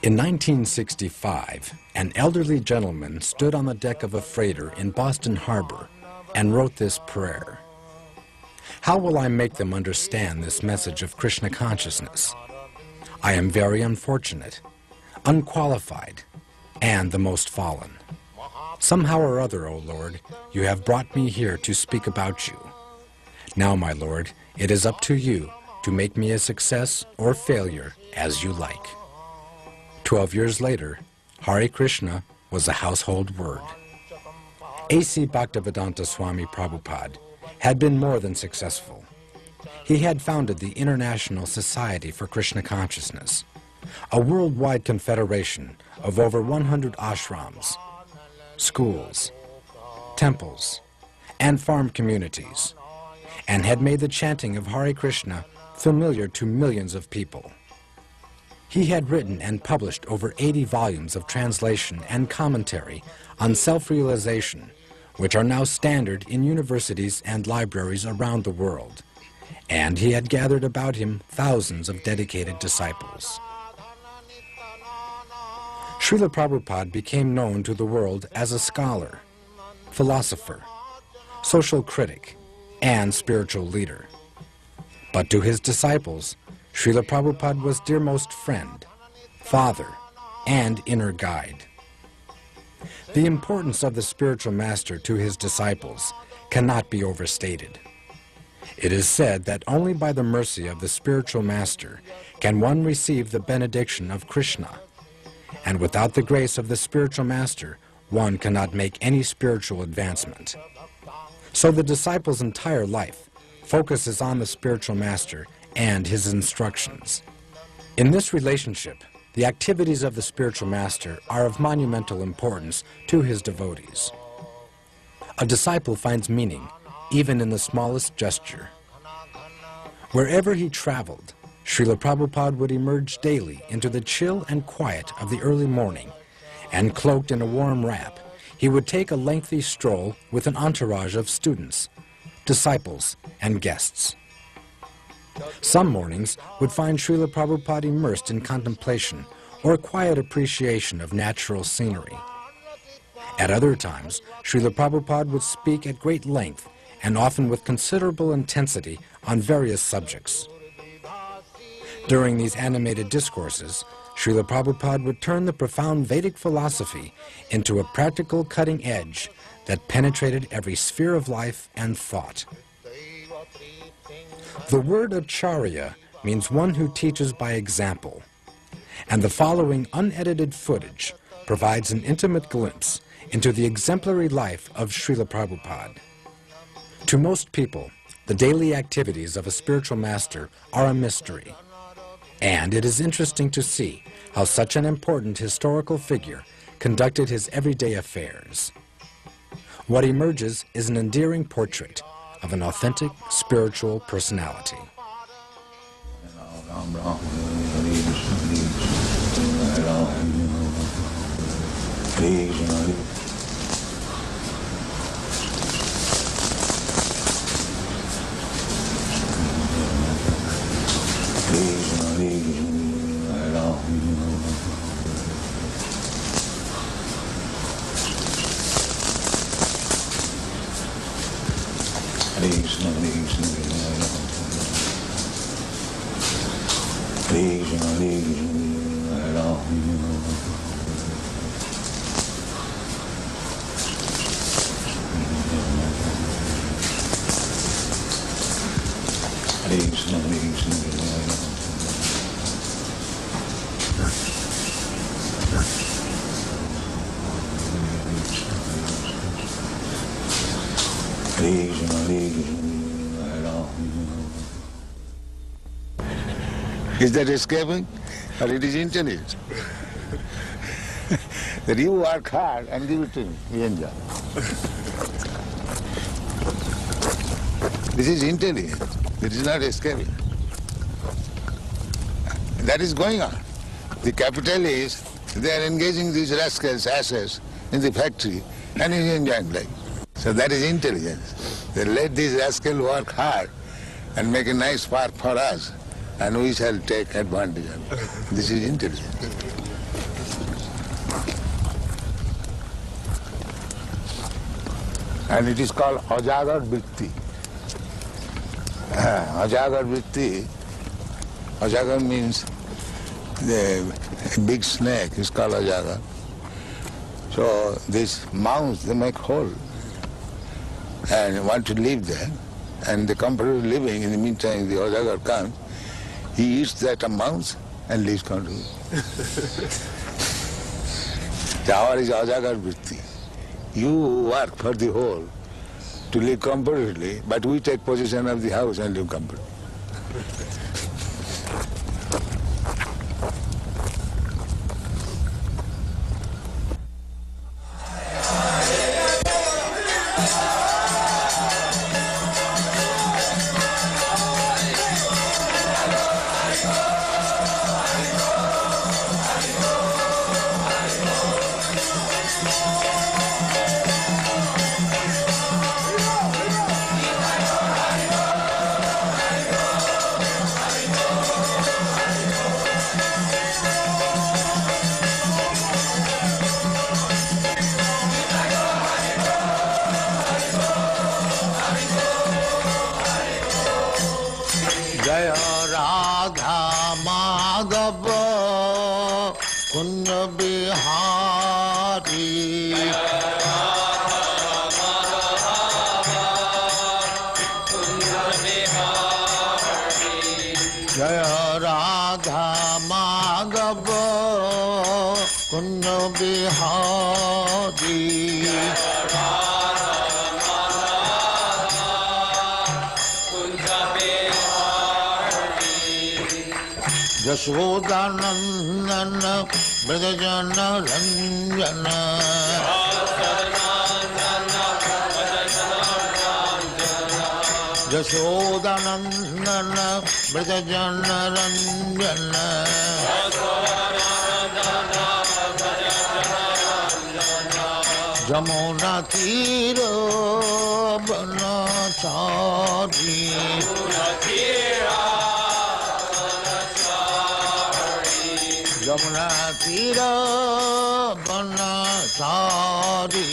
In 1965, an elderly gentleman stood on the deck of a freighter in Boston Harbor and wrote this prayer. How will I make them understand this message of Krishna consciousness? I am very unfortunate, unqualified, and the most fallen. Somehow or other, O Lord, you have brought me here to speak about you. Now, my Lord, it is up to you to make me a success or failure as you like. 12 years later, Hare Krishna was a household word. A.C. Bhaktivedanta Swami Prabhupada had been more than successful. He had founded the International Society for Krishna Consciousness, a worldwide confederation of over 100 ashrams, schools, temples, and farm communities, and had made the chanting of Hare Krishna familiar to millions of people. He had written and published over 80 volumes of translation and commentary on self-realization, which are now standard in universities and libraries around the world, and he had gathered about him thousands of dedicated disciples. Srila Prabhupada became known to the world as a scholar, philosopher, social critic, and spiritual leader. But to his disciples, Srila Prabhupada was dearmost friend, father, and inner guide. The importance of the spiritual master to his disciples cannot be overstated. It is said that only by the mercy of the spiritual master can one receive the benediction of Krishna, and without the grace of the spiritual master, one cannot make any spiritual advancement. So the disciple's entire life focuses on the spiritual master and his instructions. In this relationship, the activities of the spiritual master are of monumental importance to his devotees. A disciple finds meaning even in the smallest gesture. Wherever he traveled, Srila Prabhupada would emerge daily into the chill and quiet of the early morning, and cloaked in a warm wrap, he would take a lengthy stroll with an entourage of students, disciples, and guests. Some mornings would find Srila Prabhupada immersed in contemplation or quiet appreciation of natural scenery. At other times, Srila Prabhupada would speak at great length and often with considerable intensity on various subjects. During these animated discourses, Srila Prabhupada would turn the profound Vedic philosophy into a practical cutting edge that penetrated every sphere of life and thought. The word acharya means one who teaches by example, and the following unedited footage provides an intimate glimpse into the exemplary life of Srila Prabhupada. To most people, the daily activities of a spiritual master are a mystery, and it is interesting to see how such an important historical figure conducted his everyday affairs. What emerges is an endearing portrait of an authentic spiritual personality. Is that escaping, or it is intelligent? That you work hard and give it to me, you enjoy. This is intelligent. It is not escaping. That is going on. The capitalists, they are engaging these rascals, asses, in the factory and he's enjoying life. So that is intelligence. They let these rascals work hard and make a nice park for us, and we shall take advantage of it. This is intelligence. And it is called Ajagar Vritti. Ajagar Vritti, Ajagar means the big snake is called Ajagar. So these mouse, they make hole and want to live there. And the comfortable living, in the meantime the Ajagar comes, he eats that mouse and lives comfortably. So our is Ajagar Vritti. You work for the whole to live comfortably, but we take possession of the house and live comfortably. Yashodanandana Brajajana Ranjana Yashodanandana Brajajana Ranjana Jamuna Tira Banachari Jamuna Tira Banachari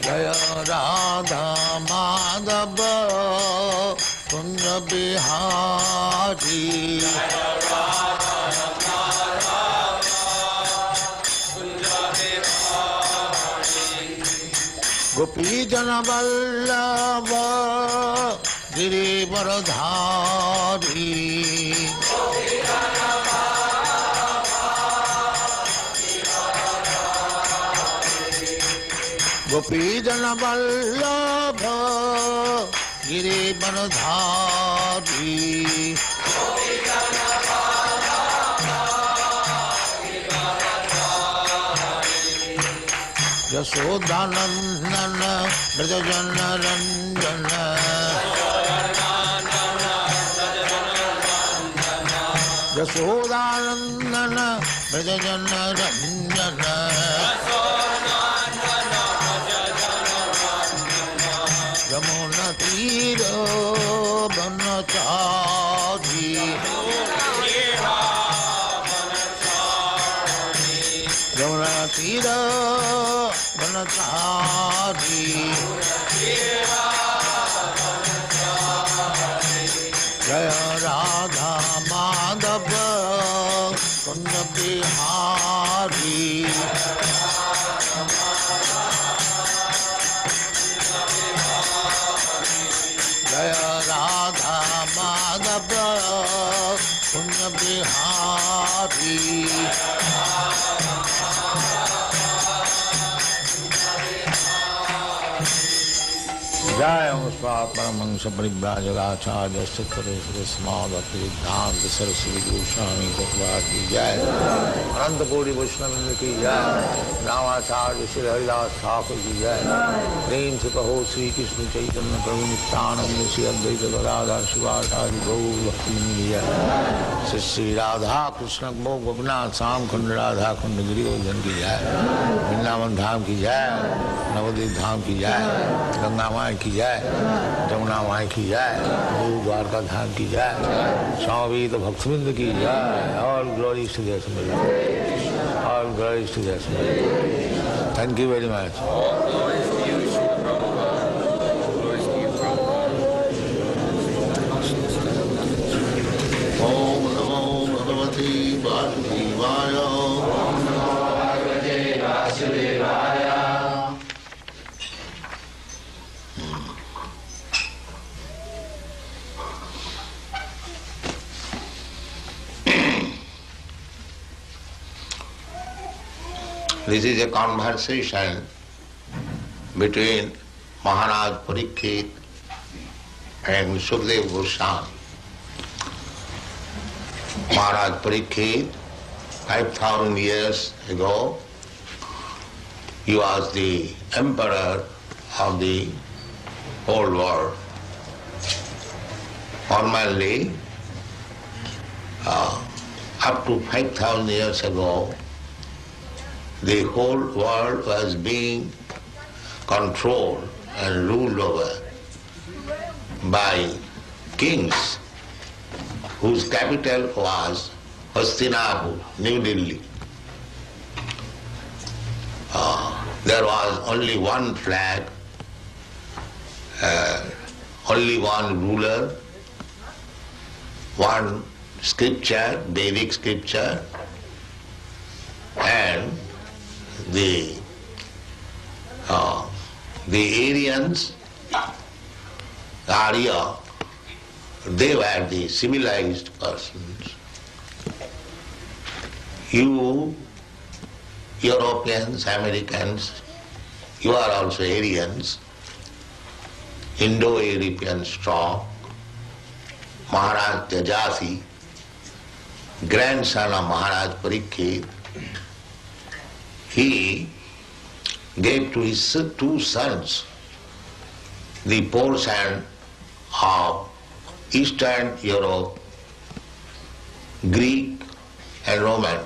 Jaya Radha Madhava Kunja Bihari Gopi Jana Vallabha Giri Varadhari Gopi Jana Vallabha Giri Varadhari Yashodanandana Brajajana Ranjana Yashodanandana Brajajana Ranjana Yamuna Tira Banachari Yamuna Tira Banachari Jaya Radha Madhava Kunja Bihari Jaya Radha Madhava Kunja Bihari Jai Amuspat Paramahansa Paribhrajagacharya Sattvaresvara Samadhati Siddhanta Saraswati Goswami Bhagavad Ki Jai Ananta Koti Vaishnava Ki Jai Ramacharya Shri Haridas Thakur Ki Jai Prem Se Kaho Sri Krishna Chaitanya Prabhu Nityananda Shri Advaita Gadadhar Shivasari Gaur Bhakti Ki Jai Shri Radha Krishna मो गोपीनाथ श्याम खंड राधा खंड गिरी गोवर्धन की जय, वृंदावन धाम की जय, नवद्वीप धाम की जय, गंगा माई की जय, जमुना माई की जय, गुरु द्वारका धाम की जय, स्वामी तो भक्तवृंद की जय। All glories to their Samiti, all glories to their Samiti. Thank you very much. Om नमो भगवते वासुदेवाय। ओम नमो भगवते वासुदेवाय। This is a conversation between Maharaj Parikshit and Sukadeva Goswami. Maharaj Parikshit, 5,000 years ago, he was the emperor of the whole world. Formerly, up to 5,000 years ago, the whole world was being controlled and ruled over by kings whose capital was Hastinapur, New Delhi. There was only one flag, only one ruler, one scripture, Vedic scripture, and the Aryans, Arya, they were the civilized persons. You, Europeans, Americans, you are also Aryans, Indo-European stock. Maharaj Tejasi, grandson of Maharaj Parikshit, he gave to his two sons the portion of Eastern Europe, Greek and Roman.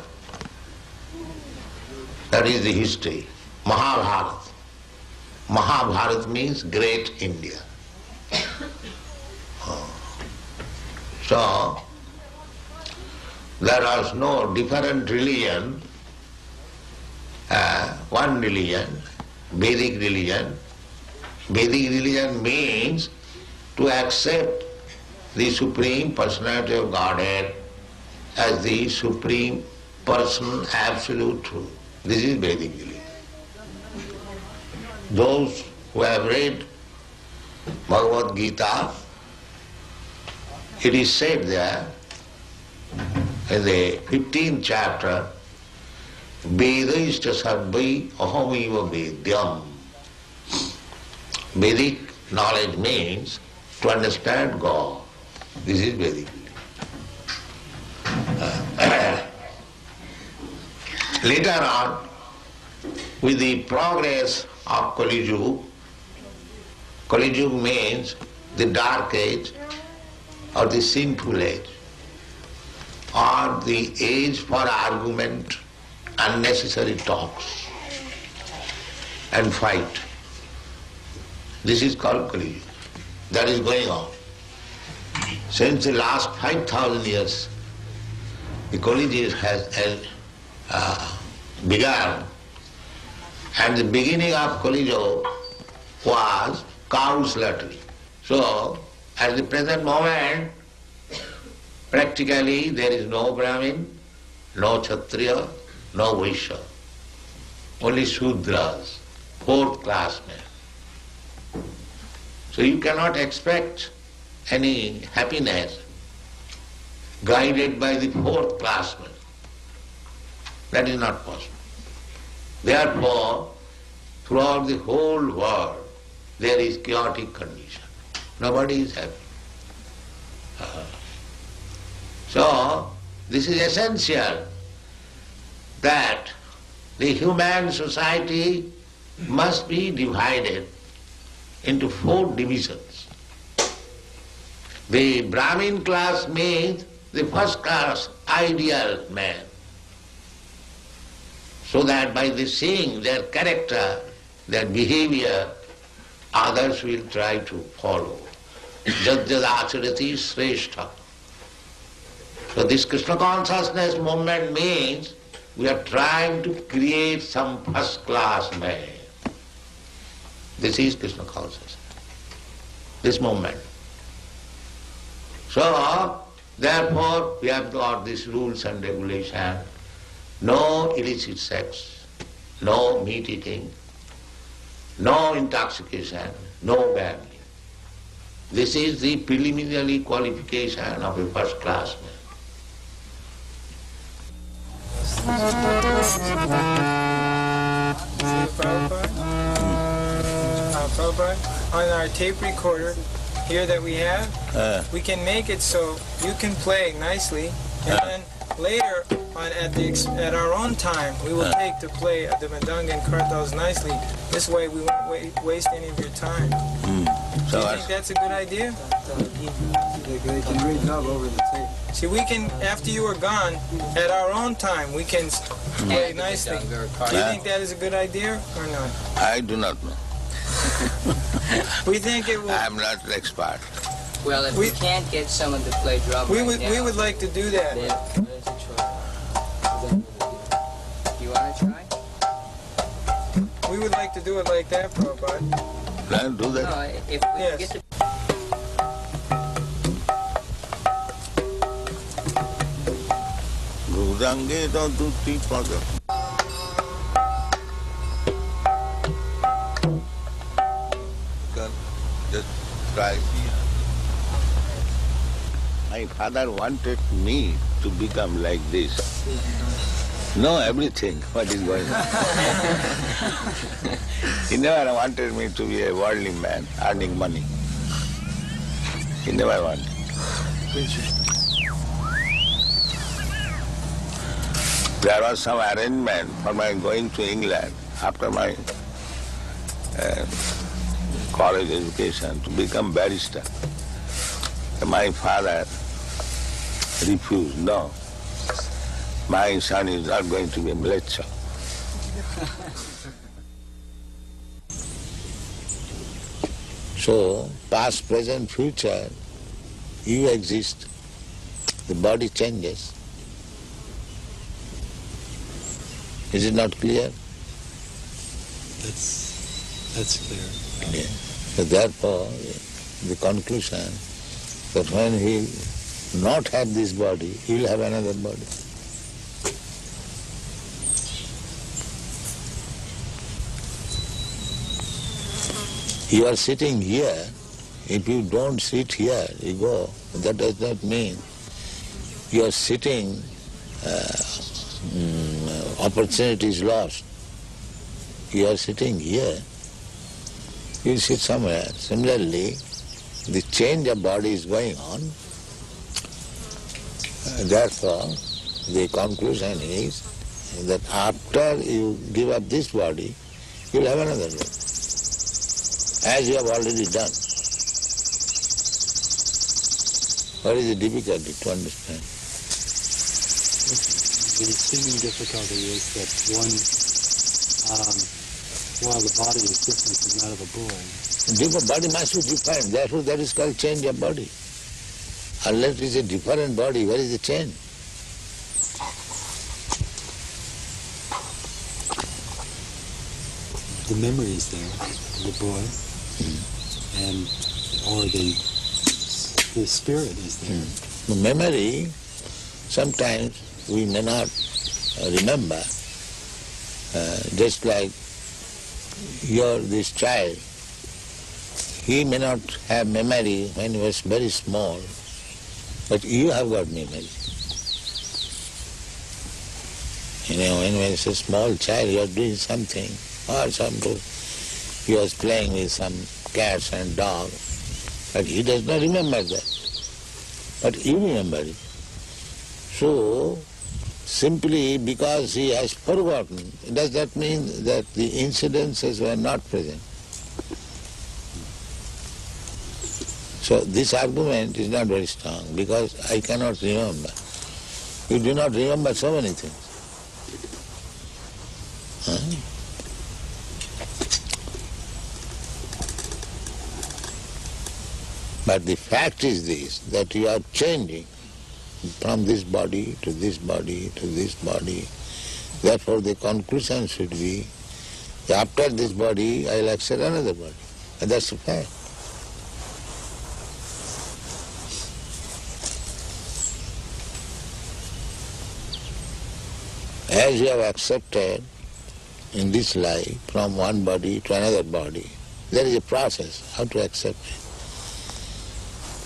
That is the history. Mahabharata. Mahabharata means great India. So, there was no different religion, one religion, Vedic religion. Vedic religion means to accept the Supreme Personality of Godhead as the Supreme Person, Absolute Truth. This is Vedic religion. Those who have read Bhagavad Gita, it is said there in the 15th chapter, Vedaishta sarvai ahamiva vedyam. Vedic knowledge means to understand God. This is Vedic. Later on, with the progress of Kali Yuga, Kali Yuga means the dark age or the sinful age, or the age for argument, unnecessary talks and fight. This is called Kali Yuga. That is going on. Since the last 5,000 years, the Kali Yuga has begun, and the beginning of Kali Yuga was cow slaughtering. So, at the present moment, practically there is no Brahmin, no Kshatriya, no Vaishya, only Shudras, fourth class men. So you cannot expect any happiness guided by the fourth class men. That is not possible. Therefore, throughout the whole world, there is chaotic condition. Nobody is happy. So, this is essential that the human society must be divided into 4 divisions. The Brahmin class means the first class ideal man, so that by the seeing their character, their behavior, others will try to follow. Jad jad acharati shrestha. So this Krishna consciousness movement means we are trying to create some first class man. This is Krishna consciousness, this movement. So, therefore, we have got these rules and regulations. No illicit sex, no meat eating, no intoxication, no gambling. This is the preliminary qualification of a first class man. Prabhupada, on our tape recorder here that we have, we can make it so you can play nicely, and then later on at our own time we will take to play the Madanga and Kartals nicely. This way we won't waste any of your time. Do you think that's a good idea? They can read dub over the tape. See, we can, after you are gone, at our own time, we can play nicely. Do you think that is a good idea or not? I do not know. We think it will. I am not an expert. Well, if we can't get someone to play drum we would like to do that. There's a choice. You want to try? We would like to do it like that, Prabhupada. Can do that? No, if we get the... Gudange don't do tea pada. Just try. My father wanted me to become like this. Know everything, what is going on. He never wanted me to be a worldly man, earning money. He never wanted. There was some arrangement for my going to England after my college education to become barrister. My father refused. No, my son is not going to be a mleccha. So, past, present, future, you exist. The body changes. Is it not clear? That's clear. Yeah. So therefore, the conclusion that when he will not have this body, he will have another body. You are sitting here. If you don't sit here, you go. That does not mean you are sitting, opportunity is lost. You are sitting here, you sit somewhere. Similarly, the change of body is going on. Therefore, the conclusion is that after you give up this body, you will have another body, as you have already done. What is the difficulty to understand? The seeming difficulty is that while the body is different from that of a boy. Different body must be different. Therefore, that is called change of body. Unless it is a different body, where is the change? The memory is there, the boy, and or the spirit is there. The memory, sometimes we may not remember, just like this child, he may not have memory when he was very small, but you have got memory. You know, when he was a small child, you are doing something, or he was playing with some cats and dogs, but he does not remember that. But you remember it. So, simply because he has forgotten, does that mean that the incidences were not present? So this argument is not very strong because I cannot remember. You do not remember so many things. Huh? But the fact is this, that you are changing from this body to this body to this body. Therefore the conclusion should be, after this body I will accept another body. And that's the fact. As you have accepted in this life from one body to another body, there is a process how to accept it.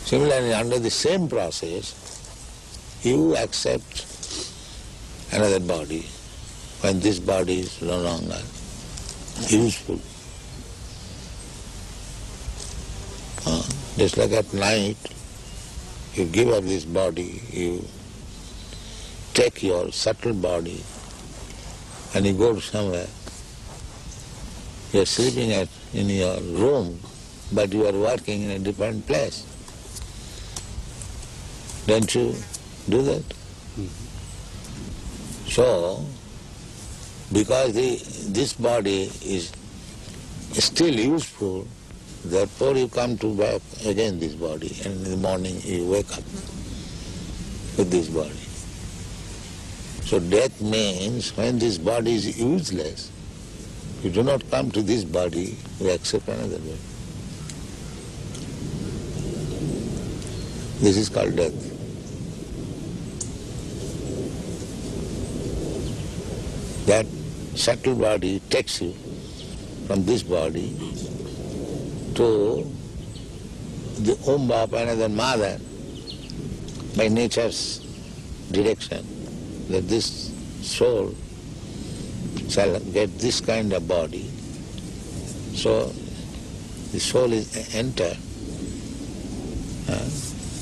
Similarly, under the same process, you accept another body when this body is no longer useful. Just like at night, you give up this body, you take your subtle body and you go somewhere. You are sleeping in your room, but you are working in a different place. Don't you do that? Mm-hmm. So, because this body is still useful, therefore you come to back again this body, and in the morning you wake up with this body. So death means when this body is useless, you do not come to this body, you accept another body. This is called death. That subtle body takes you from this body to the womb of another mother by nature's direction, that this soul shall get this kind of body. So the soul is enter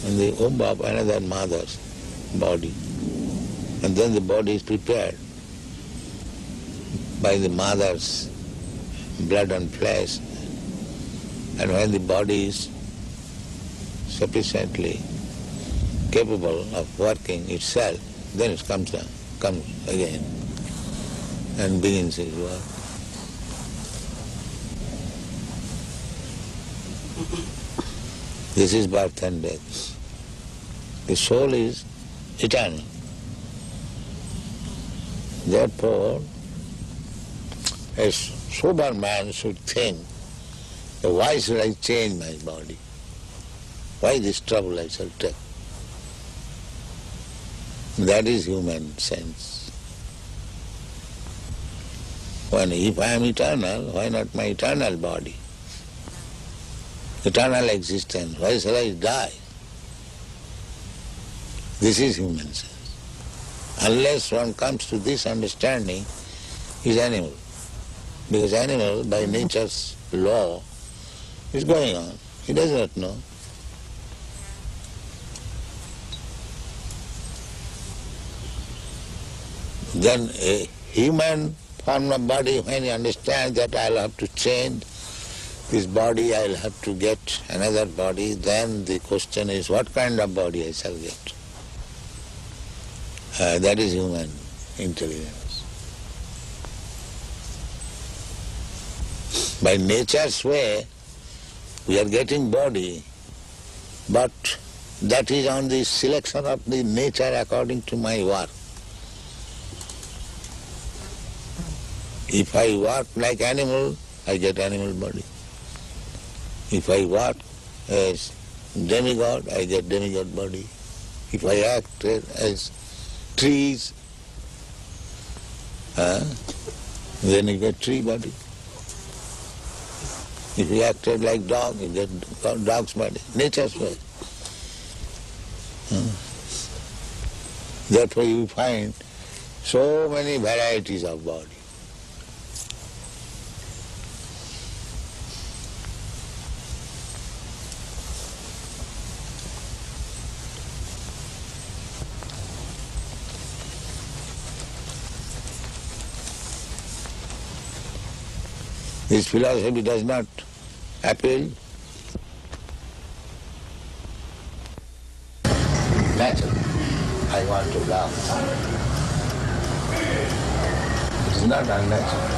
in the womb of another mother's body, and then the body is prepared by the mother's blood and flesh, and when the body is sufficiently capable of working itself, then it comes again and begins its work. This is birth and death. The soul is eternal. Therefore, a sober man should think, why should I change my body? Why this trouble I shall take? That is human sense. If I am eternal, why not my eternal body? Eternal existence, why shall I die? This is human sense. Unless one comes to this understanding, he is animal. Because animal, by nature's law, is going on. He does not know. Then a human form of body, when he understands that I'll have to change this body, I'll have to get another body, then the question is, what kind of body I shall get? That is human intelligence. By nature's way, we are getting body, but that is on the selection of the nature according to my work. If I work like animal, I get animal body. If I work as demigod, I get demigod body. If I act as trees, then you get tree body. If you acted like dog, you get dog's body. Nature's way. Therefore you find so many varieties of body. This philosophy does not appeal I want to love. It is not unnatural.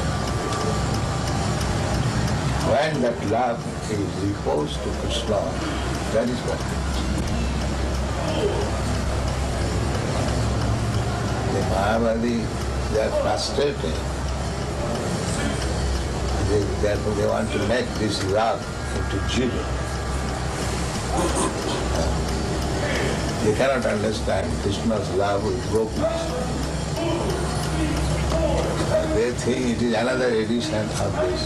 When that love is reposed to Krishna, that is what it is. The Mahavadi, they are frustrated. Therefore they want to make this love into jiva. They cannot understand Krishna's love with gopis. They think it is another edition of this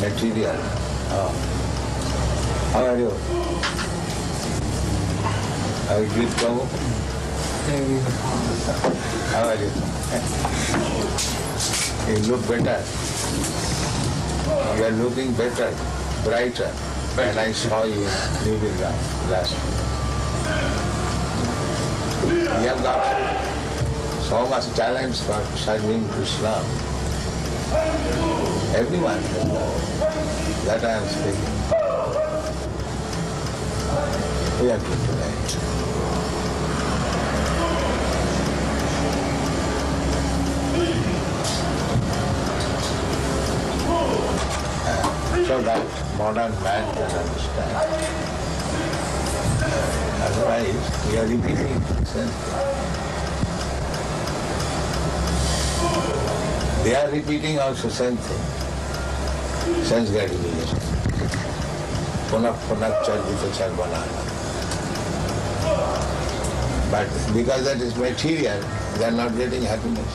material. How are you? Are you good, Prabhu? How are you? You look better. You are looking better, brighter when I saw you leaving last week. You have got so much talent for serving Krishna. Everyone has that I am speaking. We are good tonight. So that modern man can understand. Otherwise, we are repeating the same thing. They are repeating also same thing. Sense gratification. Punak charvita charvanana. But because that is material, they are not getting happiness.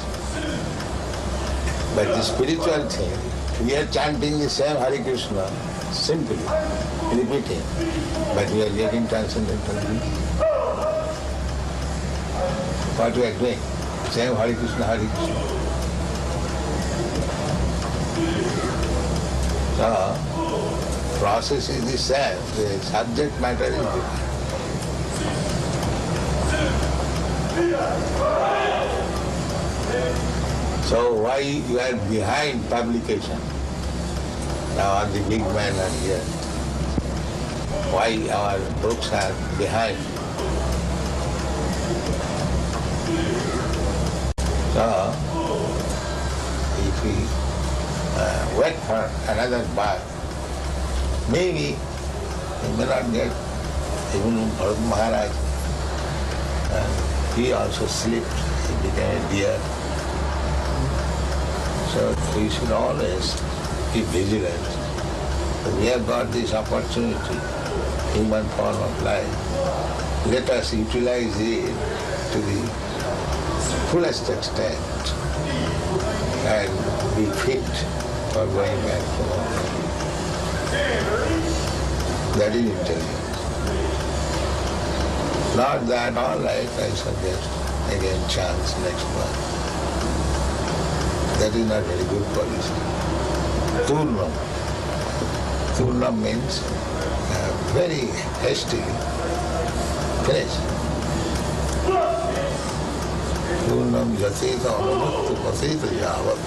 But the spiritual thing, we are chanting the same Hare Krishna, simply, repeating, but we are getting transcendental beauty. What we are doing? Same Hare Krishna, Hare Krishna. So, process is the same, the subject matter is different. So why you are behind publication? Now all the big men are here. Why our books are behind? So if we wait for another birth, maybe we may not get even Bharat Maharaj. He also slipped, he became a deer. So we should always be vigilant. We have got this opportunity, human form of life. Let us utilize it to the fullest extent and be fit for going back to home. That is intelligence. Not that, all right, I suggest again chance next month. That is not very good policy. Turnam. Turnam means very hastily finish. Turnam jateta anumukta pasita yavat.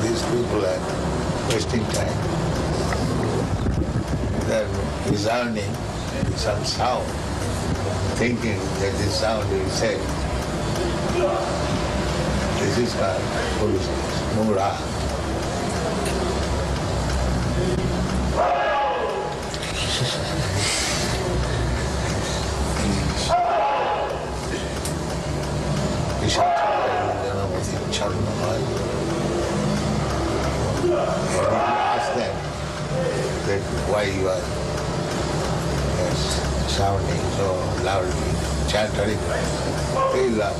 These people are wasting time. They are resounding some sound, thinking that this sound will say, this is called foolishness, mura. Ask them that why you are sounding so loudly, chant Hare Krishna, very loud.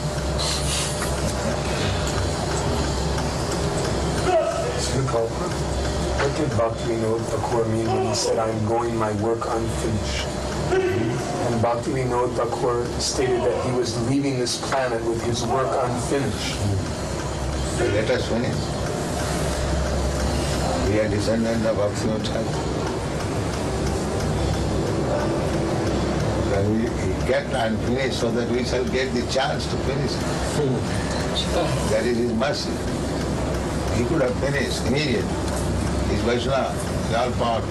What did Bhaktivinoda Thakur mean when he said, I'm going my work unfinished? And Bhaktivinoda Thakur stated that he was leaving this planet with his work unfinished. Let us finish. We are descendants of Bhaktivinoda Thakur. We kept unfinished so that we shall get the chance to finish it. That is his mercy. He could have finished immediately. He He's Vaishnava. He's all part.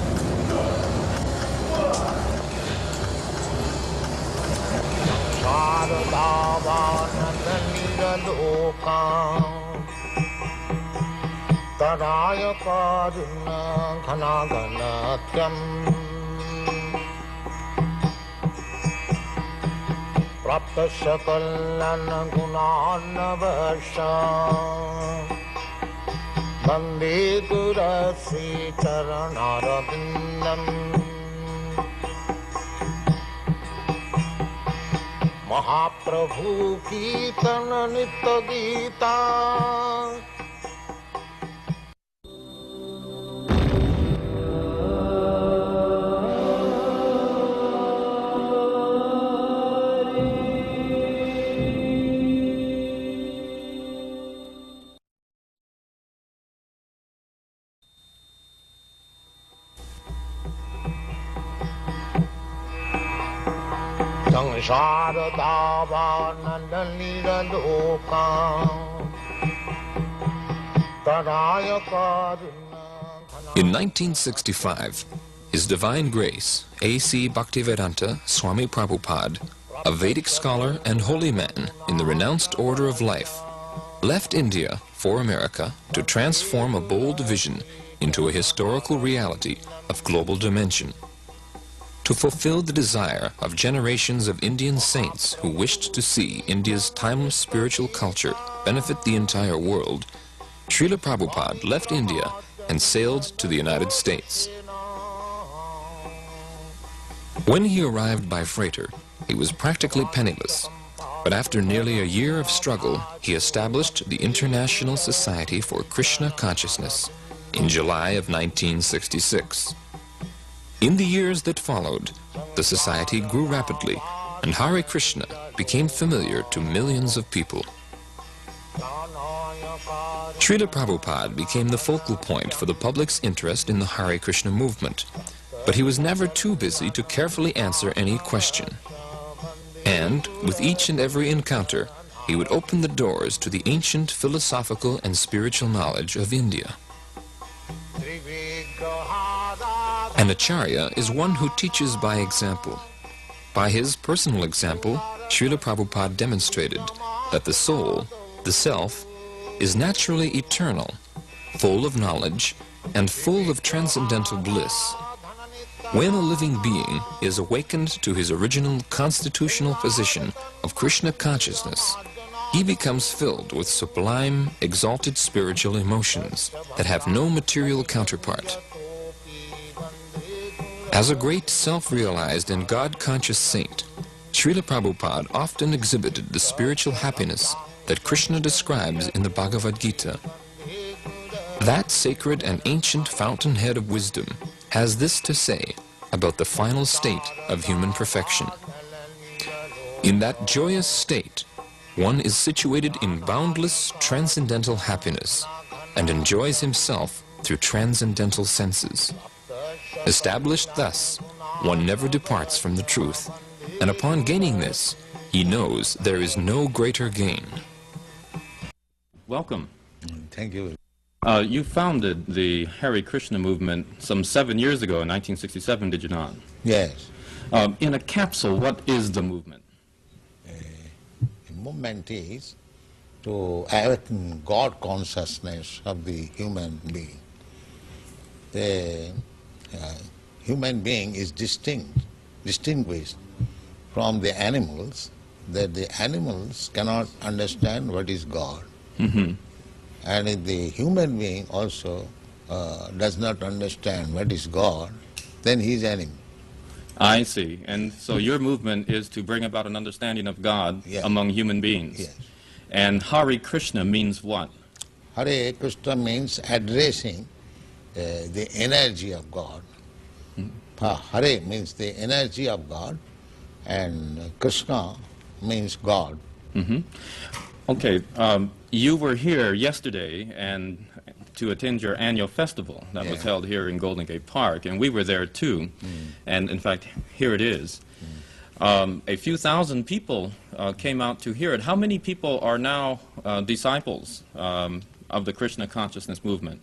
Bande Gurasi Charanarabindam Mahaprabhu Kirtana Nitya Gita In 1965, His Divine Grace, A.C. Bhaktivedanta Swami Prabhupada, a Vedic scholar and holy man in the renounced order of life, left India for America to transform a bold vision into a historical reality of global dimension. To fulfill the desire of generations of Indian saints who wished to see India's timeless spiritual culture benefit the entire world, Srila Prabhupada left India and sailed to the United States. When he arrived by freighter, he was practically penniless, but after nearly a year of struggle, he established the International Society for Krishna Consciousness in July of 1966. In the years that followed, the society grew rapidly, and Hare Krishna became familiar to millions of people. Srila Prabhupada became the focal point for the public's interest in the Hare Krishna movement, but he was never too busy to carefully answer any question. And, with each and every encounter, he would open the doors to the ancient philosophical and spiritual knowledge of India. An acharya is one who teaches by example. By his personal example, Srila Prabhupada demonstrated that the soul, the self, is naturally eternal, full of knowledge, and full of transcendental bliss. When a living being is awakened to his original constitutional position of Krishna consciousness, he becomes filled with sublime, exalted spiritual emotions that have no material counterpart. As a great self-realized and God-conscious saint, Srila Prabhupada often exhibited the spiritual happiness that Krishna describes in the Bhagavad Gita. That sacred and ancient fountainhead of wisdom has this to say about the final state of human perfection. In that joyous state, one is situated in boundless transcendental happiness and enjoys himself through transcendental senses. Established thus, one never departs from the truth, and upon gaining this, he knows there is no greater gain. Welcome. Thank you. You founded the Hare Krishna movement some 7 years ago in 1967, did you not? Yes. In a capsule, what is the movement? The movement is to awaken God consciousness of the human being. The human being is distinguished from the animals, that the animals cannot understand what is God. Mm-hmm. And if the human being also does not understand what is God, then he is animal. I see. And so your movement is to bring about an understanding of God among human beings. Yes. And Hare Krishna means what? Hare Krishna means addressing the energy of God. Hare means the energy of God, and Krishna means God. Mm-hmm. Okay, you were here yesterday and to attend your annual festival that was held here in Golden Gate Park, and we were there too. And in fact, here it is. A few thousand people came out to hear it. How many people are now disciples of the Krishna consciousness movement?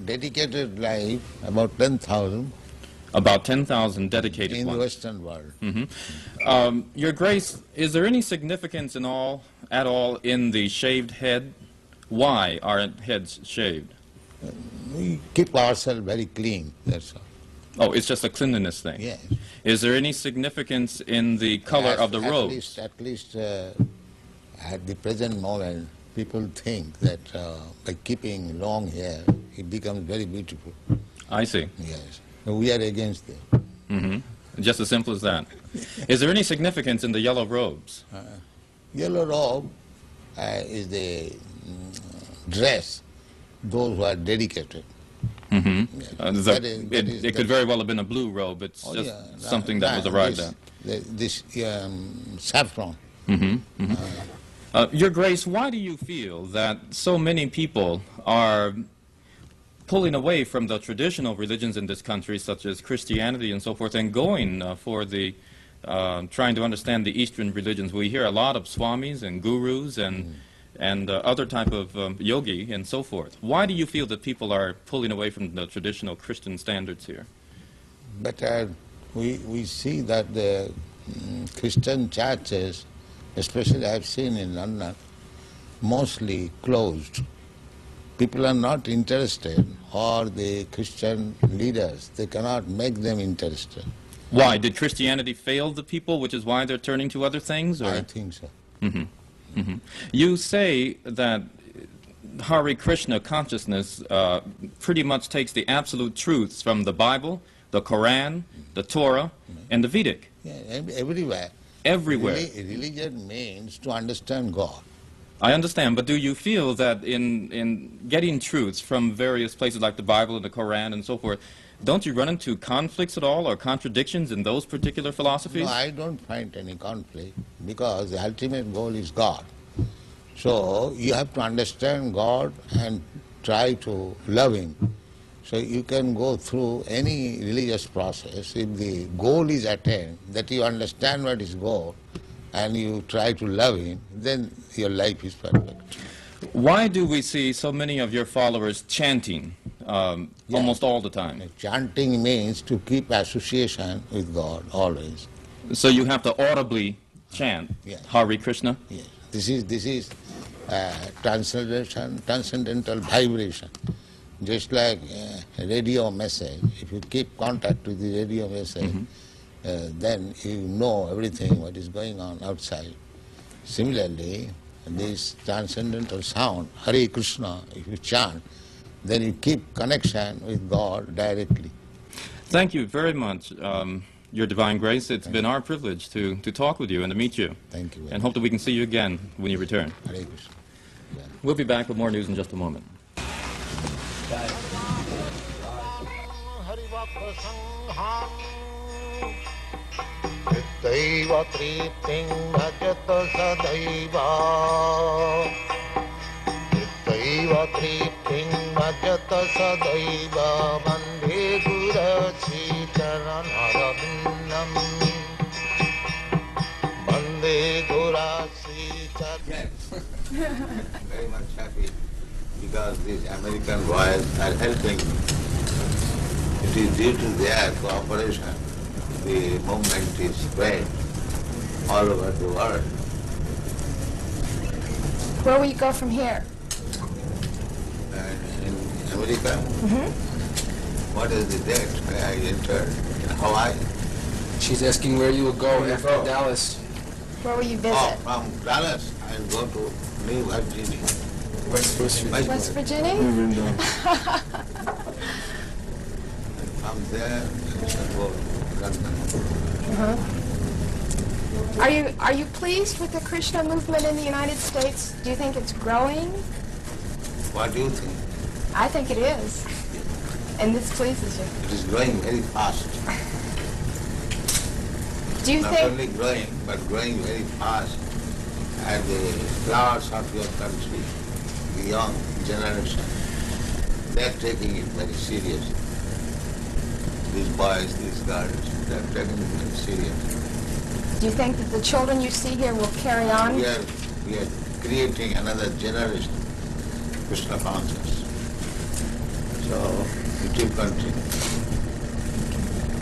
dedicated life, about 10,000. About 10,000 dedicated in ones. the Western world. Your Grace, is there any significance at all in the shaved head? Why are heads shaved? We keep ourselves very clean, that's all. Oh, it's just a cleanliness thing? Yes. Is there any significance in the color of the robes? At least at the present moment, people think that by keeping long hair, it becomes very beautiful. I see. Yes. We are against it. Just as simple as that. Is there any significance in the yellow robes? Yellow robe is the dress, those who are dedicated. It could very well have been a blue robe. It's just something that was arrived at. This saffron. Your Grace, why do you feel that so many people are pulling away from the traditional religions in this country, such as Christianity and so forth, and going for the trying to understand the Eastern religions? We hear a lot of swamis and gurus and other type of yogi and so forth. Why do you feel that people are pulling away from the traditional Christian standards here? But we see that the Christian churches, especially I have seen in London, mostly closed. People are not interested, or the Christian leaders, they cannot make them interested. Why? Did Christianity fail the people, which is why they're turning to other things? Or? I think so. You say that Hare Krishna consciousness pretty much takes the absolute truths from the Bible, the Quran, the Torah, and the Vedic. Yeah, everywhere. Everywhere. Religion means to understand God. I understand, but do you feel that in getting truths from various places like the Bible and the Quran and so forth, don't you run into conflicts at all or contradictions in those particular philosophies? No, I don't find any conflict, because the ultimate goal is God. So you have to understand God and try to love Him. So you can go through any religious process. If the goal is attained, that you understand what is goal, and you try to love Him, then your life is perfect. Why do we see so many of your followers chanting almost all the time? Chanting means to keep association with God always. So you have to audibly chant Hare Krishna? Yes. This is transcendental vibration. Just like a radio message, if you keep contact with the radio message, then you know everything what is going on outside. Similarly, this transcendental sound, Hare Krishna, if you chant, then you keep connection with God directly. Thank you very much, Your Divine Grace. It's been our privilege to talk with you and to meet you. Thank you. And hope that we can see you again when you return. Hare Krishna. We'll be back with more news in just a moment. Daiva triting bhajat sadaiva Daiva triting bhajat sadaiva Vande Gurasi Charanarabindam Vande Gurasi Charanarabindam. Very much happy because these American boys are helping me. It is due to their cooperation the movement is spread all over the world. Where will you go from here? In America, what is the date where I entered? In Hawaii? She's asking where you will go after Dallas. Where will you visit? Oh, from Dallas, I will go to New Virginia. West Virginia. West Virginia? From there, I shall go to London. Are you pleased with the Krishna movement in the United States? Do you think it's growing? What do you think? I think it is. And this pleases you. It is growing very fast. Do you Not think... only growing, but growing very fast. And the flowers of your country, the young generation, they are taking it very seriously. These boys, these girls, they are taking it very seriously. Do you think that the children you see here will carry on? We are creating another generation, Krishna conscious. So it will continue.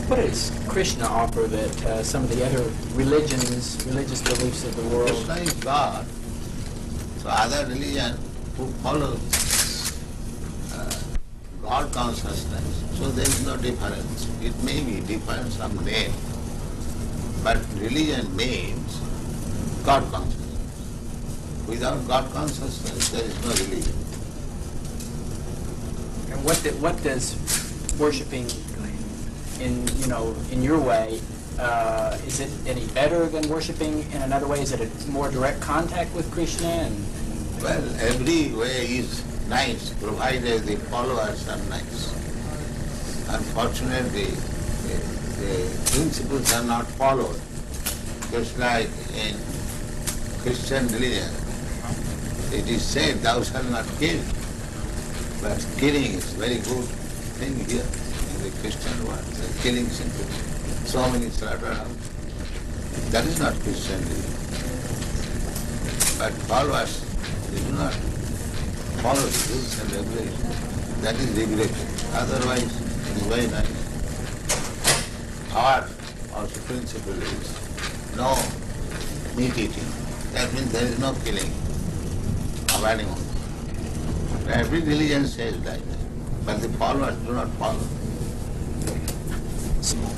What does Krishna offer that some of the other religious beliefs of the world? Krishna is God. So other religion who follow God consciousness, so there is no difference. It may be different some name, but religion means God consciousness. Without God consciousness, there is no religion. And what does worshiping in your way, is it any better than worshiping in another way? Is it a more direct contact with Krishna? Well, every way is nice, provided the followers are nice. Unfortunately, the principles are not followed. Just like in Christian religion, it is said, thou shalt not kill. But killing is very good thing here in the Christian world. Killing simple. So many slaughter out. That is not Christian religion. But followers, they do not follow the rules and regulations. That is regulated. Otherwise, it is very nice. Our also principle is no meat eating. That means there is no killing of animals. Every religion says like that, but the followers do not follow.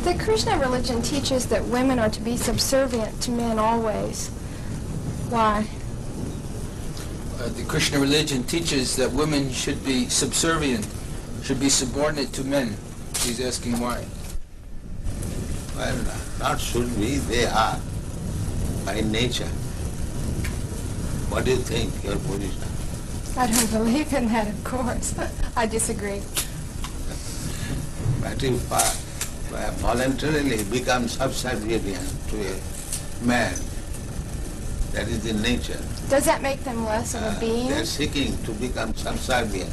The Krishna religion teaches that women are to be subservient to men always. Why? The Krishna religion teaches that women should be subservient, should be subordinate to men. He's asking why. Well, not should be, they are, by nature. What do you think, your position? I don't believe in that, of course. I disagree. But if voluntarily become subservient to a man, that is the nature. Does that make them less of a being? They are seeking to become subservient,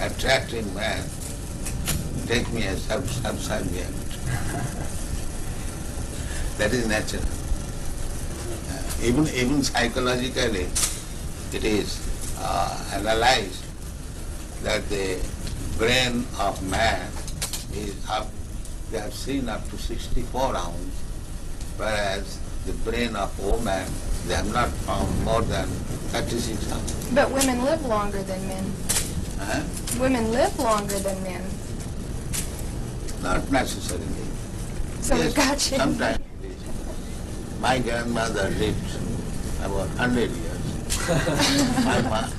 attracting man. Take me as subservient. That is natural. Even psychologically, it is analyzed that the brain of man is up, they have seen up to 64 ounces, whereas the brain of woman, they have not found more than 36 ounces. But women live longer than men. Women live longer than men. Not necessarily. So yes, we got you. Sometimes it is. My grandmother lived about 100 years. My mom.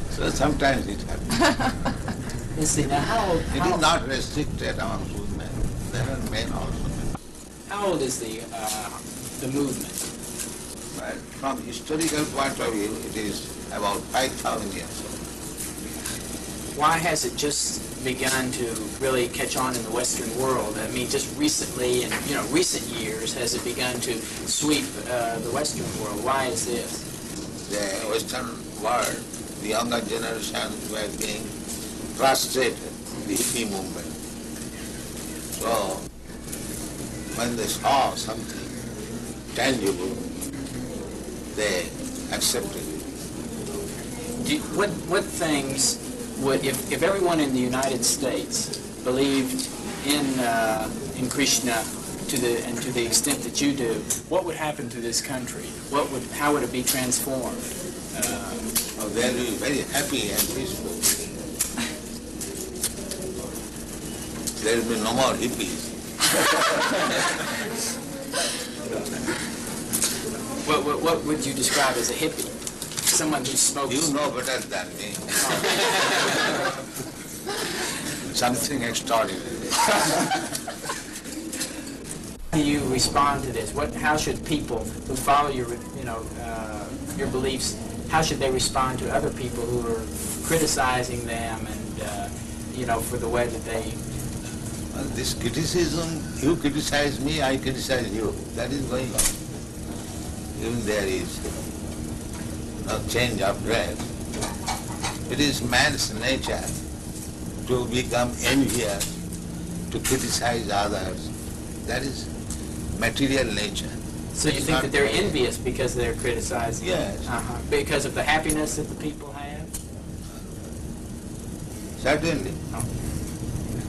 So sometimes it happens. You see, now how It is not restricted among women. There are men also. How old is the movement? But from historical point of view, it is about 5,000 years old. Why has it just begun to really catch on in the Western world? I mean, just recently, in recent years, has it begun to sweep the Western world? Why is this? The Western world, the younger generation were being frustrated, the hippie movement. So, when they saw something tangible, they accepted it. What things would, if everyone in the United States believed in Krishna to the extent that you do, what would happen to this country? How would it be transformed? They'll be very happy and peaceful. There will be no more hippies. What would you describe as a hippie? Someone who smokes... You know better than me. Something extraordinary. How do you respond to this? How should people who follow your beliefs, how should they respond to other people who are criticizing them and, for the way that they... Well, this criticism, you criticize me, I criticize you. That is going on. Even there is no change of dress. It is man's nature to become envious, to criticize others. That is material nature. So you think that they're envious because they're criticizing? Yes. Because of the happiness that the people have? Certainly.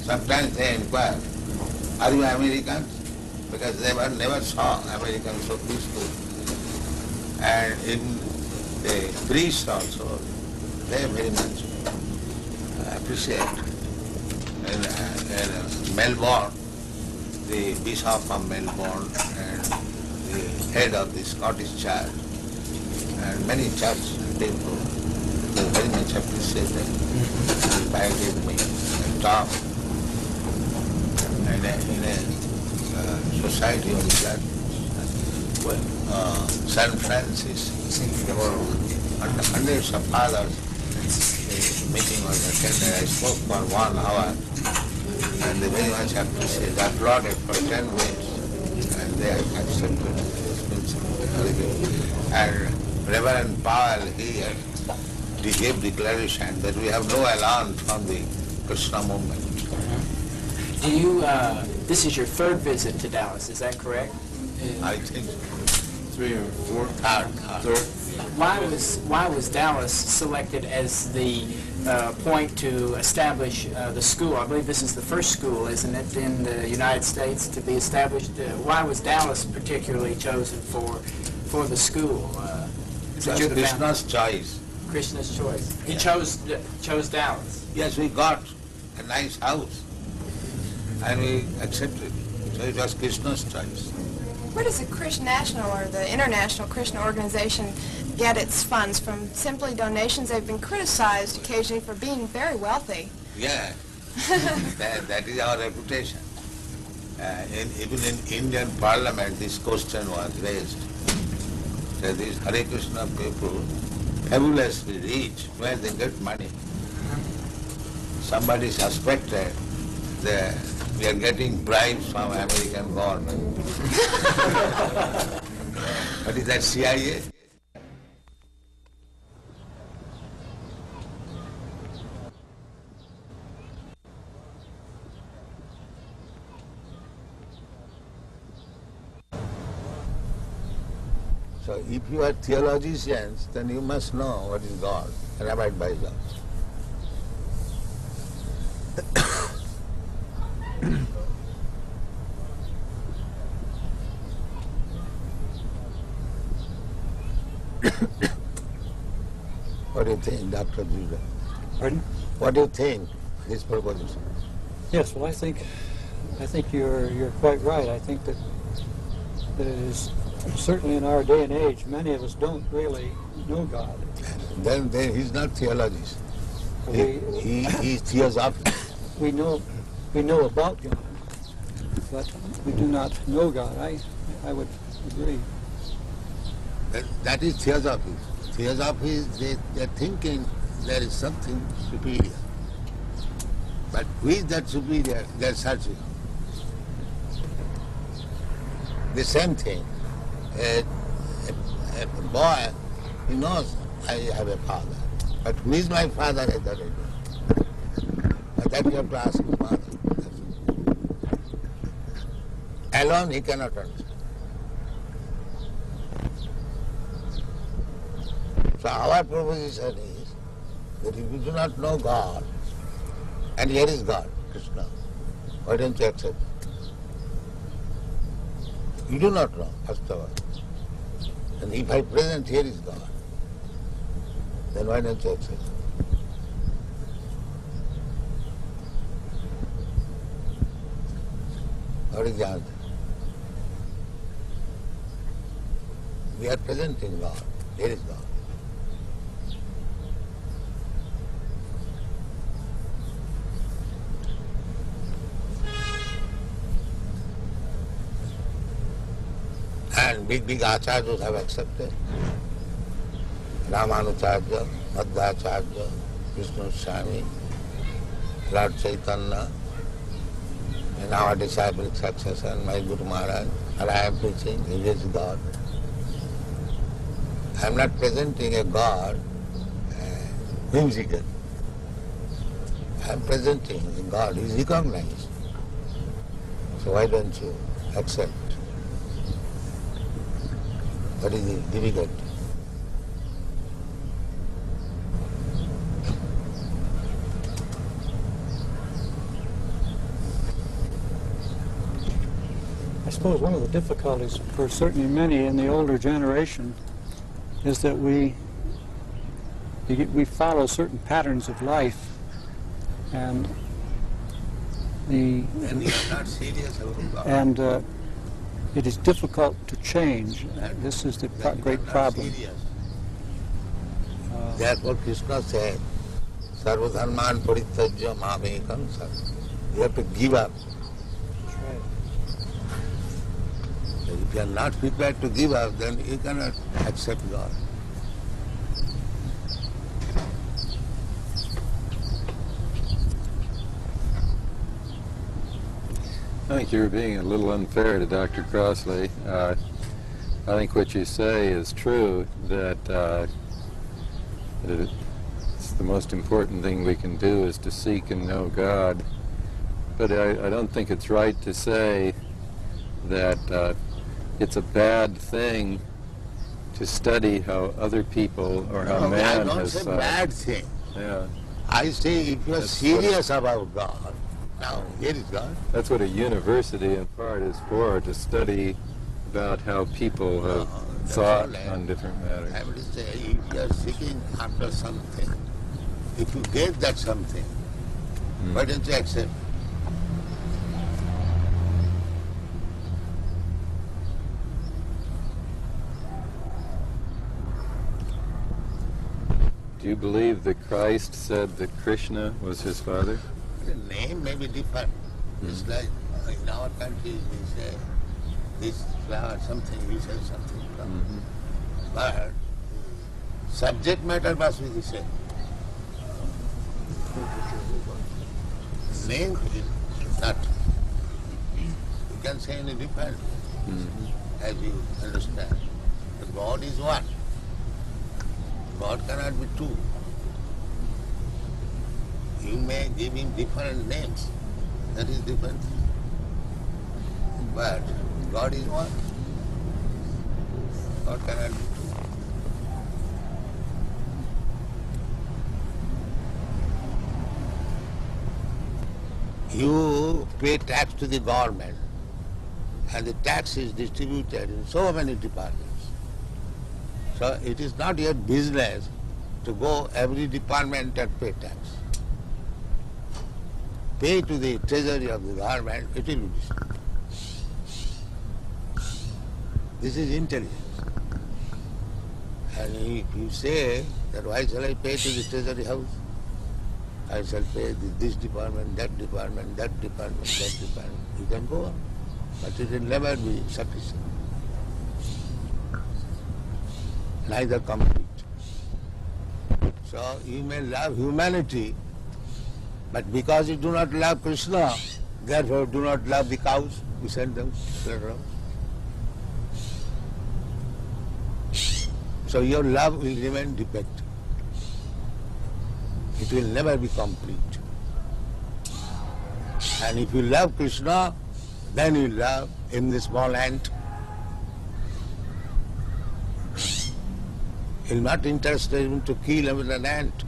Sometimes they inquire, are you Americans? Because they never saw Americans so peaceful. And in the priests also, they very much appreciate. In Melbourne, the Bishop of Melbourne and the head of the Scottish Church and many church people, they very much appreciated. Invited me and talked in a society of that San Francisco. There were hundreds of fathers. The meeting was attended. I spoke for 1 hour and they very much appreciated. I applauded for 10 minutes and they accepted this principle. And Reverend Powell here, he gave declaration that we have no alarm from the Krishna movement. Do you, this is your 3rd visit to Dallas, is that correct? I think 3 or 4. Third. Why was Dallas selected as the point to establish the school? I believe this is the first school, isn't it, in the United States to be established? Why was Dallas particularly chosen for the school? Krishna's choice. Krishna's choice. He chose Dallas. Yes, we got a nice house and we accepted. So it was Krishna's choice. Where does the Krishna National or the International Krishna Organization get its funds? From simply donations? They've been criticized occasionally for being very wealthy. Yeah, that is our reputation. Even in Indian Parliament, this question was raised. That these Hare Krishna people, fabulously rich, where they get money. Somebody suspected that we are getting bribes from American government. What is that, CIA? So if you are theologians, then you must know what is God and abide by God. What do you think, Dr. Judah? Pardon? What do you think, this proposition? Yes, well, I think you're quite right. I think that it is certainly in our day and age, many of us don't really know God. Then he's not theologist. He's theosophic. We know about God, but we do not know God. I would agree. That is theosophy. Theosophy is they're thinking there is something superior. But who is that superior? They're searching. The same thing. A boy, he knows I have a father. But who is my father? I don't know. But that you have to ask his father. Alone he cannot understand. So our proposition is that if you do not know God, and here is God, Krishna, why don't you accept it? You do not know, first of all. And if I present here is God, then why don't you accept it? What is the answer? We are presenting God, here is God. And big acharyas have accepted. Ramanucharya, Madhvacharya, Vishnu Swami, Lord Chaitanya, and our disciplic successor, my Guru Maharaj, and I am preaching, he is God. I am not presenting a God whimsical. I am presenting a God, he is recognized. So why don't you accept? What is the difficulty? suppose one of the difficulties for certainly many in the older generation is that we follow certain patterns of life, and And you are not serious about God. and it is difficult to change. This is the great problem. Therefore Krishna said, Sarvadharman parityajya mamekam sat. You have to give up. That's right. If you are not prepared to give up, then you cannot accept God. I think you're being a little unfair to Dr. Crossley. I think what you say is true, that it's the most important thing we can do is to seek and know God. But I don't think it's right to say that it's a bad thing to study how other people or how man has... I don't say bad thing. Yeah. I say if you are serious about God, now here is God. That's what a university in part is for, to study about how people have thought on different matters. I would say if you are seeking after something, if you get that something, why don't you accept? Do you believe that Christ said that Krishna was his father? The name may be different. It's like in our country we say this flower something, we say something. But subject matter must be the same. Name is not. You can say any different, as you understand. But God is one. God cannot be two. You may give him different names, that is different. But God is one. God cannot be two. You pay tax to the government, and the tax is distributed in so many departments. So it is not your business to go every department and pay tax. Pay to the treasury of the government, it will be distributed. This is intelligence. And if you say that why shall I pay to the treasury house? I shall pay this department, that department, that department, that department. You can go on, but it will never be sufficient. Neither complete. So you may love humanity, but because you do not love Krishna, therefore do not love the cows, you send them later on. So your love will remain defective. It will never be complete. And if you love Krishna, then you love in the small ant. You're not interested in to kill even an ant.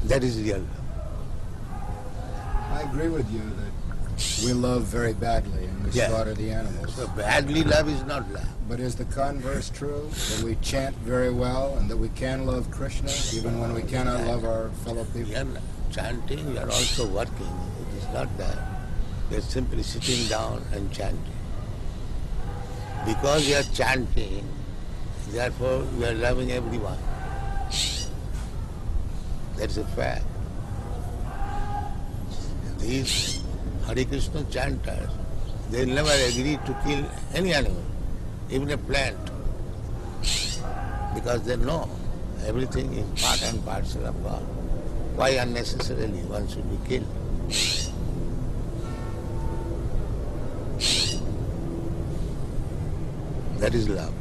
That is real love. I agree with you that we love very badly and we slaughter the animals. So badly love is not love. But is the converse true, that we chant very well and that we can love Krishna even when we cannot love our fellow people? You are chanting, you are also working. It is not that. You are simply sitting down and chanting. Because you are chanting, therefore you are loving everyone. That's a fact. These Hare Krishna chanters, they never agree to kill any animal, even a plant, because they know everything is part and parcel of God. Why unnecessarily one should be killed? That is love.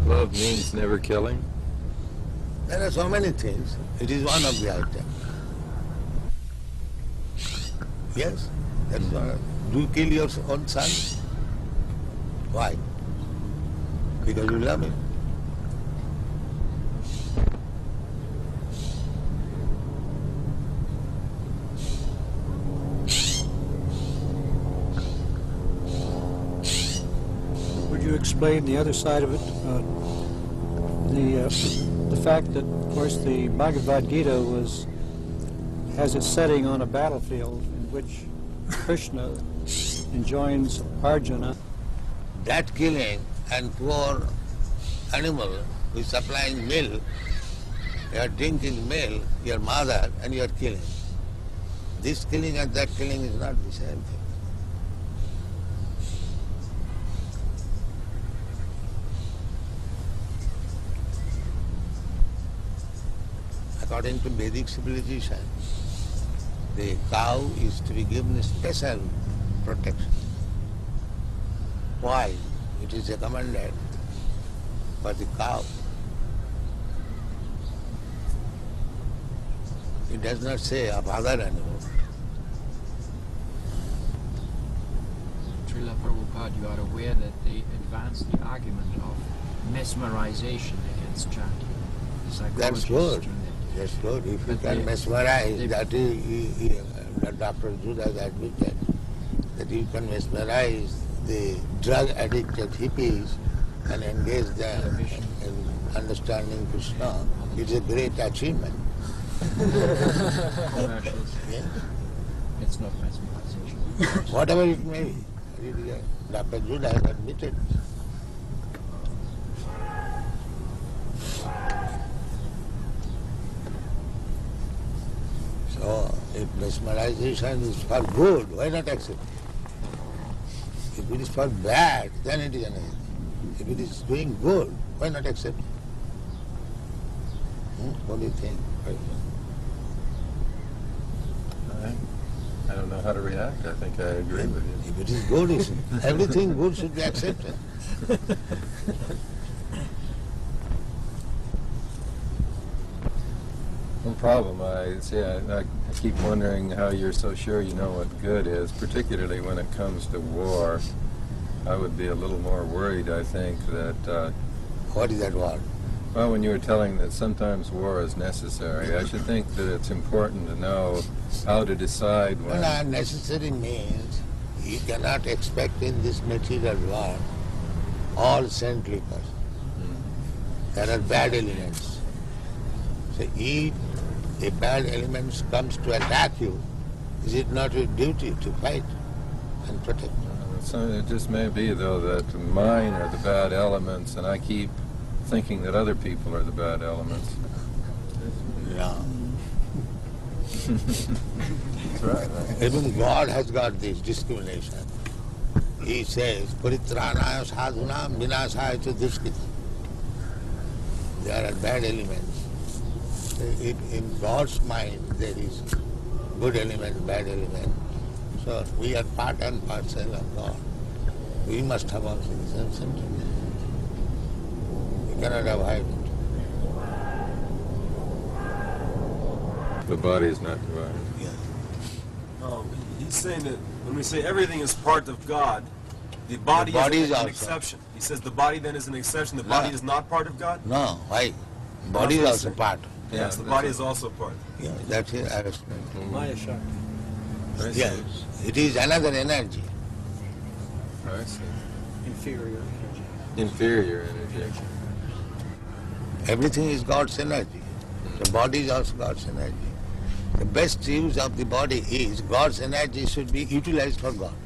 Love means never killing? There are so many things. It is one of the items. Yes, that is one. Do you kill your own son? Why? Because you love him. you explain the other side of it? The fact that, of course, the Bhagavad Gita has its setting on a battlefield in which Krishna enjoins Arjuna. That killing and poor animal who is supplying milk, you are drinking milk, your mother, and you are killing. This killing and that killing is not the same thing. According to Vedic civilization, the cow is to be given special protection. Why? It is recommended for the cow. It does not say of other animals. Srila Prabhupada, you are aware that they advanced the argument of mesmerization against chanting. That's good. That's good. If you can mesmerize, that is, Dr. Judas admitted that you can mesmerize the drug-addicted hippies and engage them in understanding Krishna. It's a great achievement. Yes. It's not mesmerization. Whatever it may be. Dr. Judas admitted. So, if mesmerization is for good, why not accept it? If it is for bad, then it is anything. If it is doing good, why not accept it? What do you think? I don't know how to react. I think I agree with you. If it is good, everything good should be accepted. No problem. I keep wondering how you're so sure you know what good is, particularly when it comes to war. I would be a little more worried, I think, that... what is that word? Well, when you were telling that sometimes war is necessary, I should think that it's important to know how to decide when... Well, necessary means you cannot expect in this material world all saintly persons. There are bad elements. So if a bad element comes to attack you, is it not your duty to fight and protect? So it just may be, though, that mine are the bad elements, and I keep thinking that other people are the bad elements. Yeah. That's right. Even God has got this discrimination. He says, Paritranaya sadhunam vinasaya cha duskritam. There are bad elements. In God's mind there is good element, bad element. So we are part and parcel of God. We must have also the same sentiment. We cannot avoid it. The body is not divided. Yeah. He's saying that when we say everything is part of God, the body is an exception. He says the body then is an exception. The body is not part of God? No, why? Body is also part. Yes, the body is also part. Yeah, that's it. Maya Shakti. Yeah, it is another energy. I see. Inferior energy. Inferior energy. Everything is God's energy. The body is also God's energy. The best use of the body is God's energy should be utilized for God.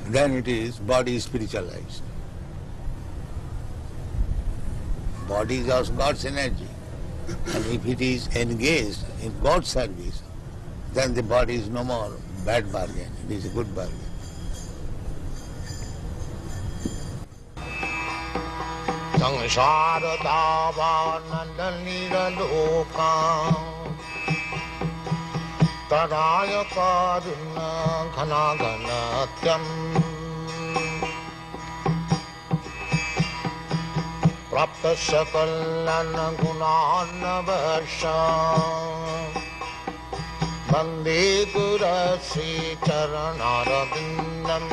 Then it is body is spiritualized. Body is also God's energy. And if it is engaged in God's service, then the body is no more bad bargain. It is a good bargain. Sangsara davanandalira loka Taraya karuna ghanaganatyam Prapta sakalana gunana vasha Bande gurasi charanarabindam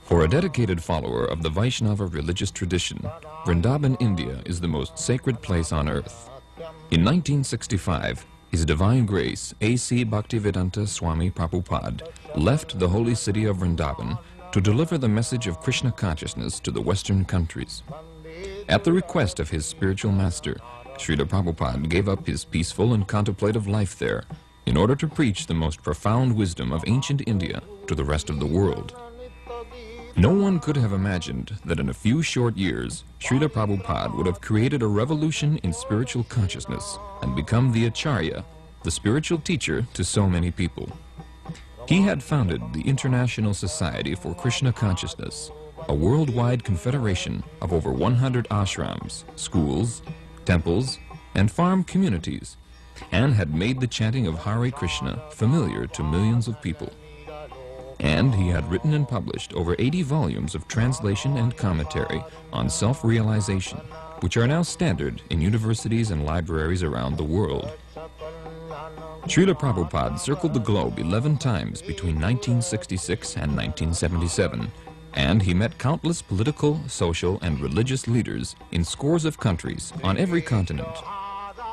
For a dedicated follower of the Vaishnava religious tradition, Vrindavan, India is the most sacred place on earth. In 1965, His Divine Grace A.C. Bhaktivedanta Swami Prabhupada left the holy city of Vrindavan to deliver the message of Krishna consciousness to the Western countries. At the request of his spiritual master, Srila Prabhupada gave up his peaceful and contemplative life there in order to preach the most profound wisdom of ancient India to the rest of the world. No one could have imagined that in a few short years, Srila Prabhupada would have created a revolution in spiritual consciousness and become the Acharya, the spiritual teacher to so many people. He had founded the International Society for Krishna Consciousness, a worldwide confederation of over 100 ashrams, schools, temples, and farm communities, and had made the chanting of Hare Krishna familiar to millions of people. And he had written and published over 80 volumes of translation and commentary on self-realization, which are now standard in universities and libraries around the world. Srila Prabhupada circled the globe 11 times between 1966 and 1977, and he met countless political, social, and religious leaders in scores of countries on every continent.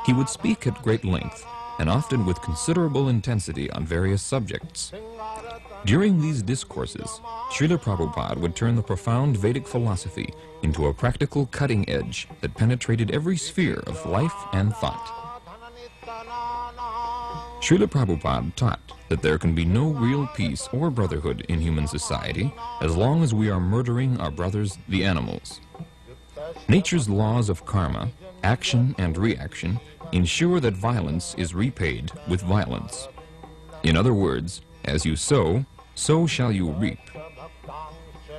He would speak at great length, and often with considerable intensity on various subjects. During these discourses, Srila Prabhupada would turn the profound Vedic philosophy into a practical cutting edge that penetrated every sphere of life and thought. Srila Prabhupada taught that there can be no real peace or brotherhood in human society as long as we are murdering our brothers, the animals. Nature's laws of karma, action and reaction, ensure that violence is repaid with violence. In other words, as you sow, so shall you reap.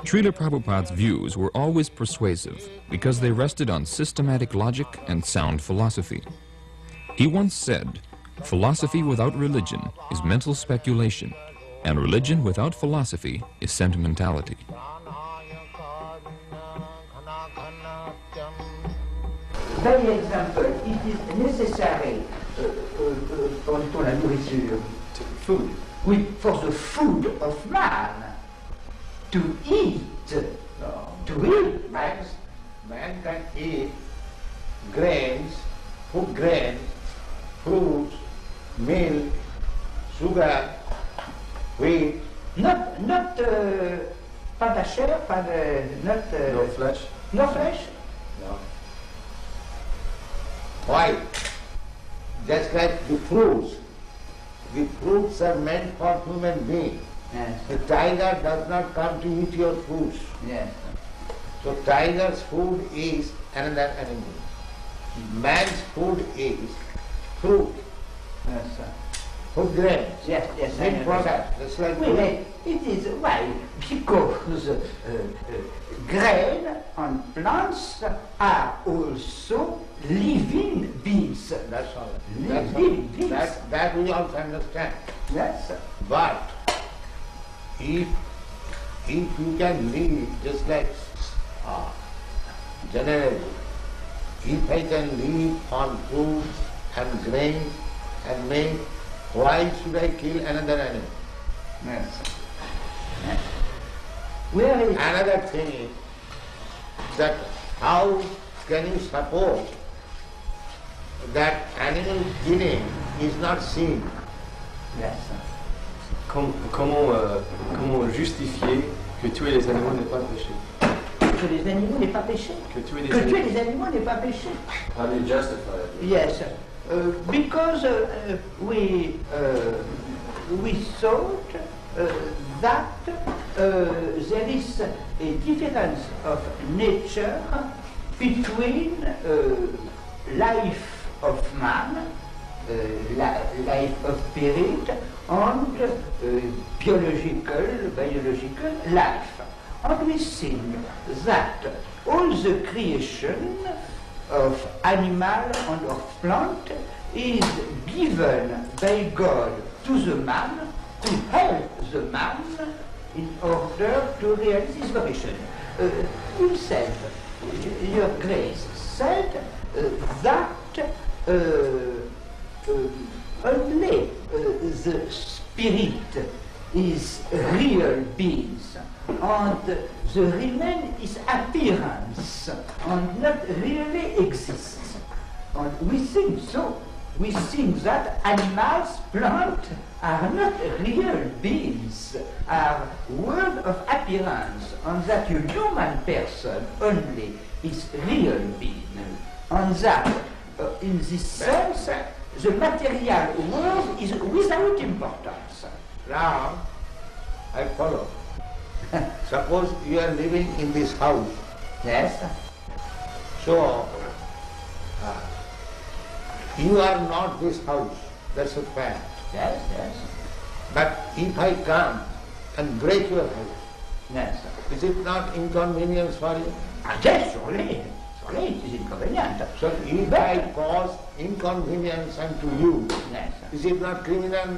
Srila Prabhupada's views were always persuasive because they rested on systematic logic and sound philosophy. He once said, "Philosophy without religion is mental speculation, and religion without philosophy is sentimentality." By example, it is necessary for la nourriture, food, for the food of man to eat. Man can eat grains, fruits, milk, sugar, wheat. Not pas de chair, pas de, not no flesh. No flesh. No. Why? Just like the fruits. The fruits are meant for human beings. Yes. The tiger does not come to eat your fruits. Yes. So tiger's food is another animal. Man's food is fruit. Yes, sir. Food grains. Yes, yes. Milk products. Just like it is why? Because grain and plants are also living beings. That's all. Living beings. That we also understand. Yes, sir. But if you can live just like generally, if I can live on fruits and grains and milk, why should I kill another animal? Yes. Another thing is that how can you suppose that animal killing is not sin? Yes. Comment justifier que tuer les animaux n'est pas péché? Que les animaux n'est pas péché. Que tuer les animaux n'est pas péché. How do you justify it? Yes, because we thought that there is a difference of nature between life of man, life of spirit, and biological life. And we think that all the creation of animal and of plant is given by God to the man to help the man in order to realize his vocation. Himself, Your Grace, said that only the spirit is real beings, and the remain is appearance, and not really exists. And we think so. We think that animals, plants, are not real beings, are world of appearance, and that a human person only is real being. And that, in this sense, the material world is without importance. Now, I follow. Suppose you are living in this house. Yes. So, you are not this house. That's a fact. Yes, yes. But if I come and break your house, yes, is it not inconvenience for you? Yes, surely. Surely it is inconvenient. So if I cause inconvenience unto you, yes, is it not criminal?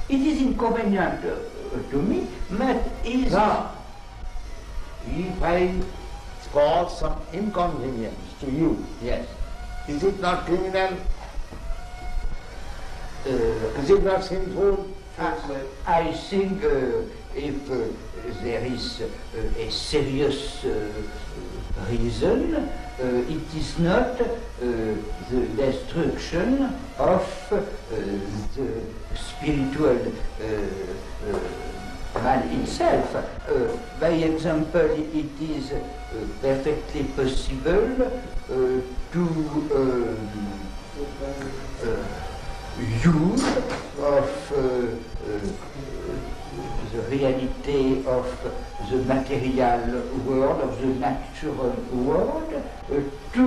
It is inconvenient to me, but is... No. If I cause some inconvenience to you, yes, is it not criminal? Is it not sinful? I think if there is a serious reason, it is not the destruction of the spiritual man itself. By example, it is perfectly possible to use of the reality of the material world, of the natural world, to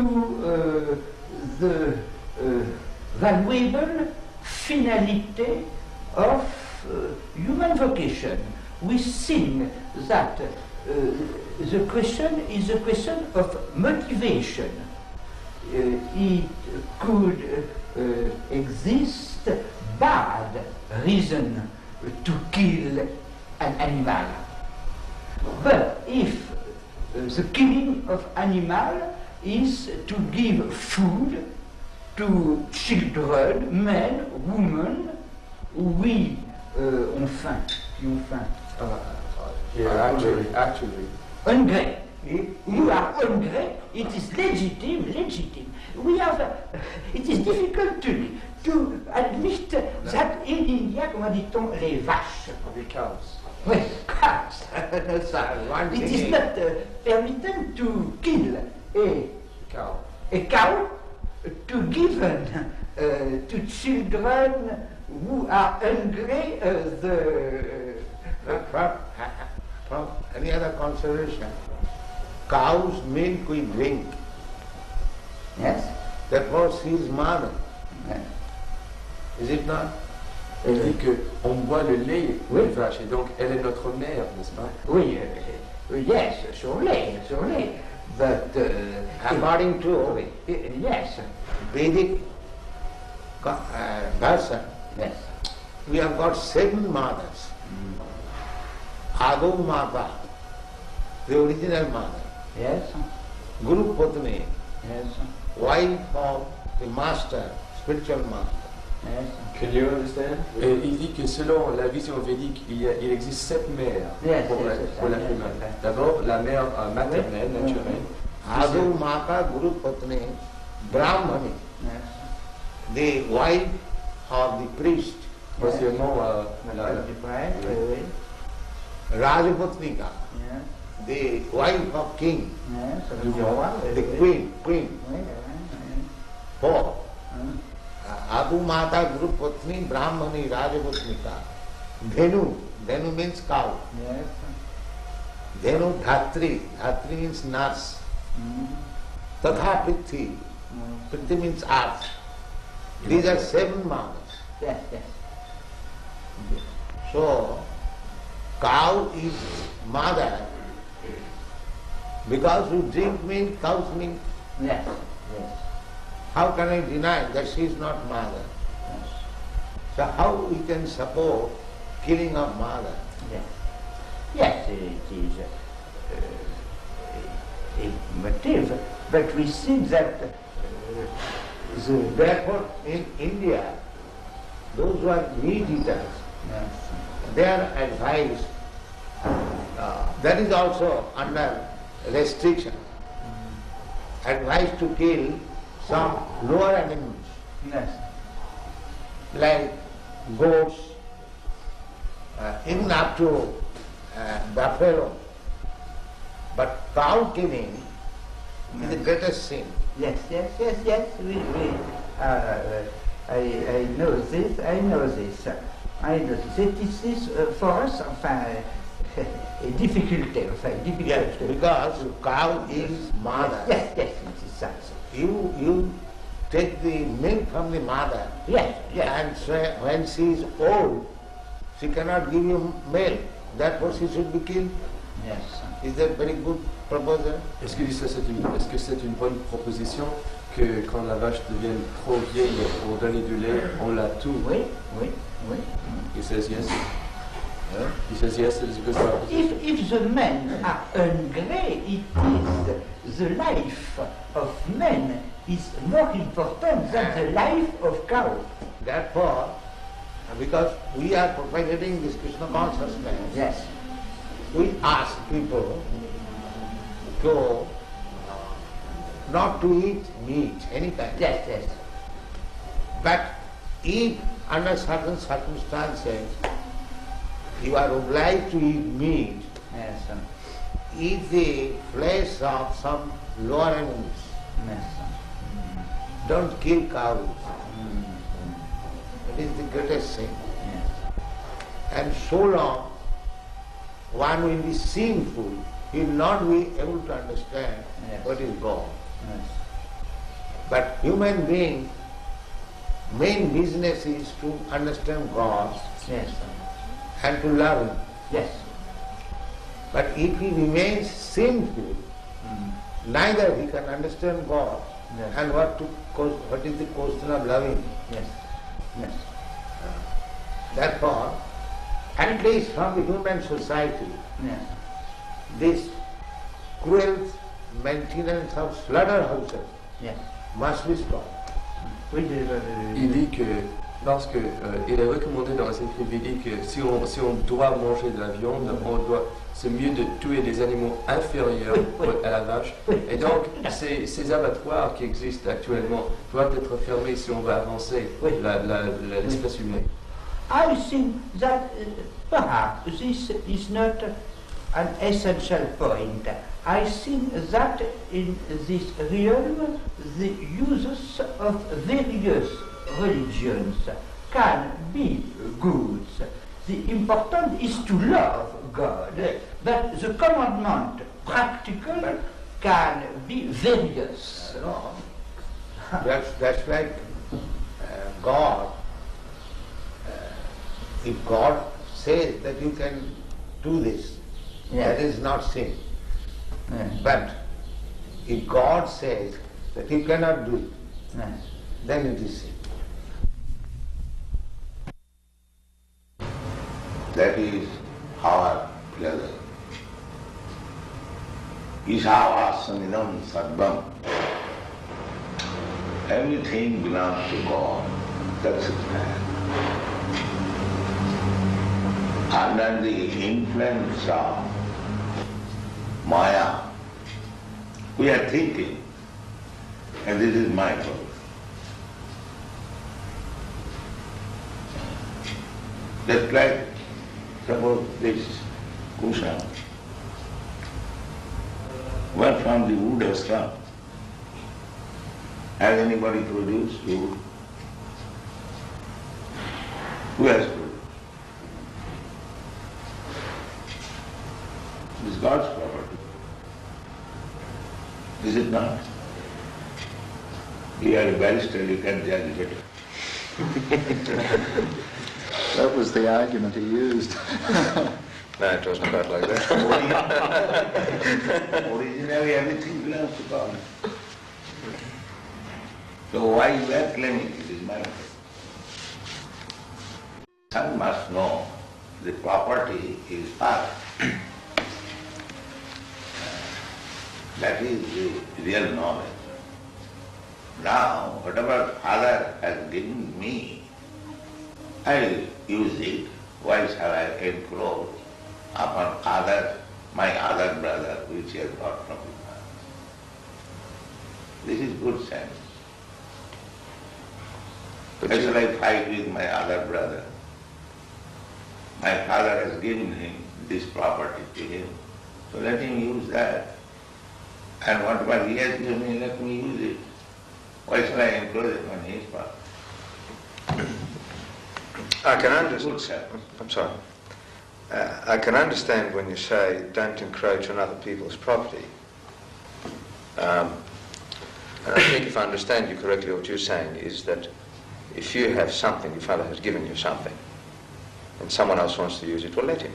the valuable finality of human vocation. We think that the question is a question of motivation. It could exist bad reason to kill an animal. But if the killing of animal is to give food to children, men, women, oui, ont faim, qui ont faim. Actually. Hungry. You are hungry, it is legitimate. We have, it is difficult to admit that in India, comment dit-on, les vaches. The cows. Oui, cows. It is not permitted to kill a cow to give to children who are hungry from any other consideration. Cow's milk we drink. Yes. That was his mother. Yes. Is it not? Elle dit qu'on boit le lait des vaches, et donc elle est notre mère, n'est-ce pas? Oui, yes, surely. But according to yes, Vedic version, yes, we have got 7 mothers. Ado Mata, the original mother. Yes. Guru Patni, yes, wife of the master, spiritual master. Yes. Can you understand? Et il dit que selon la vision védique, il existe 7 mères pour la femelle. D'abord, la mère maternelle, naturelle. Adu Mata Guru Patni, Brahmani, the wife of the priest. Deuxièmement, Rajapatnika, the wife of king, the queen. 4. Adu Mata Guru Patni, Brahmani, Rajapatnika. Dhenu means cow. Yes. Dhenu Dhatri means nurse. Tatha Prithvi, Prithvi means earth. These are 7 mothers. Yes. So, cow is mother because you drink milk, cow's milk. Yes. How can I deny that she is not mother? Yes. So how we can support killing of mother? Yes, it is a motive, but we see that therefore in India those who are meat eaters, they are advised, that is also under restriction, advised to kill some lower animals, like goats, even up to buffalo. But cow killing is the greatest sin. Yes. I know this. I know this. It is for us, a difficulty. Yes, because cow is mother. Yes, it is such. You take the milk from the mother. Yes. And so when she is old, she cannot give you milk. Therefore she should be killed. Yes. Is that very good proposal? Est-ce que c'est une bonne proposition que quand la vache devient trop vieille pour donner du lait, on la tue? Oui. He says yes. He says yes, it is a good proposition. If the men are hungry, it is the life of men is more important than the life of cow. Therefore, because we are propagating this Krishna consciousness, yes, we ask people to not to eat meat, any kind. Yes. But if under certain circumstances you are obliged to eat meat, yes, eat the flesh of some lower animals. Yes. Don't kill cows. It is the greatest sin. Yes. And so long one will be sinful, he will not be able to understand what is God. Yes. But human being, main business is to understand God. Yes. And to love Him. Yes. But if he remains sinful, neither he can understand God and what is the question of loving. Yes. Therefore, at least from the human society, this cruel maintenance of slaughterhouses must be stopped. Il dit que il est recommandé dans la Sainte Védique que si on doit manger de la viande, c'est mieux de tuer des animaux inférieurs à la vache. Et donc, ces abattoirs qui existent actuellement doivent être fermés si on veut avancer l'espèce humaine. I think that perhaps this is not an essential point. I think that in this realm the uses of various religions can be good. The important is to love God, but the commandment practical can be various. That's like God. If God says that you can do this, that is not sin. But if God says that you cannot do it, then it is sin. That is our pleasure. Isavasanidam sarvam. Everything belongs to God. That's it. Under the influence of Maya, we are thinking, and this is my fault. Just like, suppose this cushion where from the wood has come. Has anybody produced wood? Who has produced? It is God's property. Is it not? You are a barrister, you can judge better. That was the argument he used. No, it wasn't about like that. Originally everything belongs to God. So why you are claiming it is my fault? One must know the property is Father. That is the real knowledge. Now, whatever Father has given me, I use it. Why shall I encroach upon my other brother, which he has got from his father? This is good sense. Why shall I fight with my other brother? My father has given him this property to him, so let him use that. And whatever he has given me, let me use it. Why shall I encroach upon his property? I can understand. I'm sorry. I can understand when you say don't encroach on other people's property. And I think if I understand you correctly, what you're saying is that if you have something, your father has given you something, and someone else wants to use it, well, let him.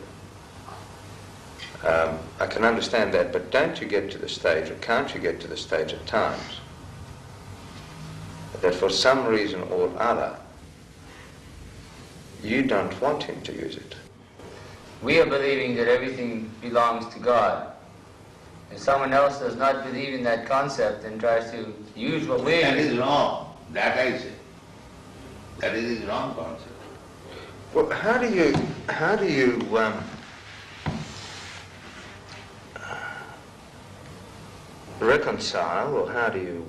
I can understand that, but don't you get to the stage, or can't you get to the stage at times, that for some reason or other, you don't want him to use it? We are believing that everything belongs to God. If someone else does not believe in that concept and tries to use what we... That is wrong. That I say. That is his wrong concept. Well, how do you reconcile, or how do you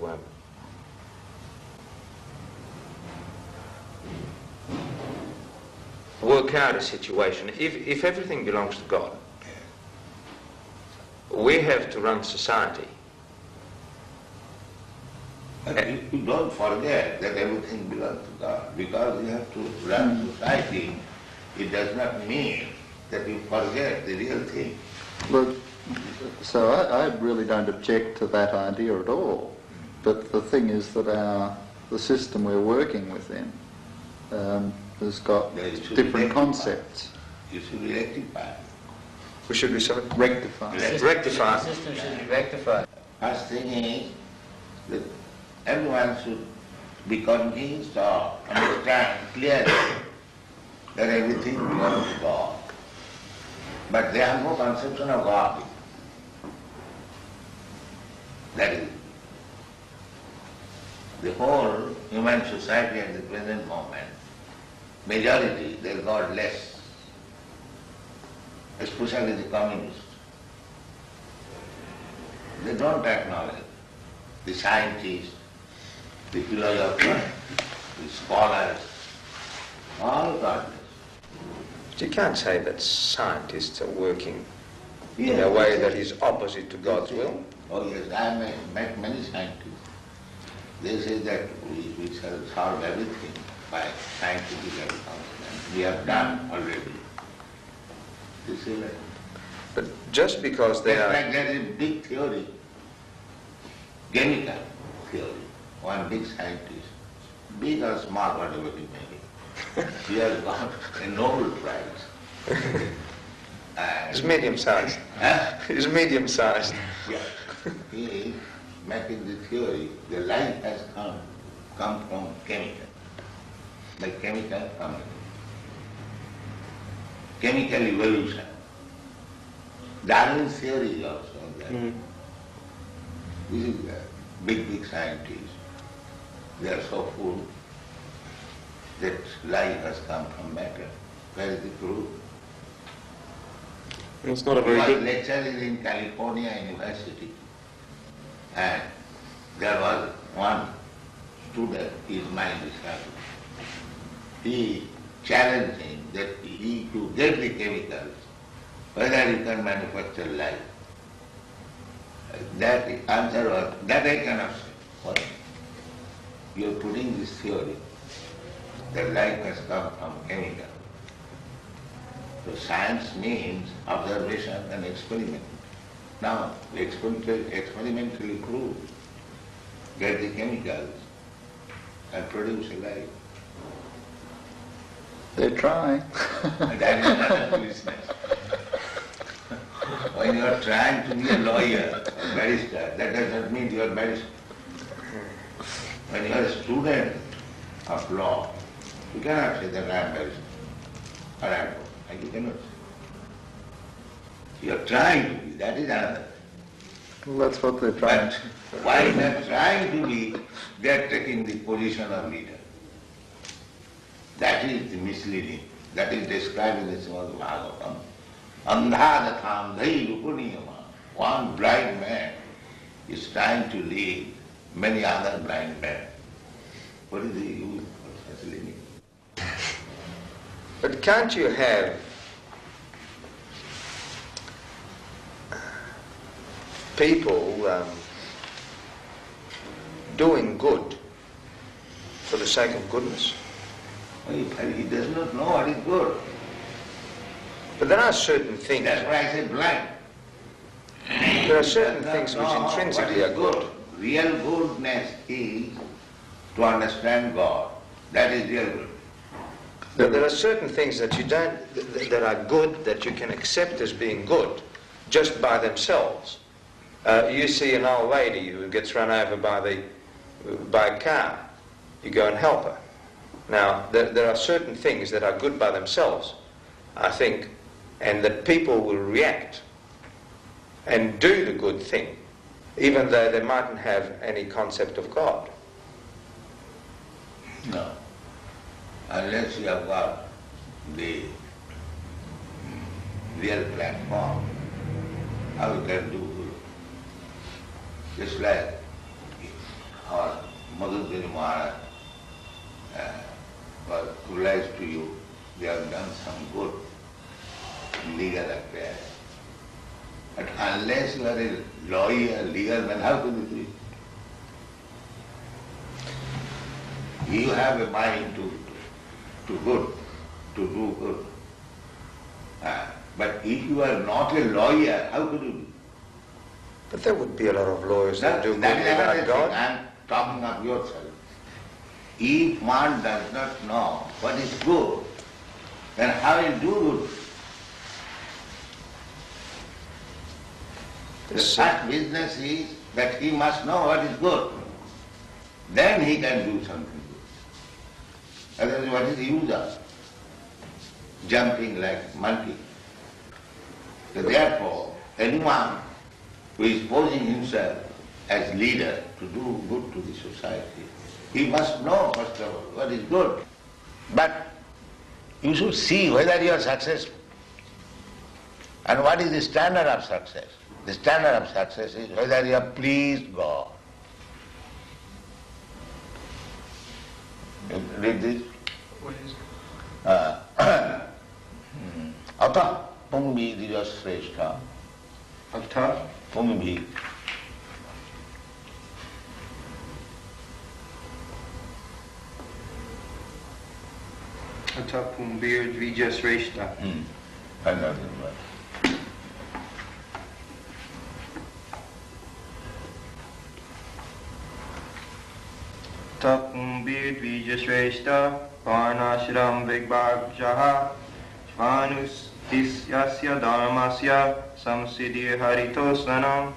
work out a situation? If everything belongs to God, we have to run society. But you don't forget that everything belongs to God. Because you have to run society, it does not mean that you forget the real thing. Look, so I really don't object to that idea at all. But the thing is that the system we're working within has got different concepts. You should be rectified. We should be so rectified. The system should be rectified. First thing is that everyone should be convinced or understand clearly that everything belongs to God. But they have no conception of God. That is the whole human society at the present moment. Majority, they are godless, especially the communists. They don't acknowledge the scientists, the philosophers, the scholars, all godless. But you can't say that scientists are working in a way that is opposite to God's will. Oh yes, I have met many scientists. They say that we shall solve everything by scientific advancement. We have done already. They say that. But just because they are... Like there is a big theory, chemical theory, one big scientist, big or small, whatever he may be. He has got a Nobel Prize. It's medium-sized. It's medium-sized. Yeah. He is making the theory, the life has come from chemical. The chemical coming. Chemical evolution. Darwin's theory is also that. This is big scientists. They are so full that life has come from matter. Where is the proof? It's not a very good... He was lecturing in California University, and there was one student, his mind is happy. He challenged him that he to get the chemicals, whether you can manufacture life. That answer was, that I cannot say. What? You are putting this theory that life has come from chemical. So science means observation and experiment. Now, we experimentally prove, get the chemicals and produce a life. They're trying. That is another business. When you are trying to be a lawyer or barrister, that does not mean you are barrister. When you are a student of law, you cannot say that I am barrister or advocate. You cannot say. You are trying to be, that is another. Well, that's what they're trying. But while they are trying to be, they are taking the position of leader. That is the misleading. That is described in the Srimad Bhagavatam. Andhadatham dhairupuniyama. One blind man is trying to lead many other blind men. What is the use of such leading? But can't you have people doing good for the sake of goodness? He does not know what is good. But there are certain things. That's why I say blind. There are certain things which intrinsically are good. Real goodness is to understand God. That is real good. But there are certain things that you don't, that are good, that you can accept as being good, just by themselves. You see an old lady who gets run over by a car. You go and help her. Now, there are certain things that are good by themselves, I think, and that people will react and do the good thing, even though they mightn't have any concept of God. No. Unless you have got the real platform, how you can do good? Just like our Mother Maharaj was realized to you, they have done some good in legal affairs. But unless you are a lawyer, legal man, how can you do it? You have a mind to good, to do good. But if you are not a lawyer, how could you do it? But there would be a lot of lawyers that do good without God. I am talking of yourself. If one does not know what is good, then how will do good? The first business is that he must know what is good. Then he can do something good. Otherwise, what is the use of jumping like monkey? So therefore, anyone who is posing himself as leader to do good to the society, he must know first of all what is good. But you should see whether you are successful. And what is the standard of success? The standard of success is whether you have pleased God. You read this? What is it? Ata pungbi dijasreshta. Ata pungbi. Ata pumbir dvijasreshta. Another one. Tapumbir dvijasreshta varnashram vigbhagjaha svanus disyasya dharmasya samsiddhi haritosvanam.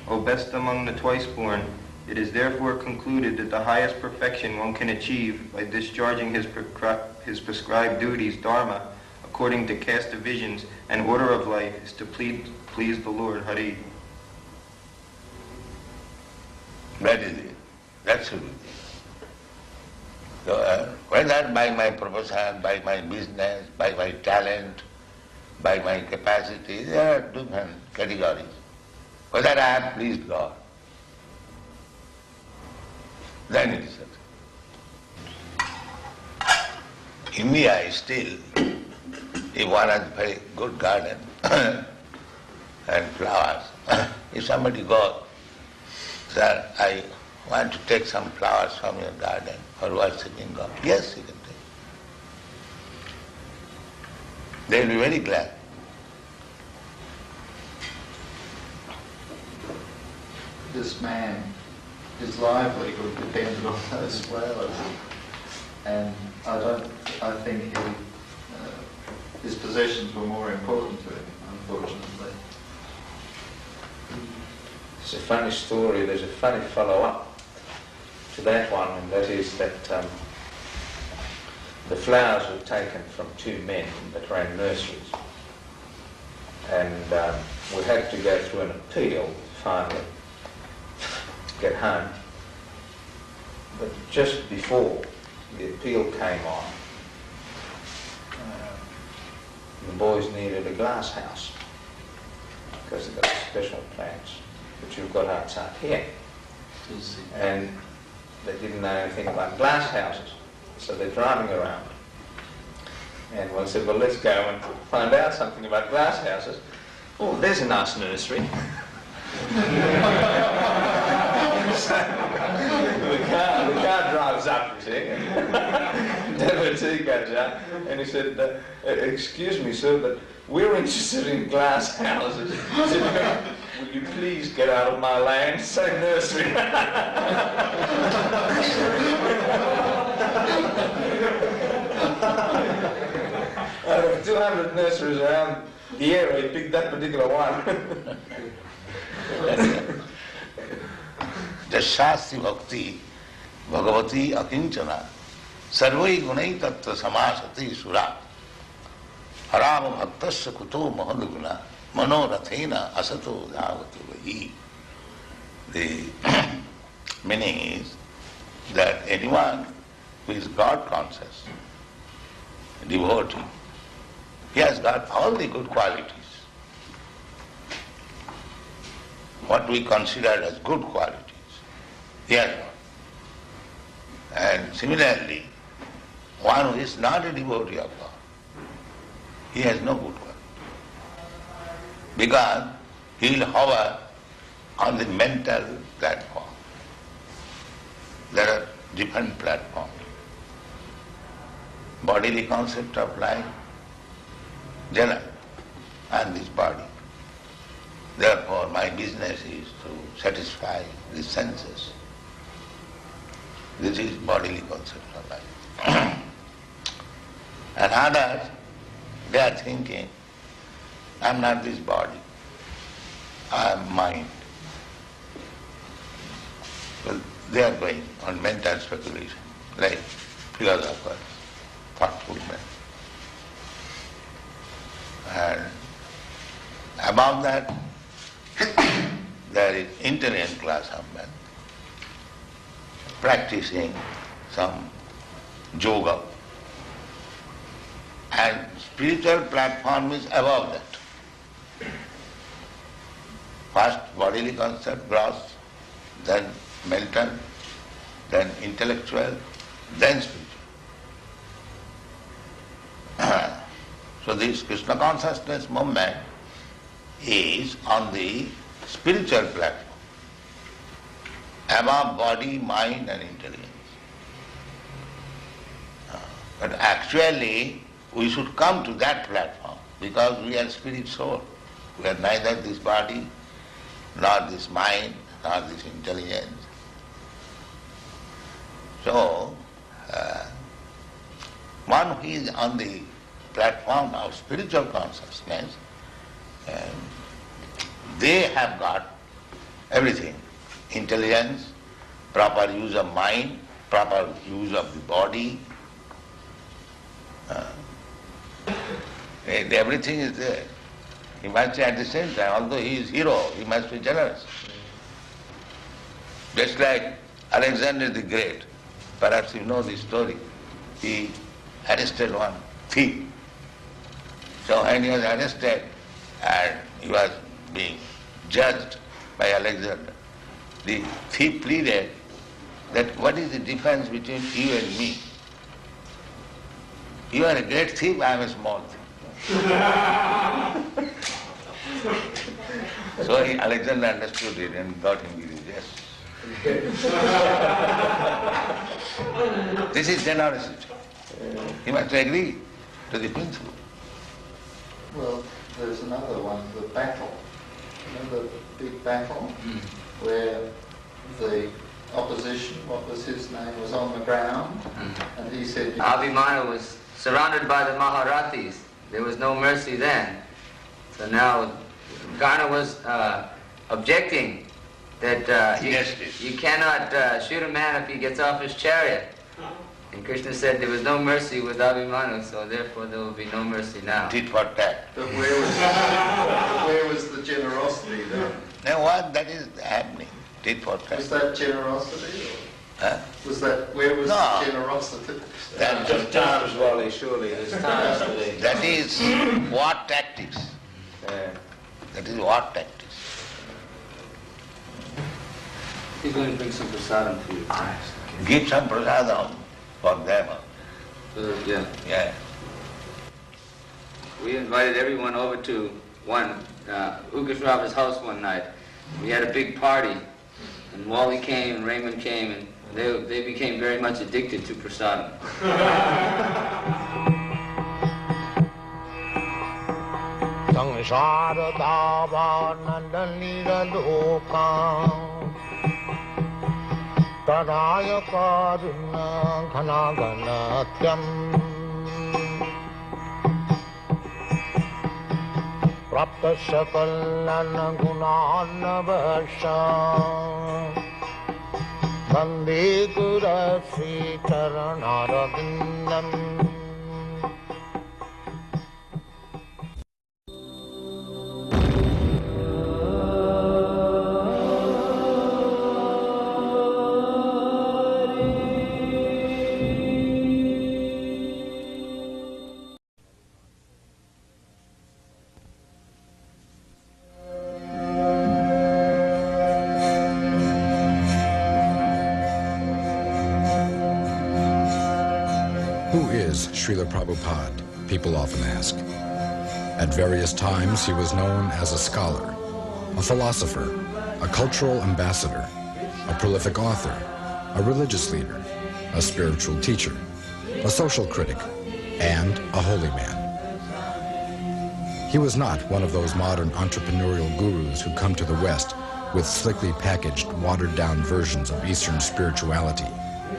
O best among the twice-born, it is therefore concluded that the highest perfection one can achieve by discharging his prescribed duties, dharma, according to caste divisions and order of life, is to please the Lord, Hare. That is it. That should be it. So, whether by my profession, by my business, by my talent, by my capacity, there are different categories. Whether I have pleased God, then it is success. India is still, if one has a very good garden and flowers, if somebody goes, sir, I want to take some flowers from your garden for worshipping God. Yes, you can take. They will be very glad. This man, his livelihood depended on those flowers, and I think his possessions were more important to him, unfortunately. It's a funny story. There's a funny follow-up to that one, and that is that the flowers were taken from two men that ran nurseries, and we had to go through an appeal finally to get home. But just before the appeal came on, The boys needed a glass house because they've got special plants which you've got outside here. And they didn't know anything about glass houses, so they're driving around. And one said, well, let's go and find out something about glass houses. Oh, there's a nice nursery. So the car drives up, you see. Devotee goes out, and he said, excuse me, sir, but we're interested in glass houses. He said, will you please get out of my land? Say nursery. Out of 200 nurseries around the area, he picked that particular one. Jashasti bhakti bhagavati akinchana sarvai gunai tattva samasati sura harama bhaktasya kuto mahadguna manorathena asato dhavati vahi. The meaning is that anyone who is God conscious, devotee, he has got all the good qualities. What we consider as good qualities, he has got. And similarly, one who is not a devotee of God, he has no good quality. Because he will hover on the mental platform. There are different platforms. Bodily concept of life, general, and this body. Therefore, my business is to satisfy the senses. This is bodily concept of life. And others, they are thinking, I am not this body, I am mind. Well, they are going on mental speculation, like philosophers, thoughtful men. And above that, there is intelligent class of men practicing some yoga. And spiritual platform is above that. First bodily concept, gross, then mental, then intellectual, then spiritual. So this Krishna consciousness movement is on the spiritual platform, above body, mind and intelligence. But actually we should come to that platform because we are spirit soul. We are neither this body, nor this mind, nor this intelligence. So, one who is on the platform of spiritual consciousness, they have got everything. Intelligence, proper use of mind, proper use of the body. Everything is there. He must at the same time, although he is hero, he must be generous. Just like Alexander the Great, perhaps you know the story. He arrested one thief. So when he was arrested and he was being judged by Alexander, the thief pleaded that what is the difference between you and me? You are a great thief, I am a small thief. So Alexander understood it and got him religious. This is generosity. He must agree to the principle. Well, there's another one, the battle. Remember the big battle where the opposition, what was his name, was on the ground, and he said... Abhimanyu was surrounded by the Maharathis. There was no mercy then. So now Gana was objecting that you cannot shoot a man if he gets off his chariot. And Krishna said there was no mercy with Abhimanyu, so therefore there will be no mercy now. Tit for tat. But where was the generosity then? Now what that is happening? Tit for tat. Was that generosity? Was that, where was No. generosity? That Just times, Wally, surely. There's times today. That is war tactics. That is war tactics. He's going to bring some prasadam for you. Give some prasadam for them. Yeah. Yeah. We invited everyone over to Ukasrava's house one night. We had a big party, and Wally came and Raymond came, and they became very much addicted to prasadam. Praptasya kalana gunana vasha Bande Gurasi Charanarabindam. Srila Prabhupada, people often ask. At various times, he was known as a scholar, a philosopher, a cultural ambassador, a prolific author, a religious leader, a spiritual teacher, a social critic, and a holy man. He was not one of those modern entrepreneurial gurus who come to the West with slickly packaged, watered-down versions of Eastern spirituality,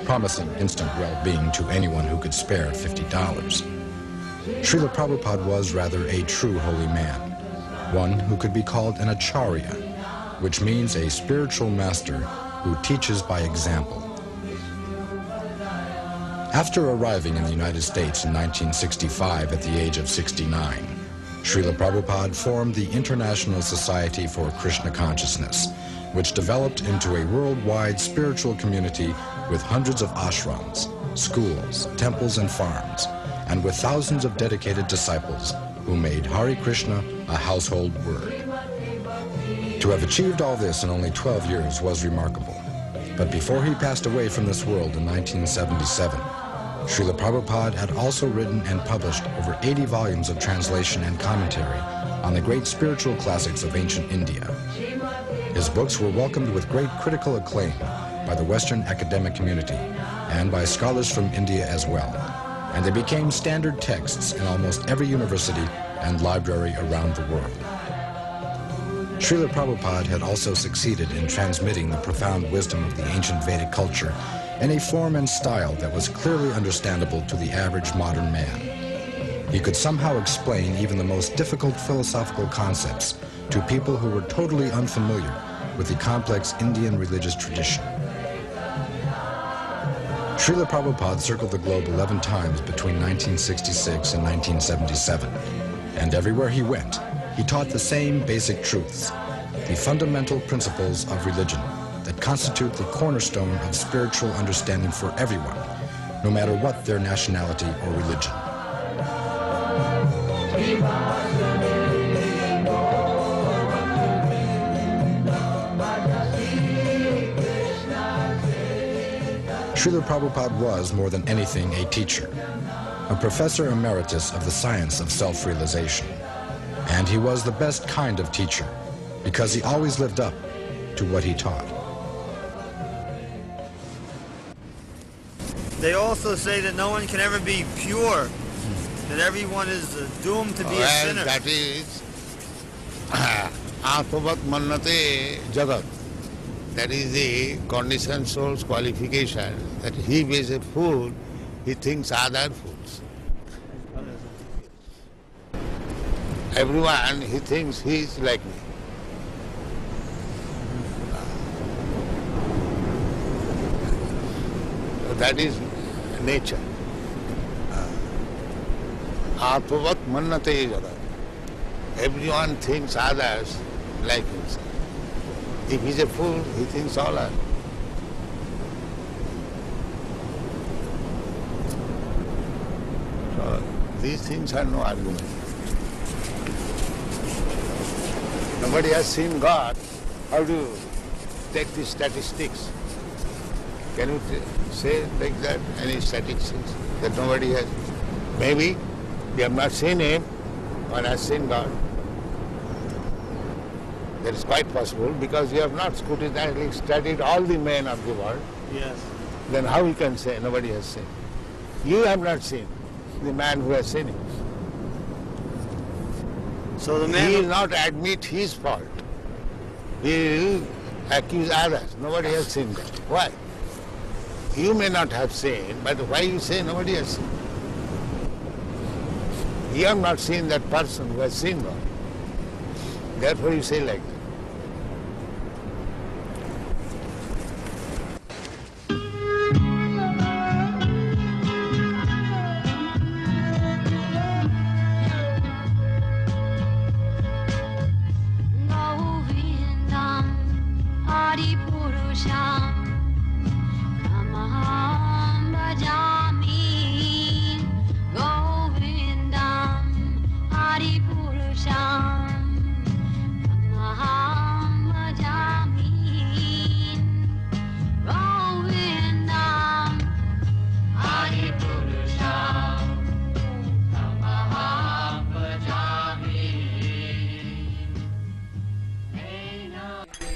promising instant well-being to anyone who could spare $50. Srila Prabhupada was rather a true holy man, one who could be called an acharya, which means a spiritual master who teaches by example. After arriving in the United States in 1965 at the age of 69, Srila Prabhupada formed the International Society for Krishna Consciousness, which developed into a worldwide spiritual community with hundreds of ashrams, schools, temples, and farms, and with thousands of dedicated disciples who made Hare Krishna a household word. To have achieved all this in only 12 years was remarkable. But before he passed away from this world in 1977, Srila Prabhupada had also written and published over 80 volumes of translation and commentary on the great spiritual classics of ancient India. His books were welcomed with great critical acclaim by the Western academic community and by scholars from India as well, and they became standard texts in almost every university and library around the world. Srila Prabhupada had also succeeded in transmitting the profound wisdom of the ancient Vedic culture in a form and style that was clearly understandable to the average modern man. He could somehow explain even the most difficult philosophical concepts to people who were totally unfamiliar with the complex Indian religious tradition. Srila Prabhupada circled the globe 11 times between 1966 and 1977, and everywhere he went, he taught the same basic truths, the fundamental principles of religion that constitute the cornerstone of spiritual understanding for everyone, no matter what their nationality or religion. Srila Prabhupada was, more than anything, a teacher, a professor emeritus of the science of self-realization. And he was the best kind of teacher, because he always lived up to what he taught. They also say that no one can ever be pure, that everyone is doomed to be a sinner. That is Atmavat Mannate Jagat. That is the conditioned soul's qualification, that he is a fool, he thinks other fools. Everyone, he thinks he is like me. So that is nature. Atmavat Mannate Jagat. Everyone thinks others like himself. If he's a fool, he thinks all are. these things are no argument. Nobody has seen God. How do you take the statistics? Can you say like that, any statistics that nobody has? Maybe we have not seen him, one has seen God. That is quite possible because we have not scrutinizingly studied all the men of the world. Yes. Then how we can say nobody has seen? You have not seen the man who has seen him. So the man he will not admit his fault. He will accuse others. Nobody has seen that. Why? You may not have seen, but why you say nobody has seen? You have not seen that person who has seen God. Therefore you say like that.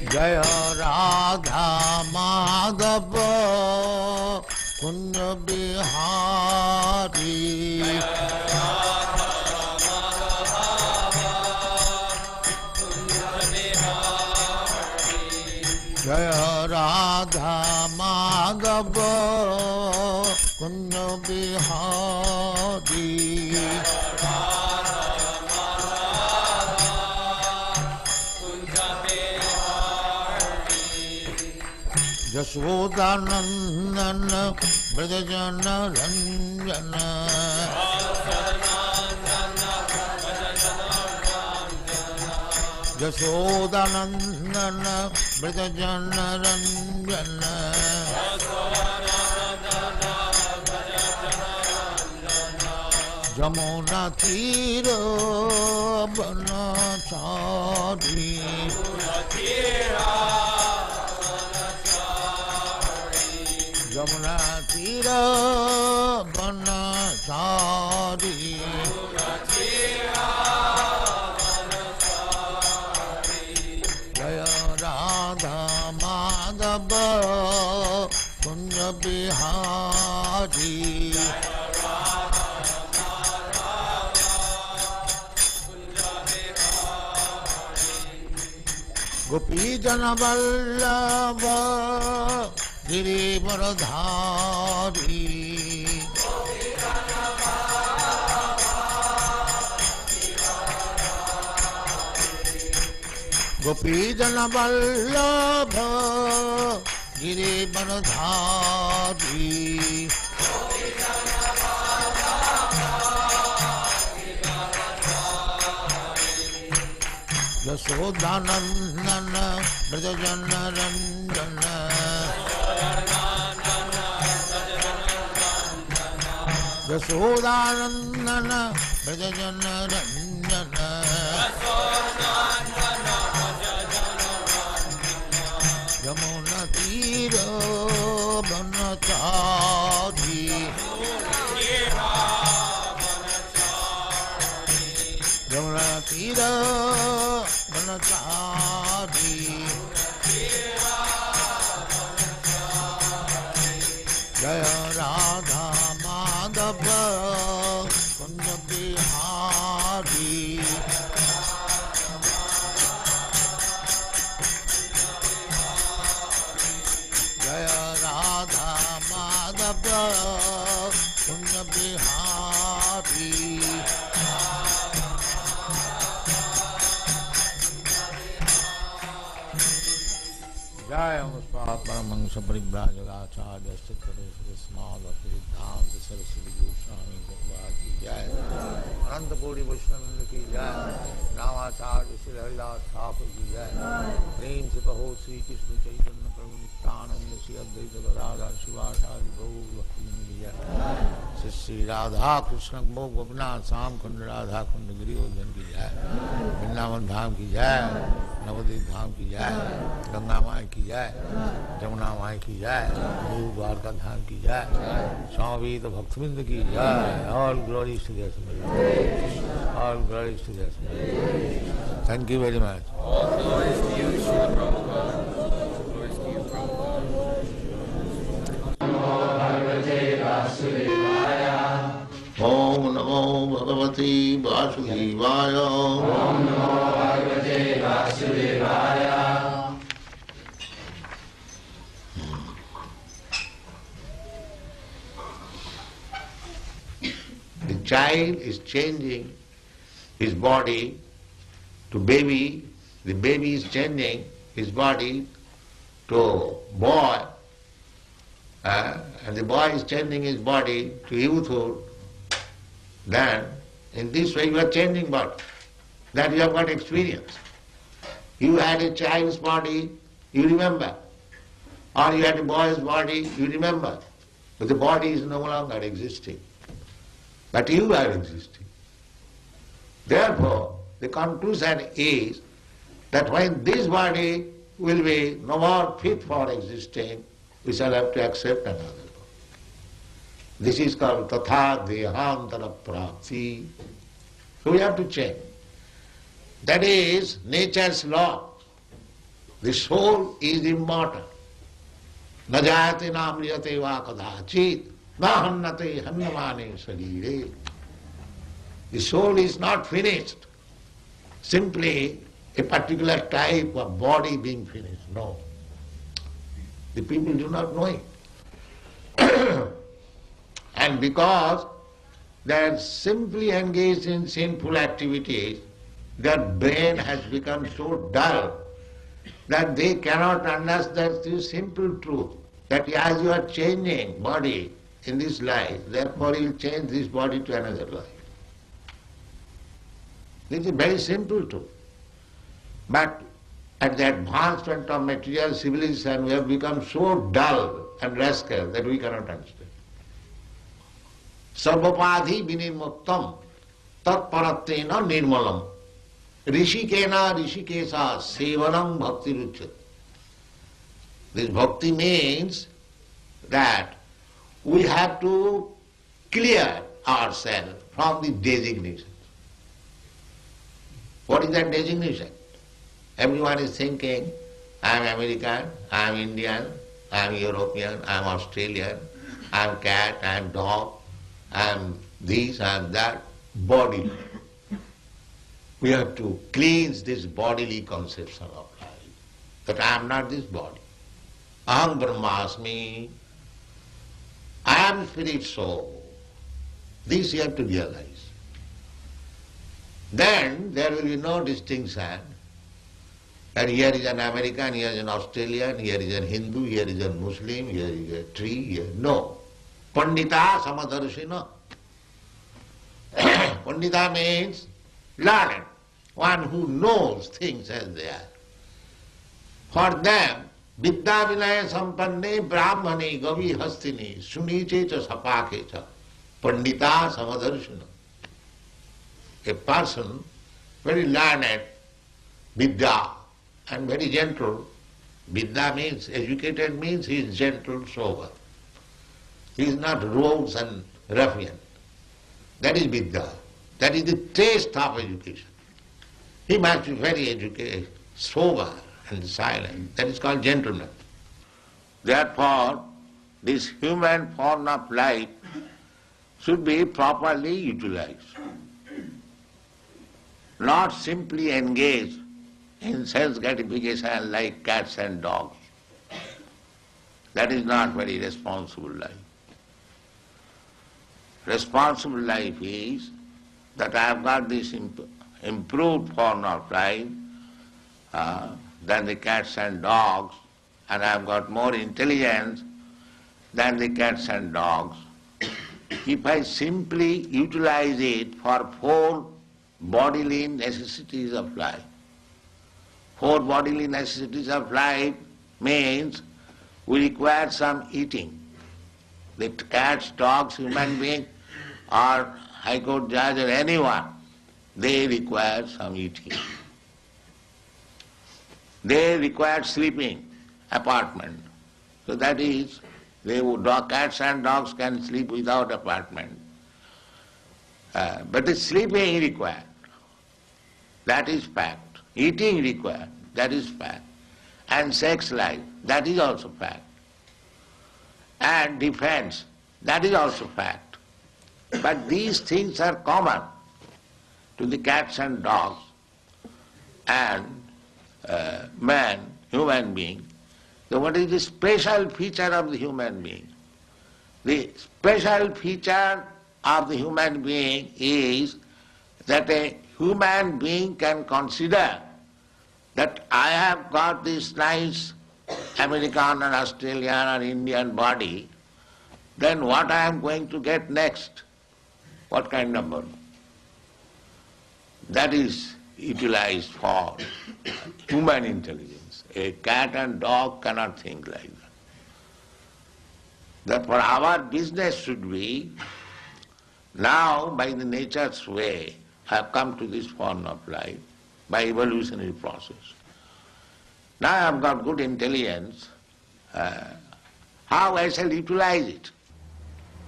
Jaya Radha Madhava Kunja Bihari Jaya Radha Madhava Kunja Bihari Yashodanandana Brajajana Ranjana Yashodanandana Brajajana Ranjana Jamuna Tira Banachari Jamuna Tira Banachari Jaya Radha Madhava Kunja Bihari Gopi Jana Vallabha Girivaradhari Gopi Jana Vallabha Girivaradhari Yashodanandana Brajajana Ranjana Yashodanandana Brajajana Ranjana Yamuna Tira Banachari Yamuna Tira Banachari Jaya Radha Madhava Kunja Bihari Jaya Radha Madhava Kunja Bihari Jaya Paramansa Paribrajagacharya Siddhareshwara Smadhati Dhamma Saraswati Goswami Gopalaki Jaya Anantapuri Vaishnavindra ki Jaya Namacharya Sri Haridas Thakur ki Jaya Prem se kaho Sri Krishna Chaitanya Prabhu Nityananda Sri Advaita Radha Shivasari Gaur Bhakti Sri Sri Radha Krishna Mo Gopinath Sam Khund Radha Khund Giri Odhan Ki Jai, Vrindavan Dham Ki Jai, Navadvip Dham Ki Jai, Ganga Mai Ki Jai, Jamuna Mai Ki Jai, Guru Dwarka Dham Ki Jai, Swami Veda Bhaktivinda Ki Jai. All glories to the Assembly. All glories to the Assembly. Thank you very much. All glories to you, Srila Prabhupada. Glories to you, Prabhupada. Om Namo Bhagavate Vasudevaya. Om Namo Bhagavate Vasudevaya. The child is changing his body to baby, the baby is changing his body to boy, and the boy is changing his body to youthhood. Then, in this way you are changing body. That you have got experience. You had a child's body, you remember. Or you had a boy's body, you remember. But the body is no longer existing. But you are existing. Therefore, the conclusion is that when this body will be no more fit for existing, we shall have to accept another body. This is called tatha dehantara prapti. So we have to change. That is nature's law. The soul is immortal. Na jayate na amriyate va kadachit, na hannate hannamane sarire. The soul is not finished. Simply a particular type of body being finished. No. The people do not know it. And because they are simply engaged in sinful activities, their brain has become so dull that they cannot understand this simple truth, that as you are changing body in this life, therefore you will change this body to another life. This is very simple truth. But at the advancement of material civilization, we have become so dull and rascal that we cannot understand. Sarvapadhi vinirmuktam tat parattena nirmalam rishikena rishikesa sevanam bhakti ruchyate. This bhakti means that we have to clear ourselves from the designation. What is that designation? Everyone is thinking, I am American, I am Indian, I am European, I am Australian, I am cat, I am dog, I am this, I am that, body. We have to cleanse this bodily conception of life, that I am not this body. Aham Brahmasmi, I am spirit soul. This you have to realize. Then there will be no distinction that here is an American, here is an Australian, here is a Hindu, here is a Muslim, here is a tree, here. No. Pandita samadarshina. Pandita means learned, one who knows things as they are. For them, vidya vinaya sampanne brahmane gavi hastini suniche cha sapake cha pandita samadarshina. A person very learned, vidya, and very gentle. Vidya means, educated means he is gentle, sober. He is not rogues and ruffian. That is vidya. That is the taste of education. He must be very educated, sober and silent. That is called gentleman. Therefore, this human form of life should be properly utilized. Not simply engaged in sense gratification like cats and dogs. That is not very responsible life. Responsible life is that I have got this improved form of life than the cats and dogs, and I have got more intelligence than the cats and dogs. If I simply utilize it for 4 bodily necessities of life, 4 bodily necessities of life means we require some eating. The cats, dogs, human beings, or High Court judge or anyone, they require some eating. They require sleeping, apartment. So that is, cats and dogs can sleep without apartment. But the sleeping required, that is fact. Eating required, that is fact. And sex life, that is also fact. And defense, that is also fact. But these things are common to the cats and dogs and man, human being. So what is the special feature of the human being? The special feature of the human being is that a human being can consider that I have got this nice American or Australian or Indian body, then what I am going to get next? What kind of body? That is utilized for human intelligence. A cat and dog cannot think like that. Therefore our business should be, now by the nature's way, have come to this form of life, by evolutionary process. Now I have got good intelligence, how I shall utilize it?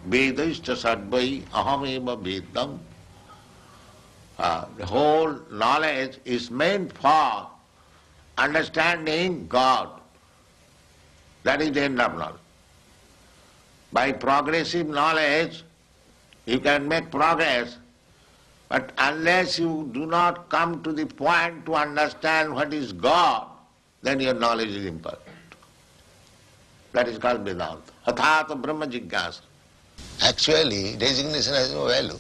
Vedashta sadvai ahameva vedam. The whole knowledge is meant for understanding God. That is the end of knowledge. By progressive knowledge, you can make progress, but unless you do not come to the point to understand what is God, then your knowledge is imperfect. That is called Vedanta. Athata Brahma Jigyasa. Actually, designation has no value.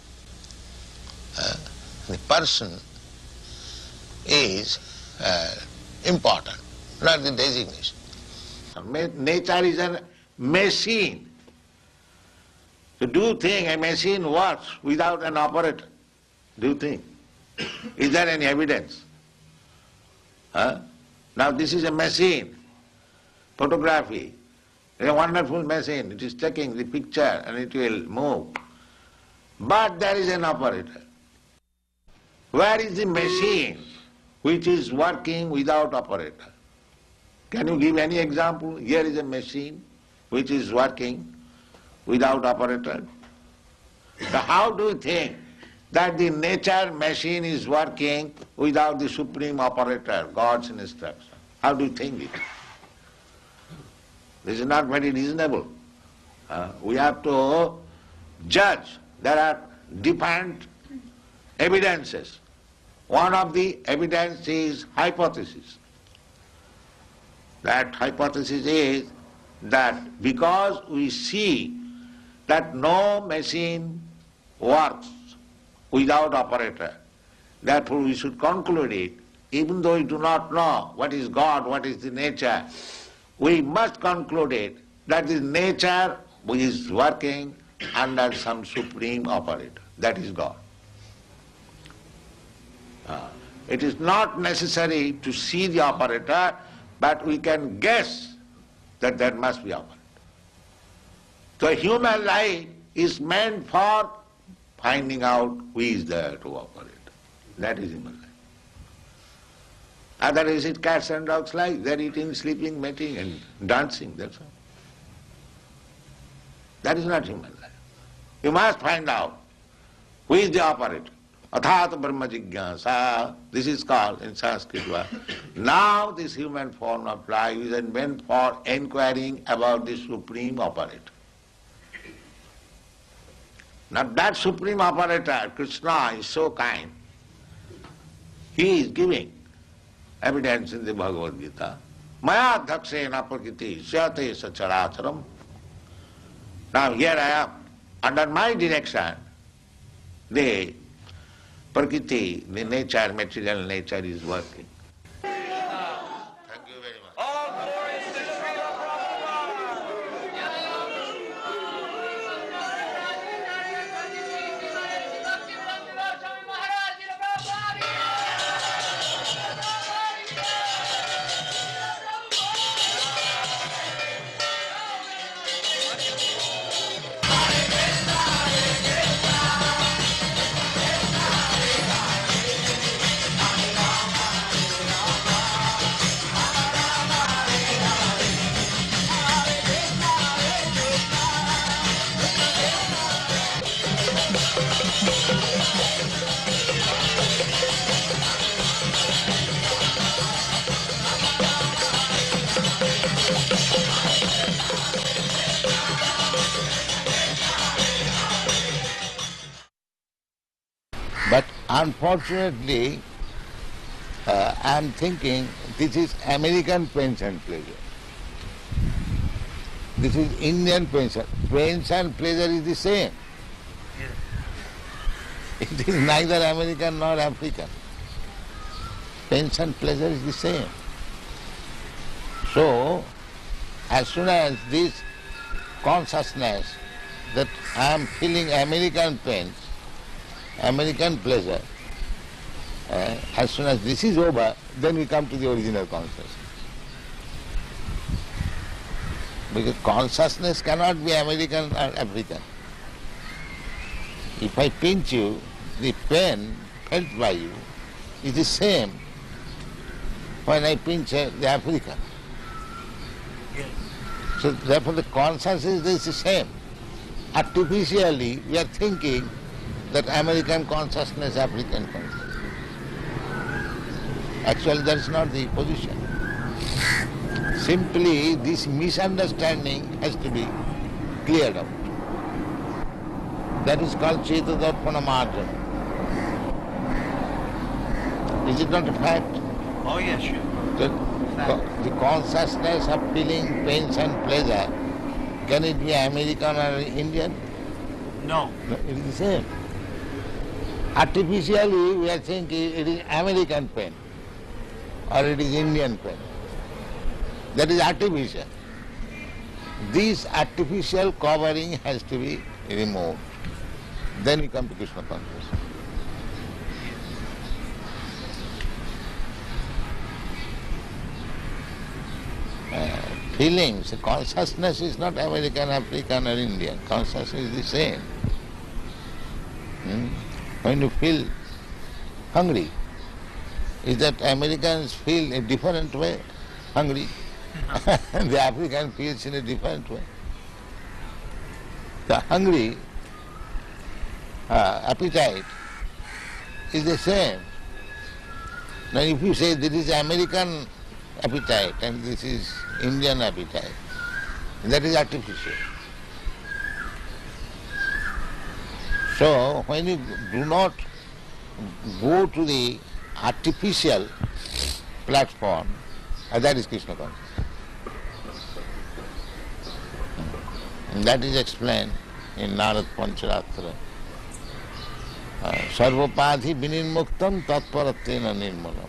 The person is important, not the designation. Nature is a machine. So do you think a machine works without an operator? Do you think? Is there any evidence? Now this is a machine, photography. It's a wonderful machine. It is taking the picture and it will move. But there is an operator. Where is the machine which is working without operator? Can you give any example? Here is a machine which is working without operator. So how do you think that the nature machine is working without the supreme operator, God's instruction? How do you think it? This is not very reasonable. We have to judge. There are different evidences. One of the evidence is hypothesis. That hypothesis is that because we see that no machine works without operator, therefore we should conclude it, even though we do not know what is God, what is the nature, we must conclude it that the nature is working under some supreme operator, that is God. It is not necessary to see the operator, but we can guess that there must be operator. So human life is meant for finding out who is there to operate. That is human life. Otherwise it's cats and dogs' life. They're eating, sleeping, mating and dancing, that's all. That is not human life. You must find out who is the operator. Athata Brahma Jigyasa, this is called in Sanskrit word. Now this human form of life is meant for inquiring about the supreme operator. Now that supreme operator, Krishna, is so kind. He is giving evidence in the Bhagavad Gita. Maya dhaksena prakriti syate sacharacharam. Now here I am. Under my direction, the prakriti, the nature, material nature is working. Unfortunately, I am thinking this is American pains and pleasure. This is Indian pains. Pains and pleasure is the same. It is neither American nor African. Pains and pleasure is the same. So, as soon as this consciousness that I am feeling American pains, American pleasure, as soon as this is over, then we come to the original consciousness. Because consciousness cannot be American or African. If I pinch you, the pain felt by you is the same when I pinch the African. So therefore the consciousness is the same. Artificially we are thinking that American consciousness, African consciousness. Actually that is not the position. Simply this misunderstanding has to be cleared out. That is called Chetadarpana Marjana. Is it not a fact? Oh yes, sure. The consciousness of feeling pains and pleasure, can it be American or Indian? No. It is the same. Artificially we are thinking it is American pain or it is Indian pain. That is artificial. This artificial covering has to be removed. Then we come to Krishna consciousness. Feelings, consciousness is not American, African or Indian. Consciousness is the same. When you feel hungry, is that Americans feel a different way hungry? The African feels in a different way. The hungry appetite is the same. Now if you say this is American appetite and this is Indian appetite, that is artificial. So when you do not go to the artificial platform, that is Krishna consciousness. And that is explained in Narad Pancharatra. Sarvapadhi vinirmuktam tatparatena nirmanam.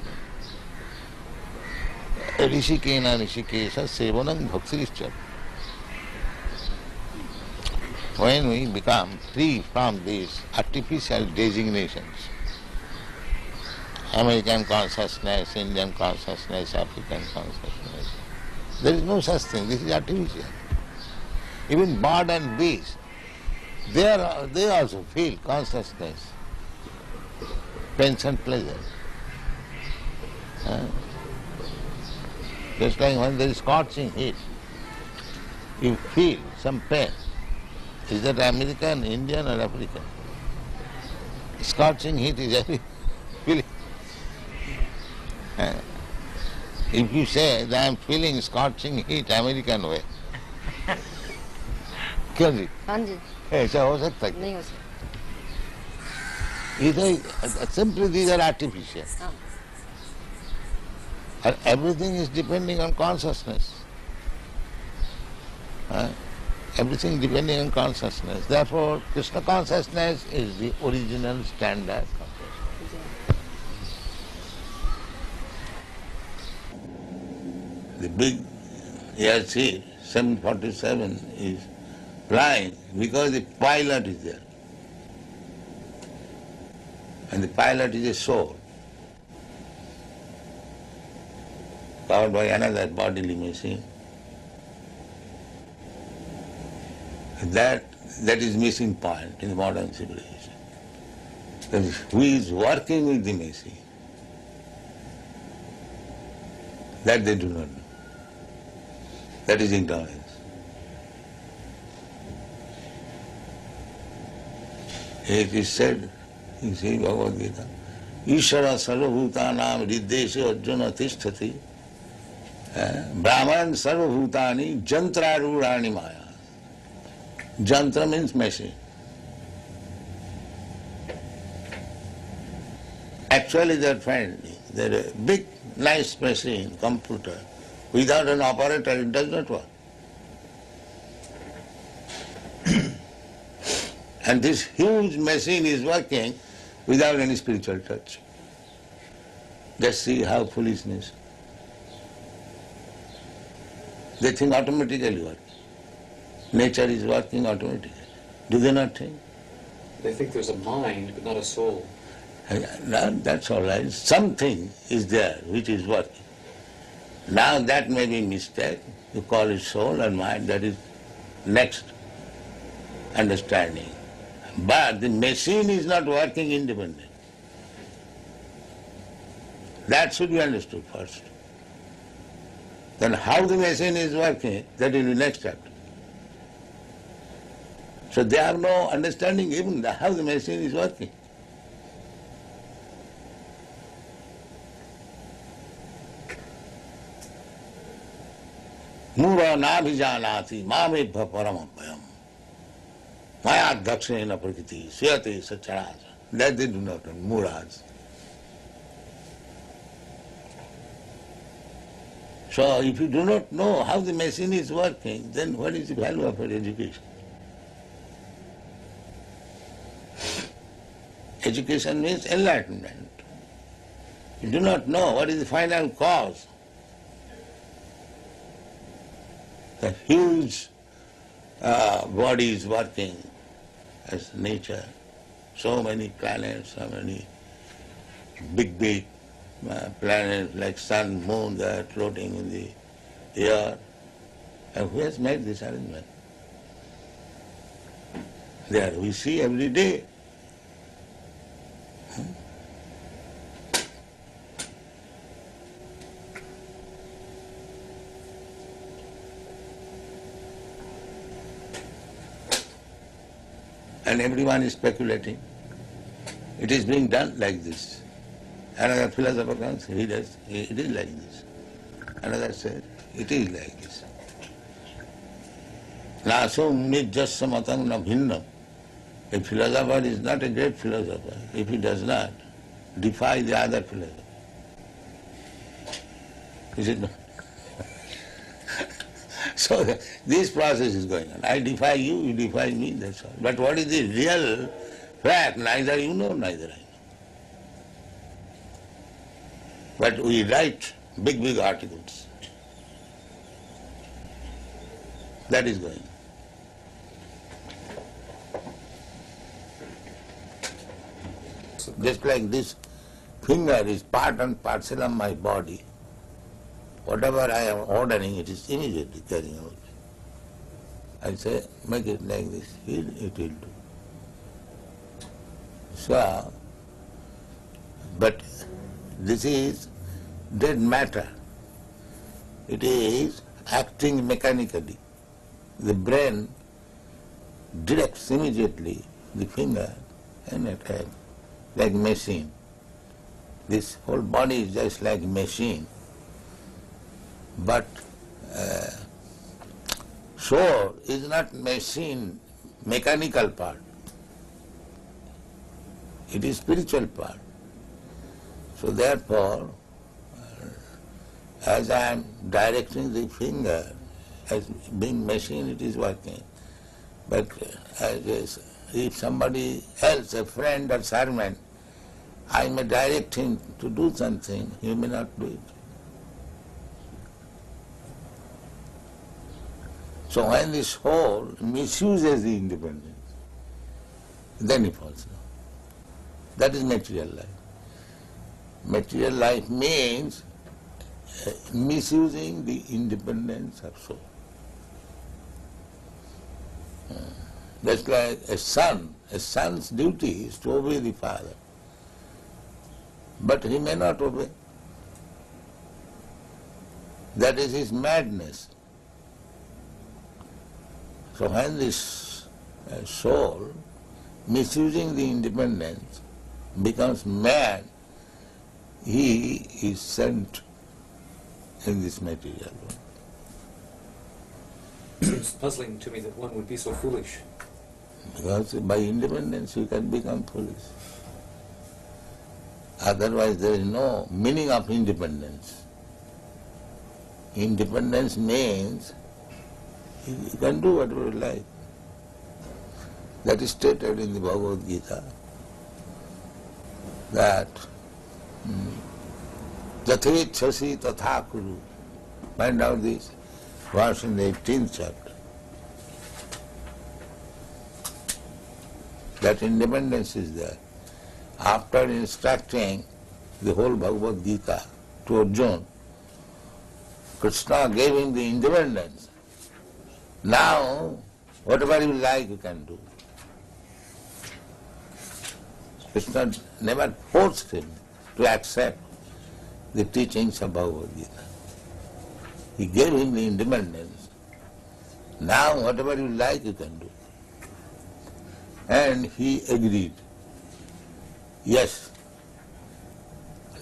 Rishikena rishikesha sevanam bhaktirishcha. When we become free from these artificial designations, American consciousness, Indian consciousness, African consciousness, there is no such thing. This is artificial. Even bird and beast, they also feel consciousness, pains and pleasure. Just like when there is scorching heat, you feel some pain. Is that American, Indian or African? Scorching heat is every feeling. If you say that I am feeling scorching heat American way, क्यों जी? हाँ जी। ऐसा हो सकता है? नहीं हो सकता। Simply these are artificial. And everything is depending on consciousness. Everything depending on consciousness. Therefore, Krishna consciousness is the original standard consciousness. The big airship 747 is flying because the pilot is there. And the pilot is a soul, powered by another bodily machine. That is missing point in the modern civilization. That is, who is working with the machine? That they do not know. That is ignorance. It is said in Sri Bhagavad Gita, Ishara sarvabhutanam riddeshe arjuna tisthati, Brahman sarvabhutani jantrarurani maya. Jantra means machine. Actually they are finding that a big, nice machine, computer, without an operator it does not work. And this huge machine is working without any spiritual touch. Just see how foolishness. They think automatically work. Nature is working automatically. Do they not think? They think there's a mind, but not a soul. Now, that's all right. Something is there which is working. Now that may be mistake. You call it soul or mind, that is next understanding. But the machine is not working independently. That should be understood first. Then how the machine is working, that will be next chapter. So they have no understanding even how the machine is working. Mura nabhijanati mamebha paramabhyam maya dakshena prakriti swayate sacharaja. That they do not know, muras. So if you do not know how the machine is working, then what is the value of your education? Education means enlightenment. You do not know what is the final cause. The huge body is working as nature. So many planets, so many big planets like sun, moon, they are floating in the air. And who has made this arrangement? There we see every day. And everyone is speculating. It is being done like this. Another philosopher comes, he does, it is like this. Another says, it is like this. Naso nijjasya matam na bhinnam. A philosopher is not a great philosopher if he does not defy the other philosopher. Is it not? So this process is going on. I defy you, you defy me, that's all. But what is the real fact? Neither you know, neither I know. But we write big articles. That is going on. Just like this finger is part and parcel of my body, whatever I am ordering, it is immediately carrying out. I say, make it like this, it will do. So, but this is dead matter. It is acting mechanically. The brain directs immediately the finger and attack, like machine. This whole body is just like machine. But soul is not machine, mechanical part. It is spiritual part. So therefore, as I am directing the finger, as being machine it is working. But if somebody else, a friend or servant, I may direct him to do something, he may not do it. So when the soul misuses the independence, then he falls down. That is material life. Material life means misusing the independence of soul. Just like a son's duty is to obey the father. But he may not obey. That is his madness. So when this soul, misusing the independence, becomes mad, he is sent in this material world. It's puzzling to me that one would be so foolish. Because by independence you can become foolish. Otherwise there is no meaning of independence. Independence means you can do whatever you like. That is stated in the Bhagavad Gita, that Jathechasi tatha kuru. Find out this verse in the 18th chapter. That independence is there. After instructing the whole Bhagavad Gita to Arjuna, Krishna gave him the independence. Now, whatever you like you can do. Krishna never forced him to accept the teachings of Bhagavad Gita. He gave him the independence. Now, whatever you like you can do. And he agreed. Yes,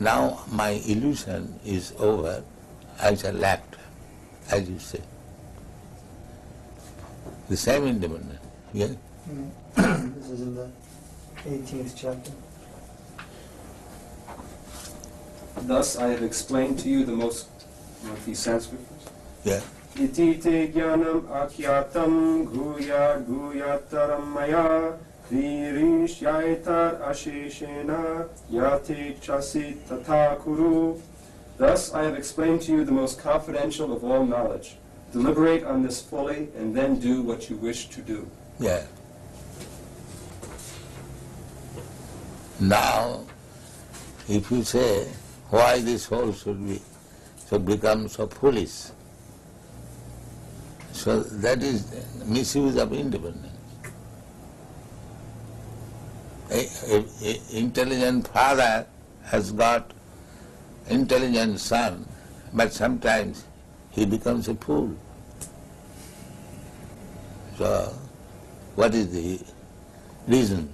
now my illusion is over, I shall act, as you say. The same independence. Yes? This is in the 18th chapter. Thus I have explained to you the most, the Sanskrit first? Yeah. Iti te jnanam akyatam guya guyataram maya virish yaitar asheshena yate chasit tatha kuru. Thus I have explained to you the most confidential of all knowledge. Deliberate on this fully and then do what you wish to do. Yeah. Now, if you say why this whole should become so foolish, so that is misuse of independence. An intelligent father has got intelligent son, but sometimes he becomes a fool. So, what is the reason?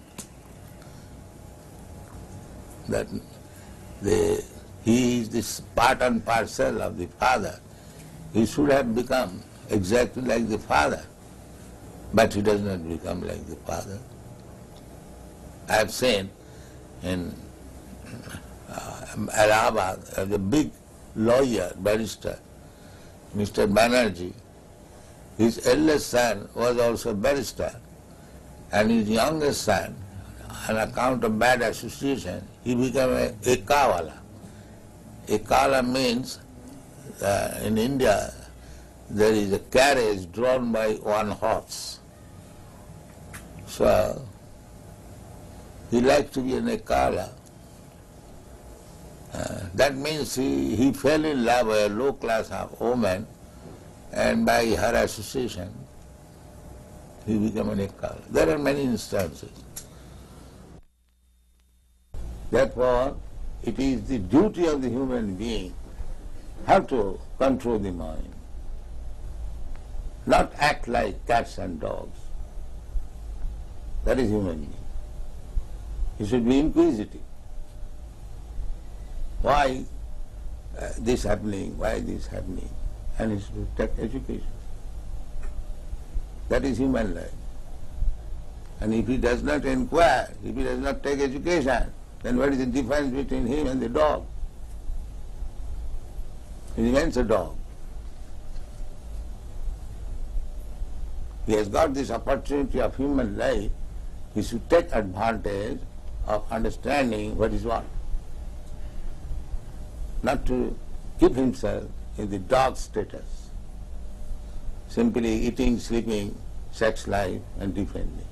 That he is this part and parcel of the father. He should have become exactly like the father, but he does not become like the father. I have seen in Allahabad, the big lawyer, barrister, Mr. Banerjee, his eldest son was also a barrister, and his youngest son, on account of bad association, he became a kawala. A kawala means, in India, there is a carriage drawn by one horse. So, he likes to be an ekala. That means he fell in love with a low-class woman, and by her association, he became an ekala. There are many instances. Therefore, it is the duty of the human being how to control the mind, not act like cats and dogs. That is human being. He should be inquisitive. Why this happening? Why this happening? And he should take education. That is human life. And if he does not inquire, if he does not take education, then what is the difference between him and the dog? He remains a dog. He has got this opportunity of human life. He should take advantage of understanding what is what. Not to keep himself in the dog status, simply eating, sleeping, sex life and defending.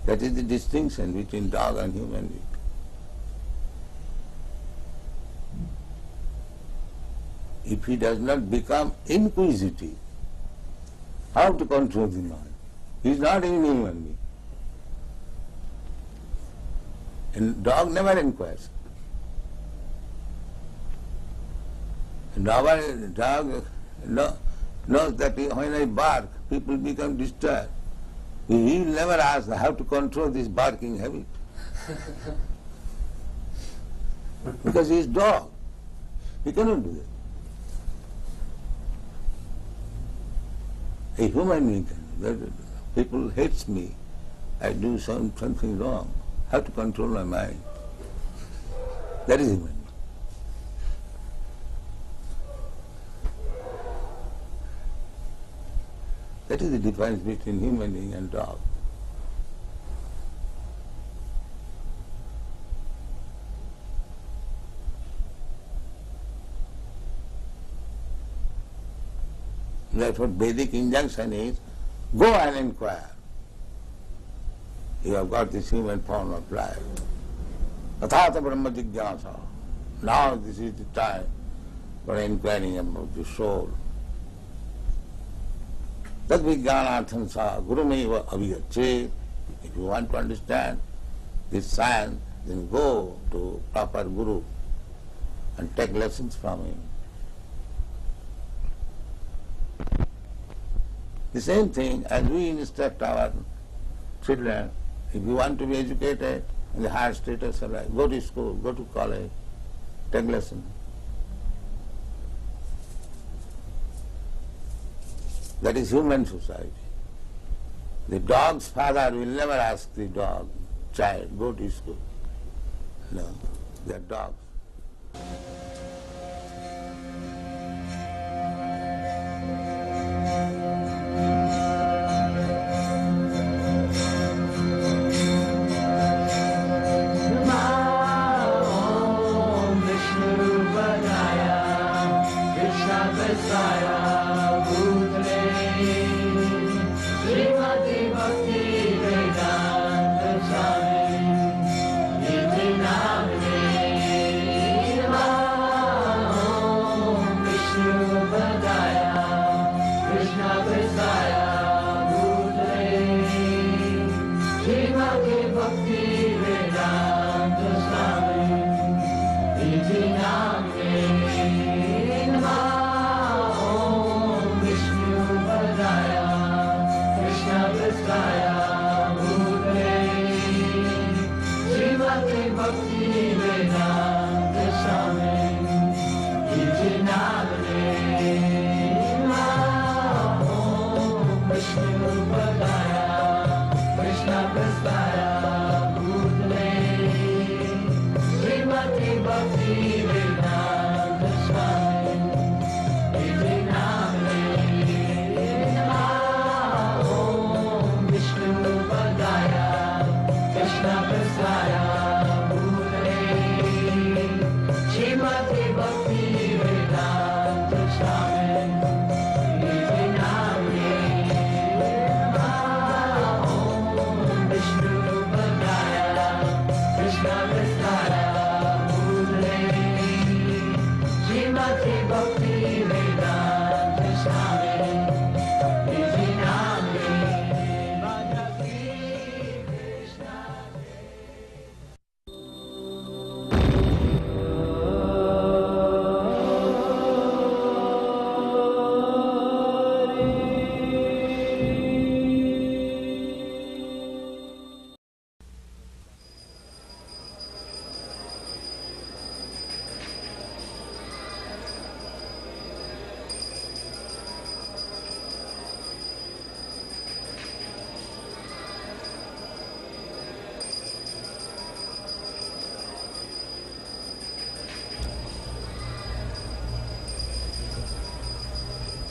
That is the distinction between dog and human being. If he does not become inquisitive, how to control the mind? He is not even human being. And dog never inquires. Dog knows that when I bark, people become disturbed. He will never ask how to control this barking habit. Because he is dog. He cannot do that. A human being can do that. People hate me. I do something wrong. How to control my mind? That is human. That is the difference between human being and dog. That's what Vedic injunction is. Go and inquire. You have got this human form of life. Tathata Brahma Jigyasa. Now this is the time for inquiring about the soul. Tad vijnanartham sa gurumeva aviyachet. If you want to understand this science, then go to proper guru and take lessons from him. The same thing as we instruct our children, if you want to be educated in the higher status of life, go to school, go to college, take lessons. That is human society. The dog's father will never ask the dog, child, go to school. No, they are dogs.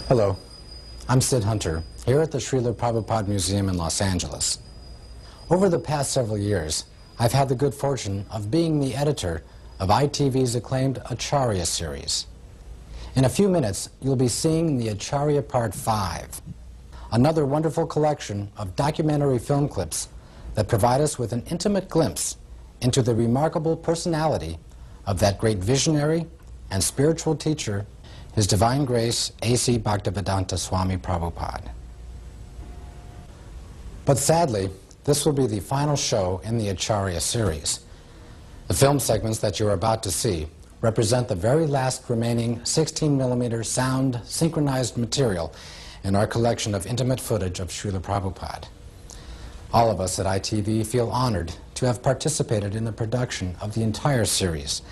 Hello, I'm Sid Hunter, here at the Srila Prabhupada Museum in Los Angeles. Over the past several years, I've had the good fortune of being the editor of ITV's acclaimed Acharya series. In a few minutes, you'll be seeing the Acharya Part 5, another wonderful collection of documentary film clips that provide us with an intimate glimpse into the remarkable personality of that great visionary and spiritual teacher, His Divine Grace, A.C. Bhaktivedanta Swami Prabhupada. But sadly, this will be the final show in the Acharya series. The film segments that you're about to see represent the very last remaining 16mm sound synchronized material in our collection of intimate footage of Srila Prabhupada. All of us at ITV feel honored to have participated in the production of the entire series,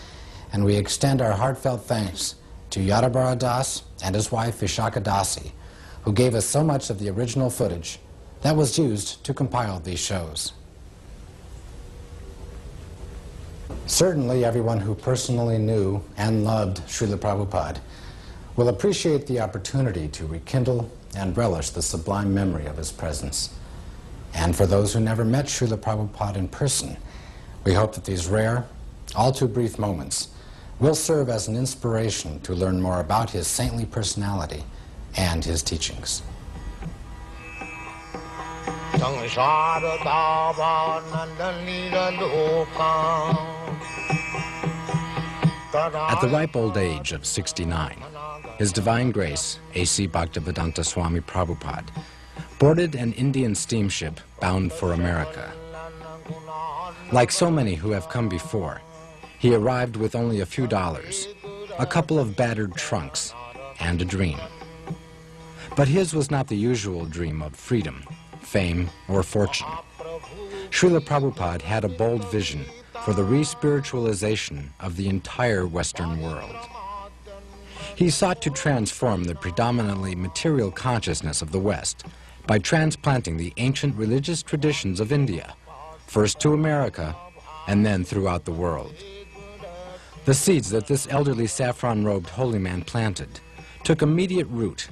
and we extend our heartfelt thanks to Yadabara Das and his wife Vishaka Dasi, who gave us so much of the original footage that was used to compile these shows. Certainly everyone who personally knew and loved Srila Prabhupada will appreciate the opportunity to rekindle and relish the sublime memory of his presence. And for those who never met Srila Prabhupada in person, we hope that these rare, all too brief moments will serve as an inspiration to learn more about his saintly personality and his teachings. At the ripe old age of 69, His Divine Grace, A.C. Bhaktivedanta Swami Prabhupada, boarded an Indian steamship bound for America. Like so many who have come before, he arrived with only a few dollars, a couple of battered trunks, and a dream. But his was not the usual dream of freedom, fame, or fortune. Srila Prabhupada had a bold vision for the re-spiritualization of the entire Western world. He sought to transform the predominantly material consciousness of the West by transplanting the ancient religious traditions of India, first to America and then throughout the world. The seeds that this elderly saffron-robed holy man planted took immediate root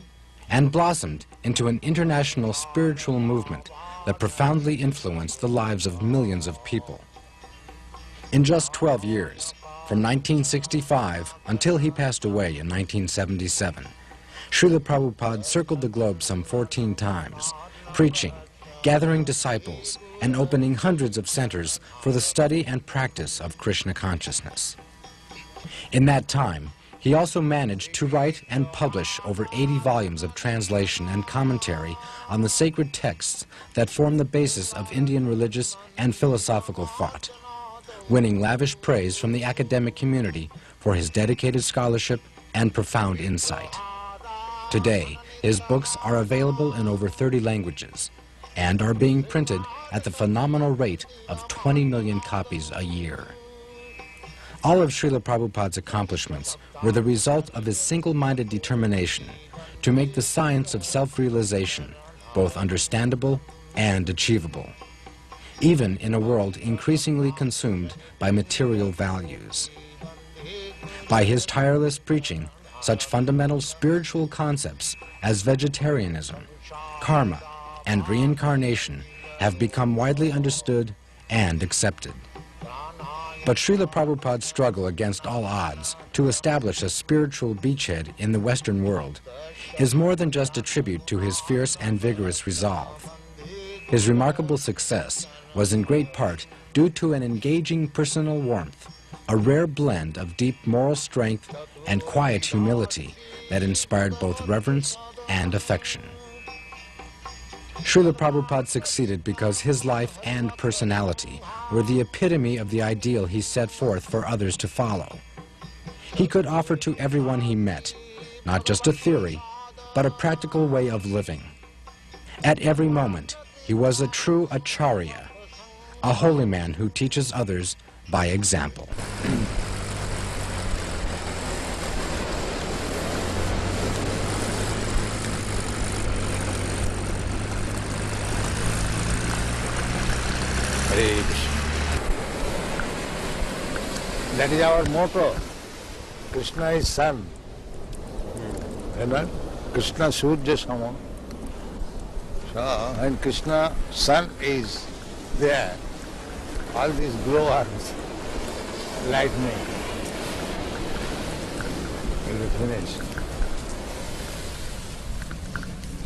and blossomed into an international spiritual movement that profoundly influenced the lives of millions of people. In just 12 years, from 1965 until he passed away in 1977, Srila Prabhupada circled the globe some 14 times, preaching, gathering disciples, and opening hundreds of centers for the study and practice of Krishna consciousness. In that time, he also managed to write and publish over 80 volumes of translation and commentary on the sacred texts that form the basis of Indian religious and philosophical thought, winning lavish praise from the academic community for his dedicated scholarship and profound insight. Today, his books are available in over 30 languages and are being printed at the phenomenal rate of 20 million copies a year. All of Srila Prabhupada's accomplishments were the result of his single-minded determination to make the science of self-realization both understandable and achievable, even in a world increasingly consumed by material values. By his tireless preaching, such fundamental spiritual concepts as vegetarianism, karma, and reincarnation have become widely understood and accepted. But Srila Prabhupada's struggle against all odds to establish a spiritual beachhead in the Western world is more than just a tribute to his fierce and vigorous resolve. His remarkable success was in great part due to an engaging personal warmth, a rare blend of deep moral strength and quiet humility that inspired both reverence and affection. Srila Prabhupada succeeded because his life and personality were the epitome of the ideal he set forth for others to follow. He could offer to everyone he met, not just a theory, but a practical way of living. At every moment, he was a true acharya, a holy man who teaches others by example. Hare Krishna. That is our motto. Krishna is sun. You know? Krishna Surya Sama. So, when Krishna sun is there, all these glowworms, lightning, will be finished.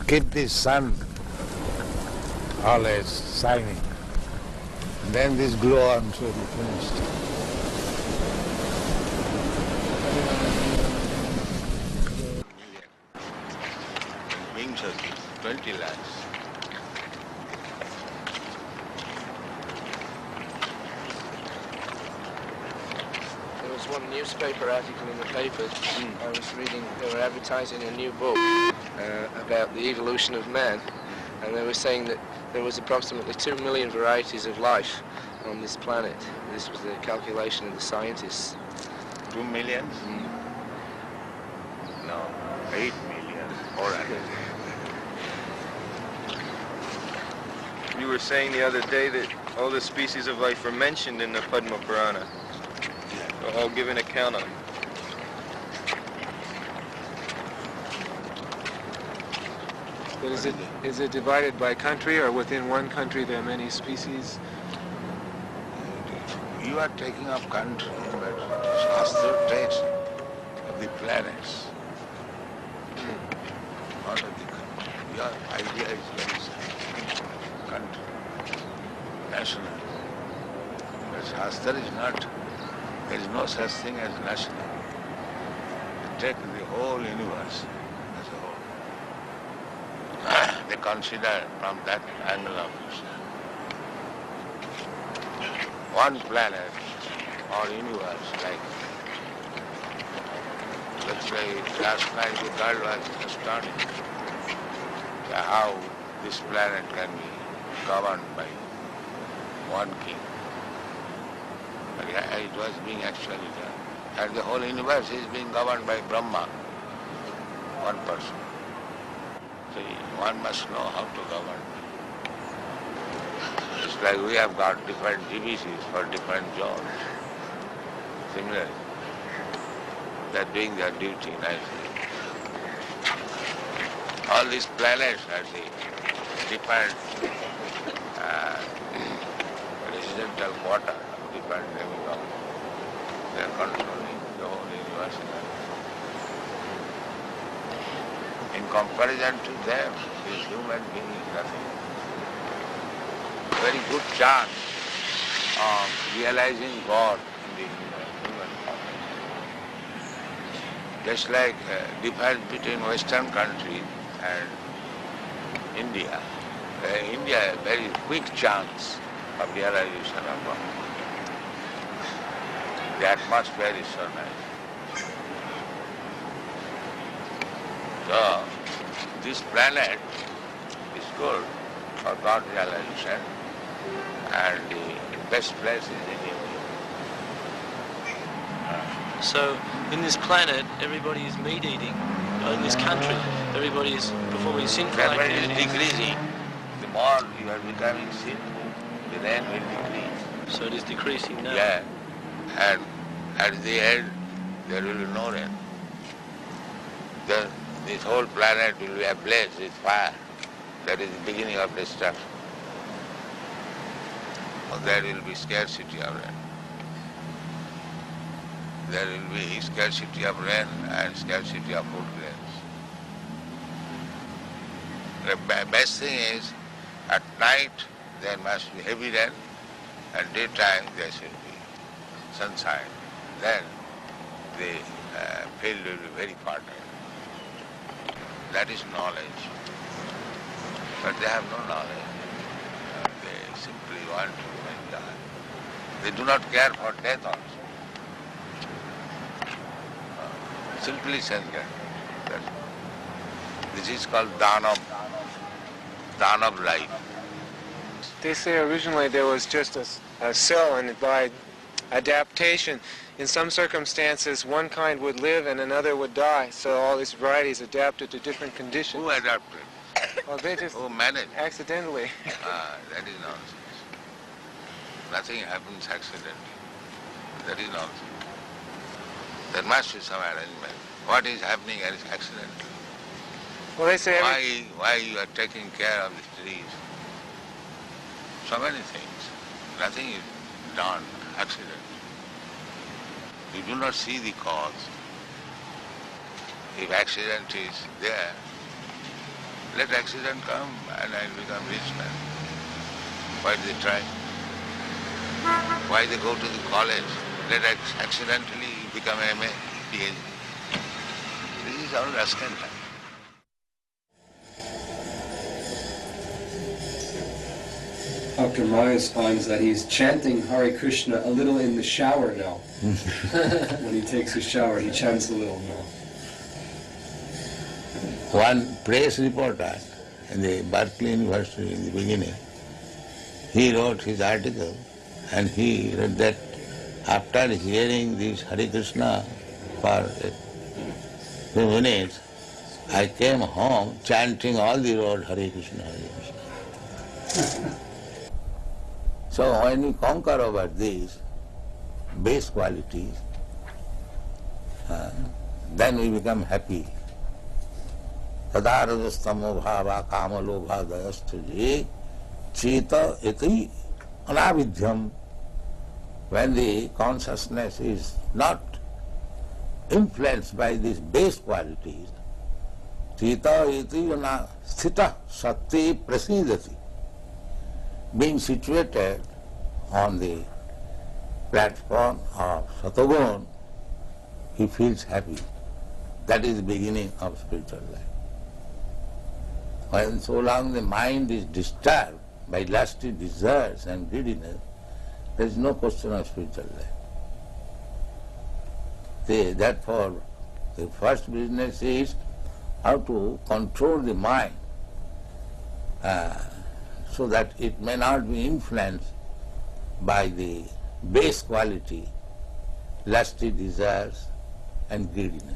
Keep this sun always shining. Then this glowworms will be finished. Wings are 20 lakhs. There was one newspaper article in the paper I was reading. They were advertising a new book about the evolution of man, and they were saying that there was approximately 2 million varieties of life on this planet. This was the calculation of the scientists. 2 million? No, 8 million. All right. You were saying the other day that all the species of life are mentioned in the Padma Purana. I'll give an account of it. But is it divided by country, or within one country there are many species? You are taking up country, but Shastra takes of the planets, not of the country. Your idea is very simple. Country, national. But Shastra is not, there is no such thing as national. You take the whole universe as a whole. They consider from that angle of view. One planet or universe, like, let's say last night the girl was astonished how this planet can be governed by one king. But it was being actually done. And the whole universe is being governed by Brahma, one person. So one must know how to govern. It's like we have got different divisions for different zones. Similarly, they're doing their duty nicely. All these planets are the different residential quarter of different demigods. They are controlling the whole universe. In comparison to them, this human being is nothing. Very good chance of realizing God in the human form. Just like difference between Western countries and India. India has a very quick chance of realization of God. The atmosphere is so nice. So, this planet is good for God realization, and the best place is in India. So, in this planet, everybody is meat eating. In this country, everybody is performing sinful activities. That is decreasing. The more you are becoming sinful, the rain will decrease. So it is decreasing now. Yeah, and at the end, there will be no rain. Then this whole planet will be ablaze with fire. That is the beginning of destruction. There will be scarcity of rain. There will be scarcity of rain and scarcity of food grains. The best thing is, at night there must be heavy rain, and daytime there should be sunshine. Then the field will be very fertile. That is knowledge. But they have no knowledge. They simply want to enjoy. They do not care for death also. Simply sentient. This is called danam life. They say originally there was just a cell, and by adaptation, in some circumstances, one kind would live and another would die. So all these varieties adapted to different conditions. Who adapted? Well, they just managed? Accidentally. That is nonsense. Nothing happens accidentally. That is nonsense. There must be some arrangement. What is happening is accidental. Well, they say why you are taking care of the trees? So many things. Nothing is done accidentally. You do not see the cause. If accident is there, let accident come and I will become rich man. Why do they try? Why they go to the college? Let accidentally become MA, PhD. This is all rascal time. Dr. Myers finds that he's chanting Hare Krishna a little in the shower now. When he takes a shower, he chants a little now. One press reporter in the Berkeley University in the beginning, he wrote his article and he read that after hearing this Hare Krishna for a few minutes, I came home chanting all the road Hare Krishna, Hare Krishna. So when you conquer over these base qualities, then we become happy. Tadarajastamo bhava kamalobha dayastaji chita iti anavidyam. When the consciousness is not influenced by these base qualities, chita iti sthita sakti prasidati, being situated on the platform of Satagun, he feels happy. That is the beginning of spiritual life. When so long the mind is disturbed by lusty desires and greediness, there is no question of spiritual life. Therefore, the first business is how to control the mind so that it may not be influenced by the base quality, lusty desires and greediness.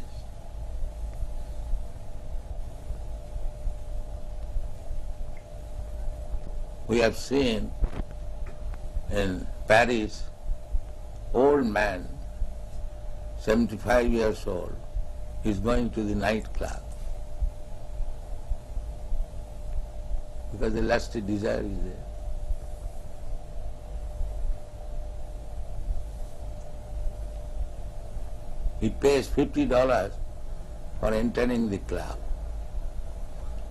We have seen in Paris, old man, 75 years old, is going to the nightclub because the lusty desire is there. He pays $50 for entering the club,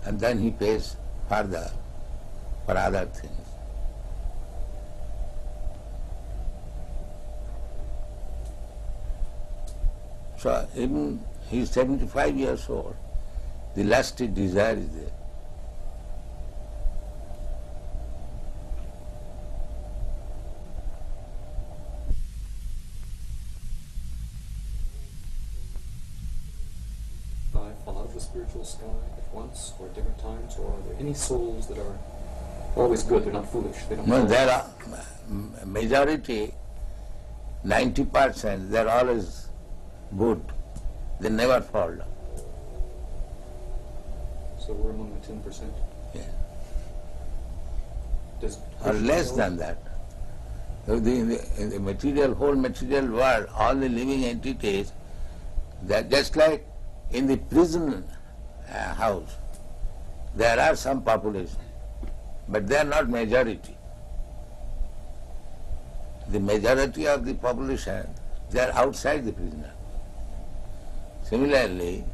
and then he pays further for other things. So even he is 75 years old, the lusty desire is there. Fall out of the spiritual sky at once or at different times, or are there any souls that are always good, they're not foolish? They don't No, there are majority, 90%, they're always good. They never fall down. So we're among the 10%? Yeah. Or less than that. In the material, whole material world, all the living entities, they're just like in the prison house. There are some population, but they are not majority. The majority of the population, they are outside the prison house. Similarly,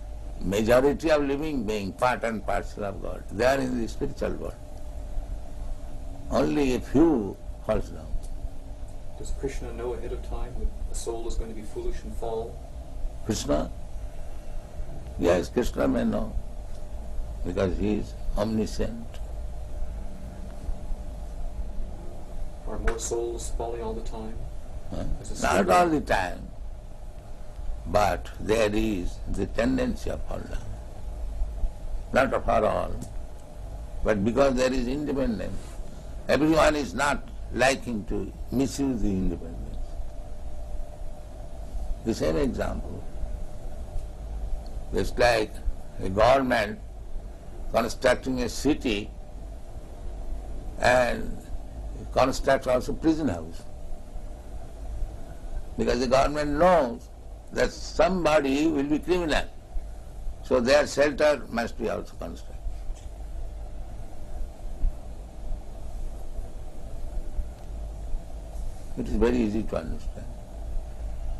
majority of living beings, part and parcel of God, they are in the spiritual world. Only a few falls down. Does Krishna know ahead of time that a soul is going to be foolish and fall? Krishna? Yes, Krishna may know, because he is omniscient. Are more souls falling all the time? Not all the time, but there is the tendency of fall down. Not for all, but because there is independence. Everyone is not liking to misuse the independence. The same example. It's like a government constructing a city and constructs also prison house. Because the government knows that somebody will be criminal. So their shelter must be also constructed. It is very easy to understand.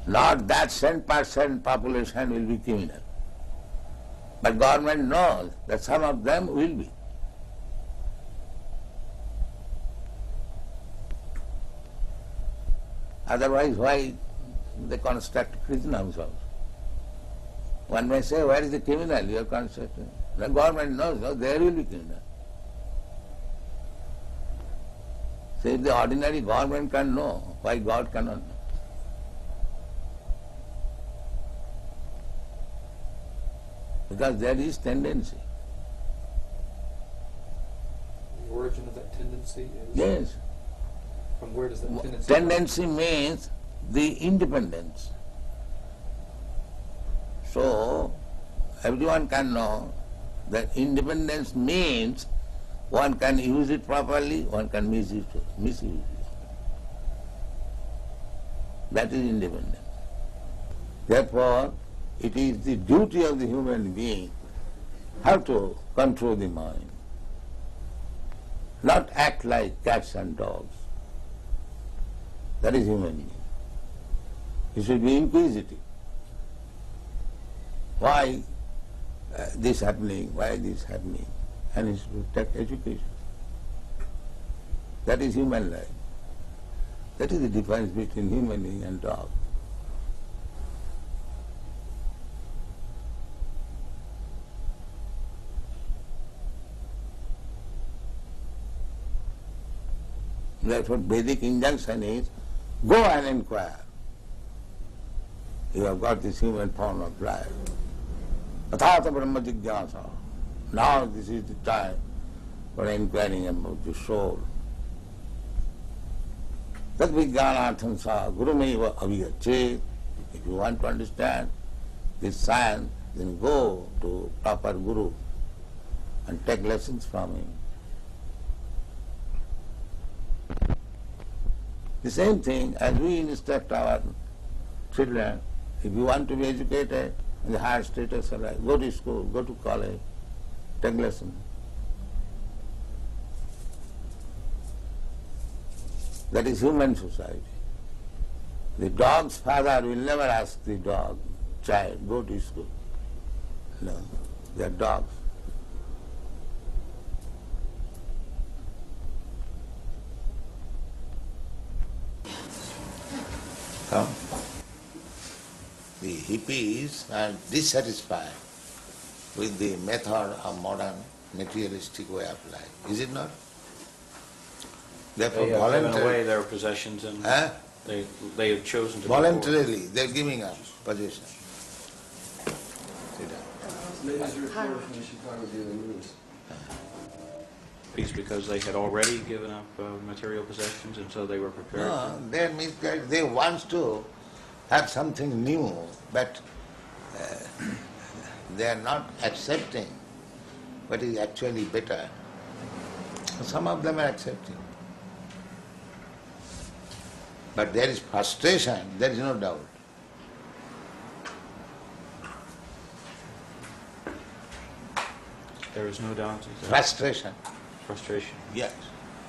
Not that 10% population will be criminal. But government knows that some of them will be. Otherwise, why they construct prison house also? One may say, where is the criminal you are constructing? The government knows, no, there will be criminal. So if the ordinary government can know, why God cannot know? Because there is tendency. The origin of that tendency is? Yes. From where does that tendency Tendency means the independence. So, everyone can know that independence means one can use it properly, one can misuse it. That is independence. Therefore, it is the duty of the human being how to control the mind, not act like cats and dogs. That is human being. He should be inquisitive. Why this happening? Why this happening? And he should take education. That is human life. That is the difference between human being and dog. That's what Vedic injunction is. Go and inquire. You have got this human form of life. Athata Brahma Jigyasa. Now this is the time for inquiring about the soul. Tad vijnanartham sa gurumeva aviyachet. If you want to understand this science, then go to proper guru and take lessons from him. The same thing as we instruct our children. If you want to be educated in the higher status of life, go to school, go to college, take lessons. That is human society. The dog's father will never ask the dog, child, go to school. No, they are dogs. Come. The hippies are dissatisfied with the method of modern materialistic way of life. Is it not? Therefore, they have given away their possessions and they have chosen to voluntarily they're giving up possessions. Because they had already given up material possessions and so they were prepared. No, they misguided. They want to have something new, but they are not accepting what is actually better. Some of them are accepting. But there is frustration, there is no doubt. There is no doubt. Frustration. Frustration. Yes.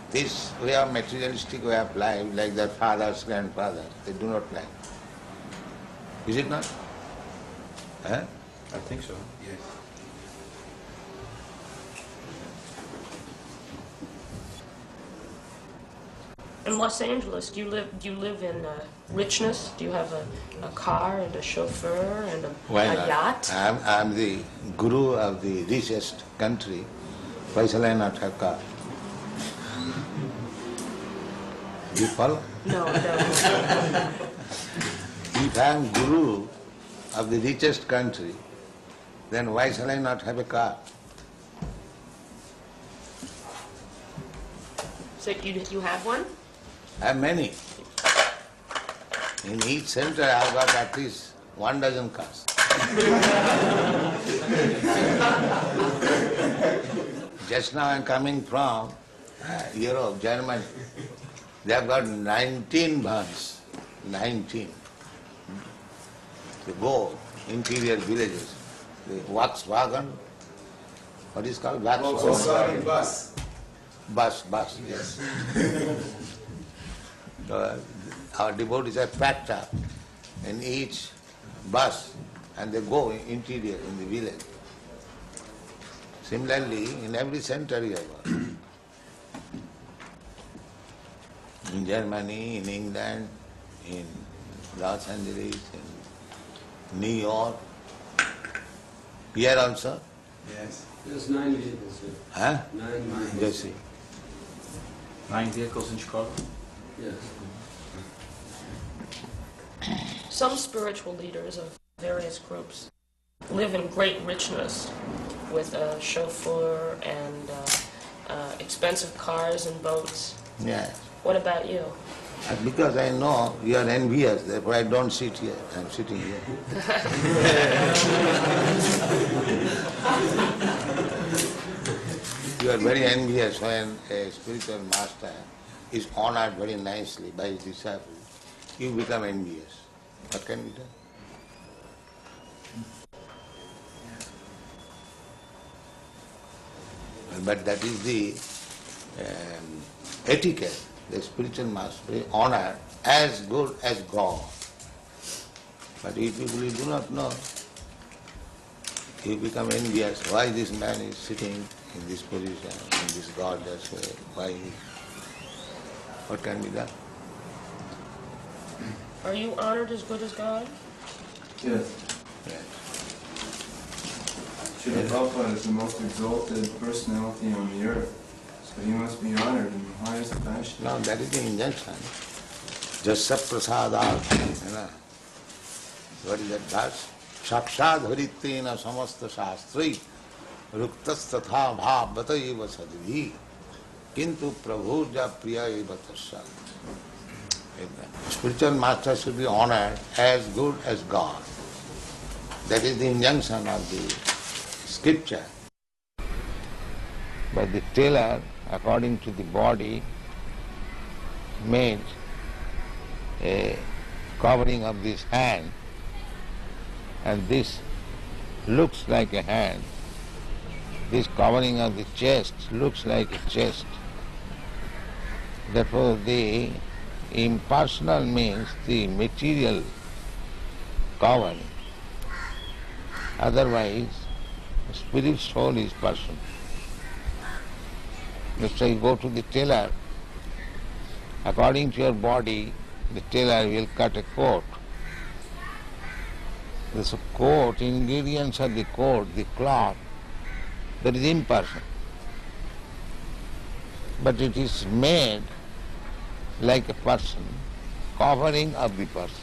This way of materialistic way of life, like their fathers, grandfathers, they do not like. Is it not? Huh? I think so. Yes. In Los Angeles, do you live in richness? Do you have a car and a chauffeur and a yacht? I'm the guru of the richest country. Why shall I not have car? Do you follow? No, I don't. If I am guru of the richest country, then why shall I not have a car? So you have one? I have many. In each center I have got at least 1 dozen cars. Just now I am coming from Europe, Germany. They have got 19 vans. 19. They go interior villages. The Volkswagen, what is called? Volkswagen bus. Bus, yes. So, our devotees have packed up in each bus and they go interior in the village. Similarly, in every center you have got. In Germany, in England, in Los Angeles, in New York, here also. Yes. There's 9 vehicles here. Huh? 9 vehicles. Just see. 9 vehicles in Chicago? Yes. Some spiritual leaders of various groups live in great richness with a chauffeur and expensive cars and boats. Yes. What about you? Because I know you are envious, therefore I don't sit here. I'm sitting here. You are very envious when a spiritual master is honored very nicely by his disciples. You become envious. What can be done? But that is the etiquette. The spiritual must be honored as good as God. But you people you do not know. You become envious. Why this man is sitting in this position, in this gorgeous way? Why? What can be done? Are you honored as good as God? Yes. Srila Prabhupada is the most exalted personality on the earth, so he must be honored in the highest fashion. No, that is the injunction. Jasya prasadat. What is that verse? Sakshad harittena samasta shastri ruktas tatha bhavata eva sadhi kintu prabhuja priya eva tasya. Spiritual master should be honored as good as God. That is the injunction of the scripture. But the tailor, according to the body, made a covering of this hand, and this looks like a hand. This covering of the chest looks like a chest. Therefore the impersonal means the material covering. Otherwise, spirit soul is person. Let's say you go to the tailor, according to your body, the tailor will cut a coat. This coat, ingredients of the coat, the cloth, that is impersonal. But it is made like a person, covering of the person.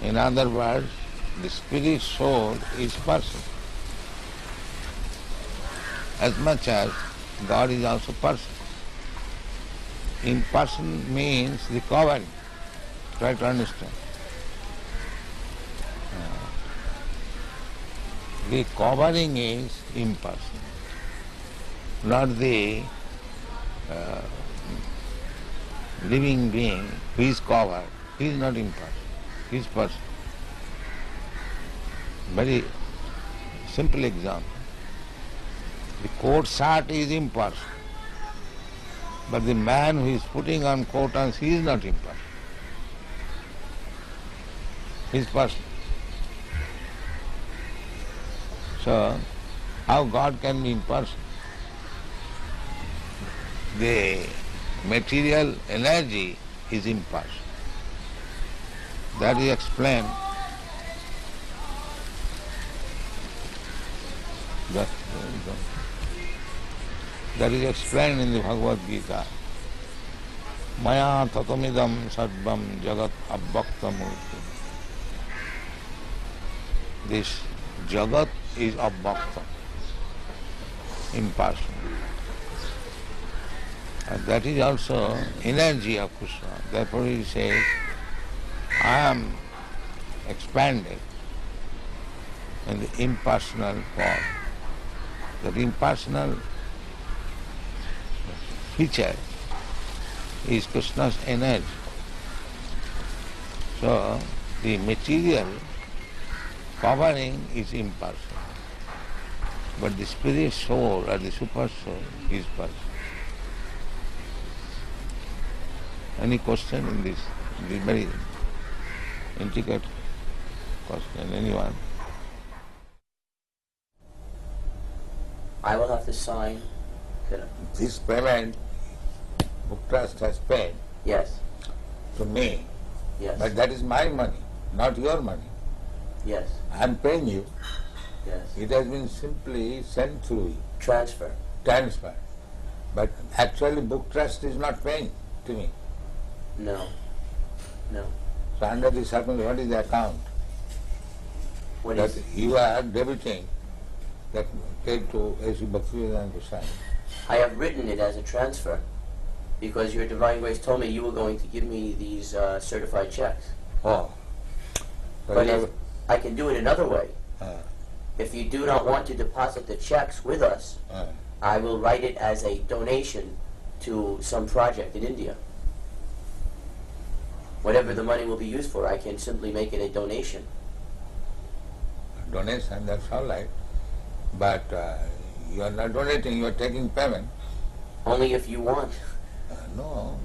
In other words, the spirit soul is person. As much as God is also person. Imperson means the covering. Try to understand. The covering is impersonal, not the living being who is covered. He is not impersonal, he is person. Very simple example. The coat shirt is impersonal, but the man who is putting on coat he is not impersonal. He is person. So, how God can be impersonal? The material energy is impersonal. That is explained. That is explained in the Bhagavad Gita. Maya tatamidam sarvam jagat abbakta murti. This jagat is abbakta, impersonal. And that is also energy of Krishna. Therefore he says, I am expanded in the impersonal form. That impersonal feature is Krishna's energy. So the material covering is impersonal. But the spirit soul or the super soul is personal. Any question in this? This very intricate question. Anyone? I will have to sign. This payment, Book Trust has paid. Yes. To me. Yes. But that is my money, not your money. Yes. I am paying you. Yes. It has been simply sent through you. Transfer. But actually Book Trust is not paying to me. No. No. So under this circumstance, what is the account? What that is? You are debiting that paid to A.C. Bhaktivedanta to sign. I have written it as a transfer because your Divine Grace told me you were going to give me these certified checks. Oh. So But if I can do it another way. If you do not want to deposit the checks with us, I will write it as a donation to some project in India. Whatever the money will be used for, I can simply make it a donation. Donation, that's all right. But you are not donating, you are taking payment. Only if you want. No.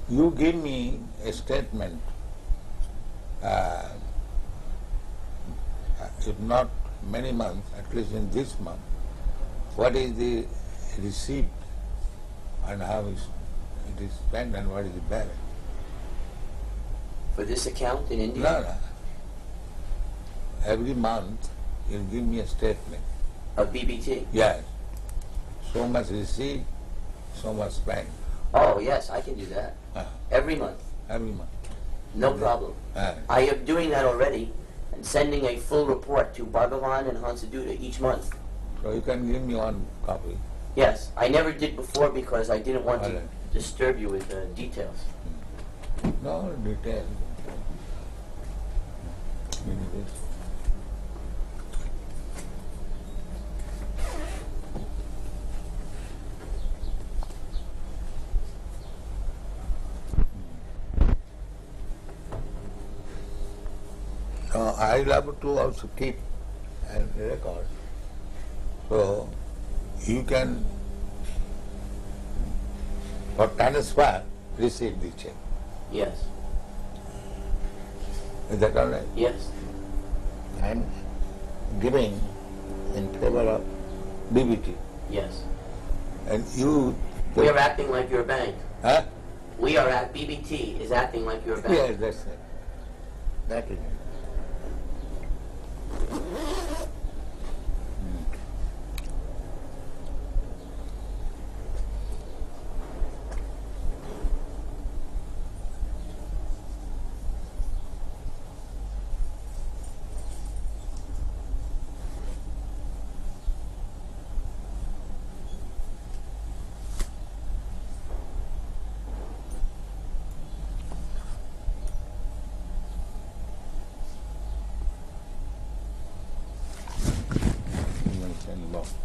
You give me a statement, if not many months, at least in this month, what is the receipt and how it is spent and what is the balance. For this account in India? No. Every month you give me a statement. Of BBT? Yes. So much receipt, so much spent. Oh, yes, I can do that. Every month? Every month. No problem. I am doing that already and sending a full report to Bhagavan and Hansaduta each month. So you can give me one copy. Yes, I never did before because I didn't want to disturb you with details. No details. I love to also keep and record. So you can, for transfer, receive the check. Yes. Is that all right? Yes. I am giving in favor of BBT. Yes. And you... We are acting like your bank. Huh? We are at BBT is acting like your bank. Yes, that's it. That is it.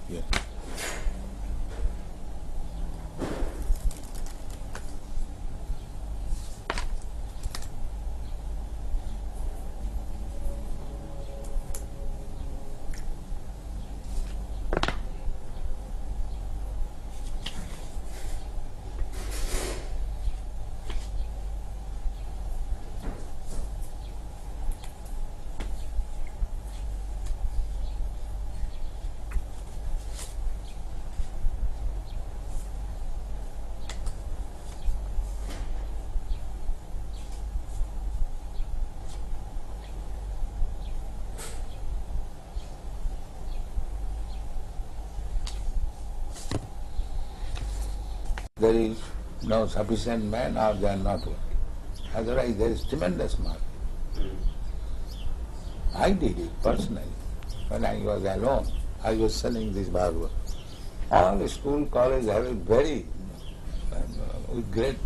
Yeah. There is no sufficient man or they are not working. Otherwise there is tremendous market. I did it personally. When I was alone, I was selling this Bhagavad. All the school, college have a very, with great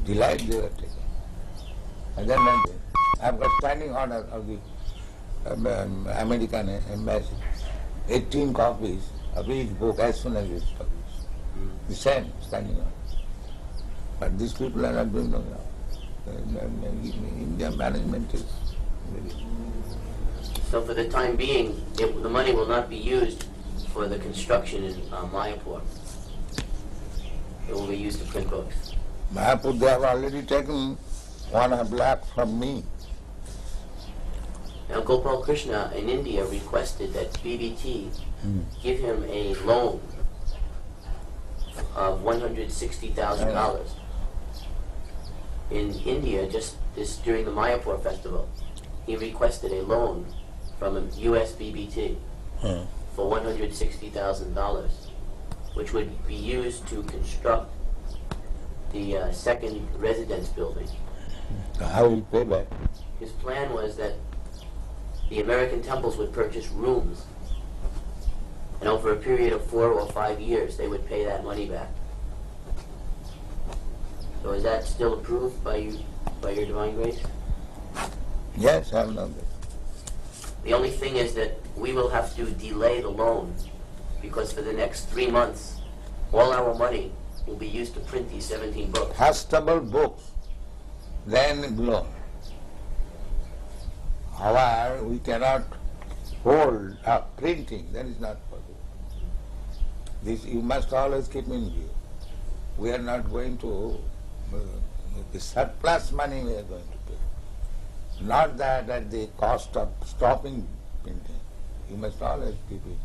delight they were taking. And then I've got standing order of the American embassy, 18 copies of each book as soon as it's published. The same standing order. But these people are not doing no now. India management is very... So for the time being, the money will not be used for the construction in Mayapur. It will be used to print books. Mayapur, they have already taken 1.5 lakh from me. Now Gopal Krishna in India requested that BBT give him a loan of $160,000 in India just during the Mayapur festival. He requested a loan from a US BBT for $160,000, which would be used to construct the second residence building. How will you pay back? His plan was that the American temples would purchase rooms, and over a period of 4 or 5 years, they would pay that money back. So is that still approved by you, by your Divine Grace? Yes, I know that. The only thing is that we will have to delay the loan, because for the next 3 months, all our money will be used to print these 17 books. Castable books, then loan. However, we cannot hold up printing, that is not possible. This you must always keep in view. We are not going to, the surplus money we are going to pay. Not that at the cost of stopping printing. You must always keep it.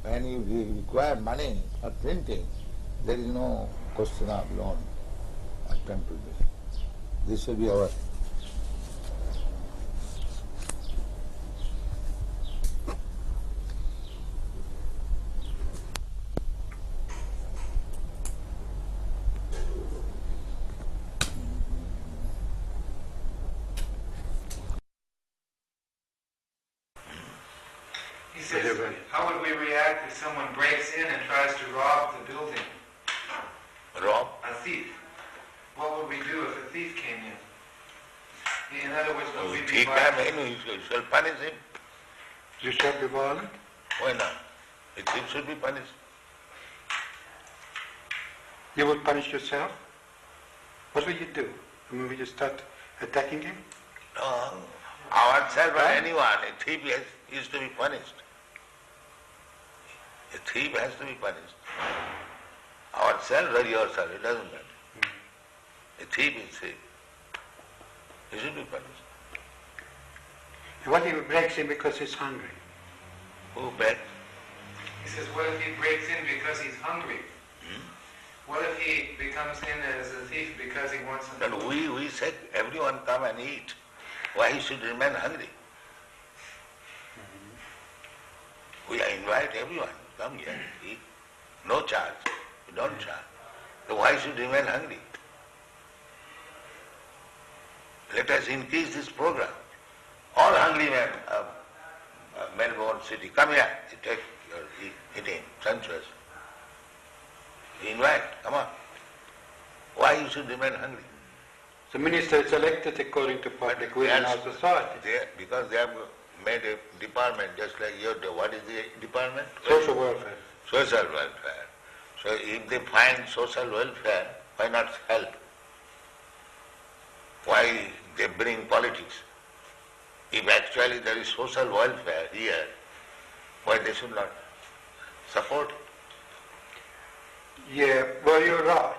When you require money for printing, there is no question of loan or temple bill. This will be our. He says, how would we react if someone breaks in and tries to rob the building? Rob? A thief. What would we do if a thief came in? In other words, would we be violent? You shall punish him. You shall be violent? Why not? A thief should be punished. You would punish yourself? What would you do? Would you start attacking him? No. Ourselves or anyone, a thief is to be punished. A thief has to be punished. Ourselves or yourself, it doesn't matter. A thief is thief. He should be punished. What if he breaks in because he's hungry? Who breaks? He says, what if he breaks in because he's hungry? What if he becomes in as a thief because he wants something? But we said everyone come and eat. Why he should remain hungry? We invite everyone, come here, eat. No charge. We don't charge. So why should remain hungry? Let us increase this program. All hungry men of Melbourne city, come here, you take your eating, sumptuous. We invite, come on. Why you should remain hungry? The minister is elected according to public will in our society. Because they have made a department just like your, what is the department? Social welfare. Social welfare. So if they find social welfare, why not help? Why they bring politics? If actually there is social welfare here, why they should not support it? Yeah, well, you're right.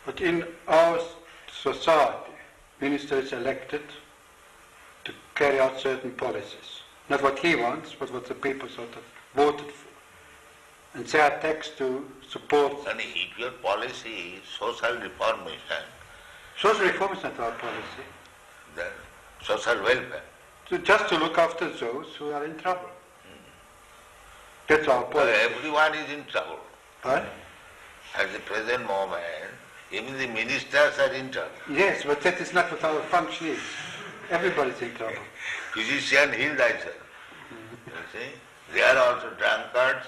But in our society, minister is elected to carry out certain policies. Not what he wants, but what the people sort of voted for. And they are taxed to support. And if your policy is social reformation, social reform is not our policy. Then social welfare. So just to look after those who are in trouble. That's our policy. Everyone is in trouble. Right? At the present moment, even the ministers are in trouble. Yes, but that is not what our function is. Everybody's in trouble. Physician, heal thyself. You see? They are also drunkards,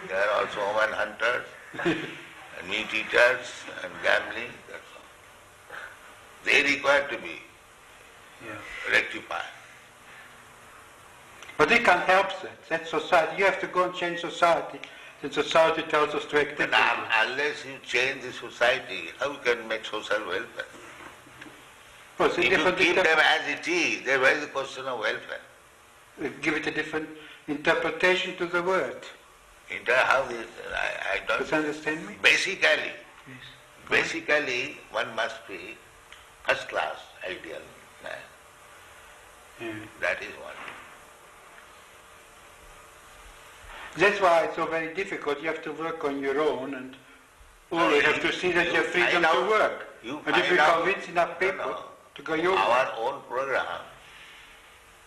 they are also woman hunters, and meat eaters, and gambling, that's all. They require to be rectified. But we can't help that. That's society. You have to go and change society. Then society tells us to act differently. But unless you change the society, how you can make social welfare? Well, if you keep them as it is, there is a question of welfare. Give it a different interpretation to the word. How this, I don't... Does you understand me? Basically, one must be first class, ideal man. That is one. That's why it's so very difficult. You have to work on your own and always have to see that you have freedom to work. And if you convince enough people to go your way. Our own program,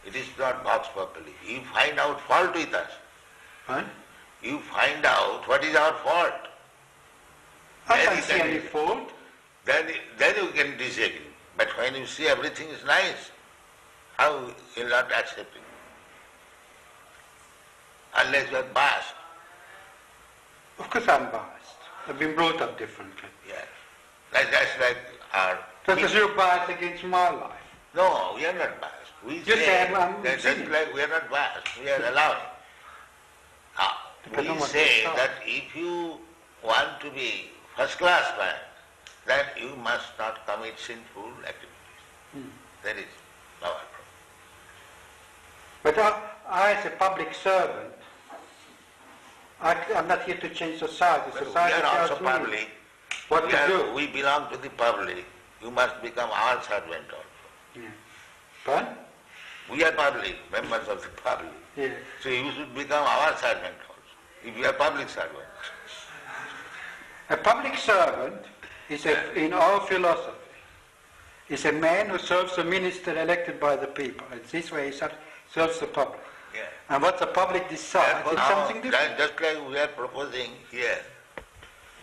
it is not boxed properly. You find out fault with us. Huh? You find out what is our fault. I can't see any fault. Then you can disagree. But when you see everything is nice, how you will not accept it? Unless you are biased. Of course I'm biased. I've been brought up differently. Yes. That's like our... Because you're biased against my life. No, we are not biased. We say that just like we are not biased, we are allowing. We say that if you want to be first class man, then you must not commit sinful activities. That is our problem. But I as a public servant, I'm not here to change society. But Society we are also tells me public. what to do. We belong to the public. You must become our servant also. Yeah. But? We are public, members of the public. Yeah. So you should become our servant also, if you are public servant. A public servant is, in our philosophy, is a man who serves a minister elected by the people. It's this way he serves the public. Yeah. And what the public decides is something different. Just like we are proposing here,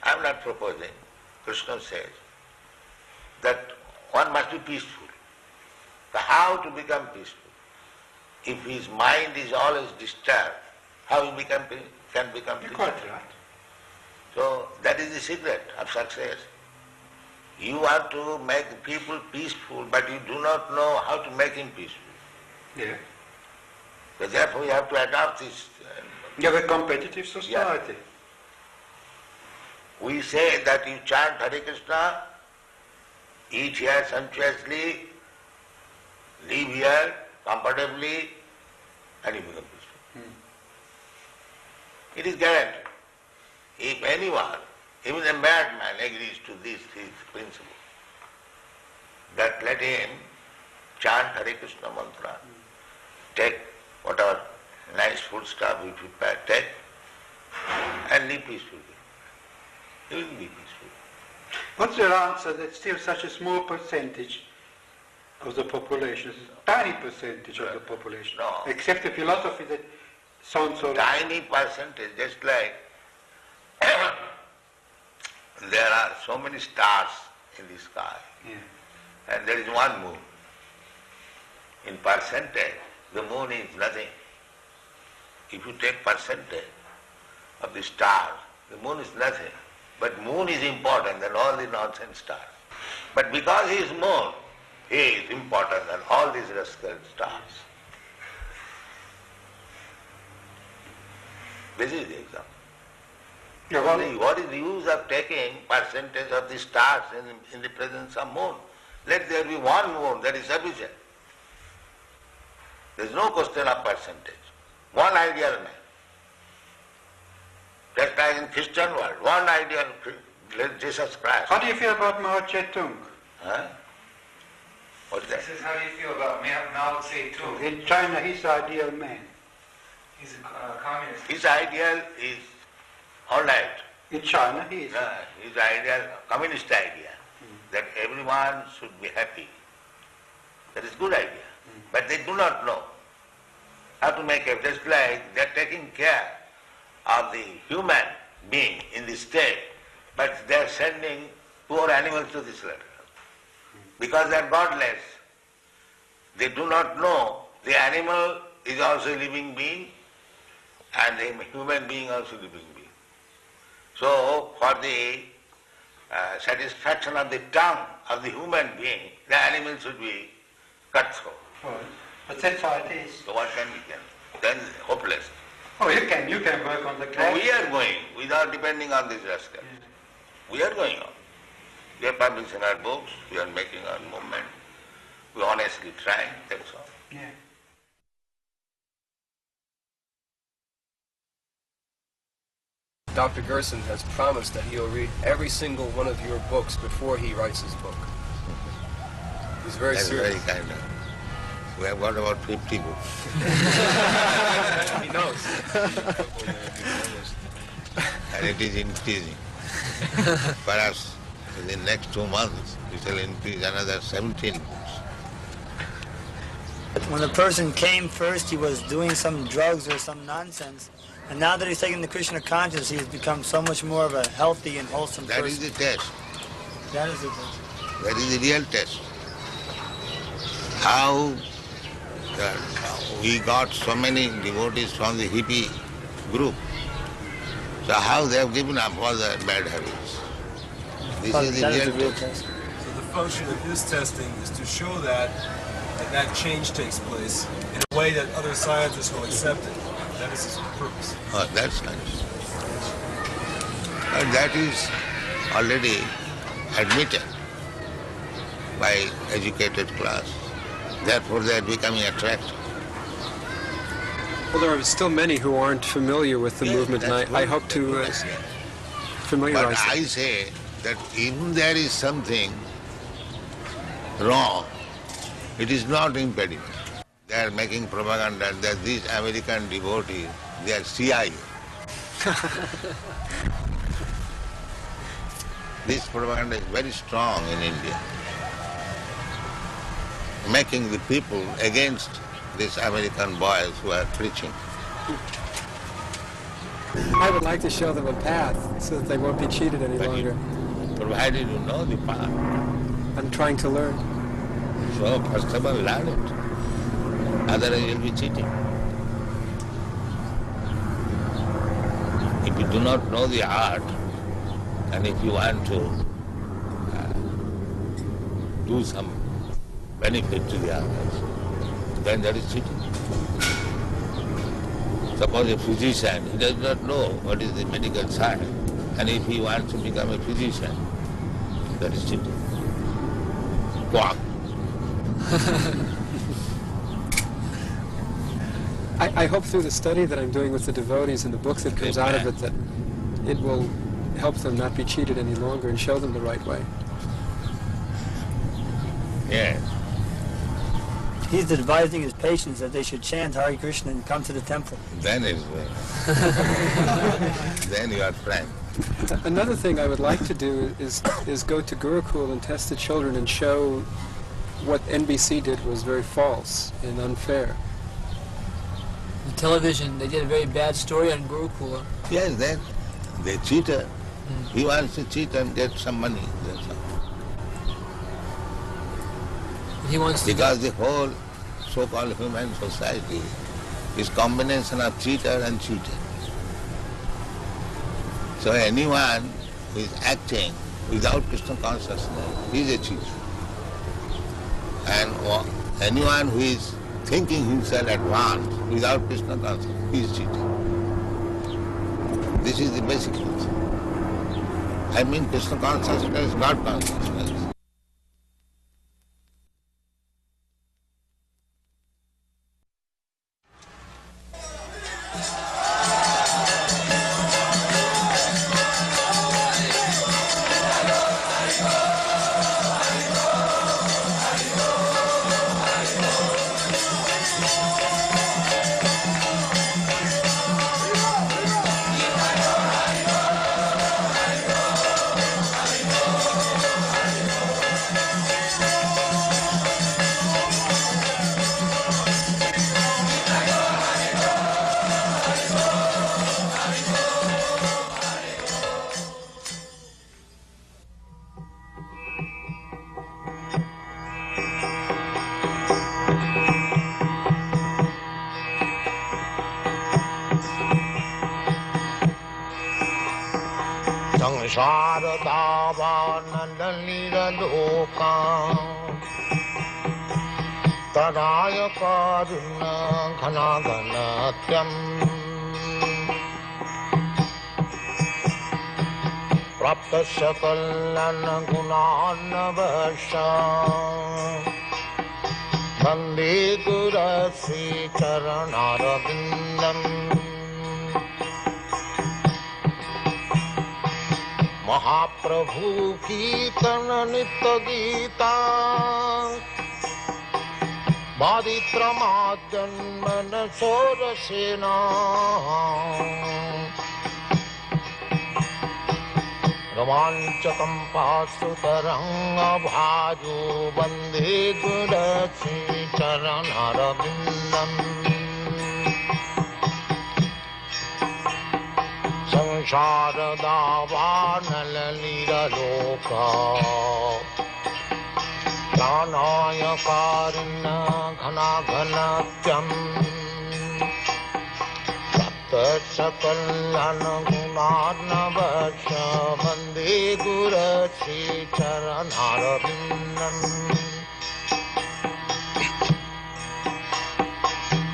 I am not proposing. Krishna says that one must be peaceful. So how to become peaceful? If his mind is always disturbed, how he can become peaceful? Quite right. So that is the secret of success. You want to make people peaceful, but you do not know how to make him peaceful. Yeah. So therefore you have to adopt this. You have a competitive society. Yeah. We say that you chant Hare Krishna, eat here sumptuously, live here comfortably, and you become peaceful. It is guaranteed. If anyone, even a madman, agrees to this principle, that let him chant Hare Krishna mantra, take whatever nice food stuff we prepare, take, and live peacefully. He will be peaceful. What's your answer that still such a small percentage of the population, tiny percentage of the population, except the philosophy that sounds so tiny percentage, just like there are so many stars in the sky, and there is one moon. In percentage, the moon is nothing. If you take percentage of the stars, the moon is nothing. But moon is important than all the nonsense stars. But because he is moon, he is important than all these rascal stars. This is the example. What is the use of taking percentage of the stars in the presence of moon? Let there be one moon, that is sufficient. There is no question of percentage. One ideal man. Just like in Christian world, one ideal Jesus Christ. How do you feel about Mao Zedong? Huh? What's that? He says, how do you feel about Mao Zedong? In China, he's the ideal man. He's a communist. His ideal is all right. In China, he is. His ideal, communist idea, that everyone should be happy. That is good idea. But they do not know how to make it. Just like they are taking care of the human being in this state, but they are sending poor animals to this level. Because they are godless. They do not know the animal is also a living being and the human being also a living being. So for the satisfaction of the tongue of the human being, the animal should be cut through. But that's how it is. So what can we do? Then hopeless. Oh, you can work on the So class. we are going without depending on these rascals. We are going on. We are publishing our books, we are making our movement, we are honestly trying, that's all. Yeah. Dr. Gerson has promised that he'll read every single one of your books before he writes his book. He's very That's serious. very kind of him. We have got about 50 books. He knows. And it is increasing. Perhaps in the next 2 months, we shall increase another 17 books. When the person came first, he was doing some drugs or some nonsense. And now that he's taken the Krishna consciousness, he has become so much more of a healthy and wholesome person. That is the test. That is the test. That is the real test. How we got so many devotees from the hippie group. So how they have given up all their bad habits. This is the real test. So the function of his testing is to show that change takes place in a way that other scientists will accept it. That is his purpose. Oh, that's nice. And that is already admitted by educated class. Therefore they are becoming attractive. Well, there are still many who aren't familiar with the movement, and I hope to familiarize them. But I say that even there is something wrong, it is not impediment. They are making propaganda that these American devotees, they are CIA. This propaganda is very strong in India, making the people against these American boys who are preaching. I would like to show them a path so that they won't be cheated any longer. Provided you know the path. I'm trying to learn. So first of all, learn it. Otherwise you'll be cheating. If you do not know the art, and if you want to do some benefit to the others, then that is cheating. Suppose a physician, he does not know what is the medical science, and if he wants to become a physician, that is cheating. Quack. I hope through the study that I'm doing with the devotees and the book that comes out of it that it will help them not be cheated any longer and show them the right way. Yes. He's advising his patients that they should chant Hare Krishna and come to the temple. Then it's then you are friend. Another thing I would like to do is go to Gurukul and test the children and show what NBC did was very false and unfair. On television, they did a very bad story on Gurukula. Yes, then they cheated. He wants to cheat and get some money. That's all. He wants to because the whole so-called human society is combination of cheater and cheated. So anyone who is acting without Krishna consciousness is a cheater. And anyone who is thinking himself advanced without Krishna consciousness is cheater. This is the basic reason. I mean Krishna consciousness, God consciousness. महाप्रभु कीर्तन नित्य गीता बादित्रमाद्यन्मन सोरसेना रोमाञ्चकं पाशुतरङ्गभाजो वन्दे गुरुश्रीचरणरविन्दम् संसारदावानललीललोका प्राणायकारिण घनाघनत्यम् सप्तसकलनगुणार्णवश वन्दे गुरुश्रीचरणरविन्दम्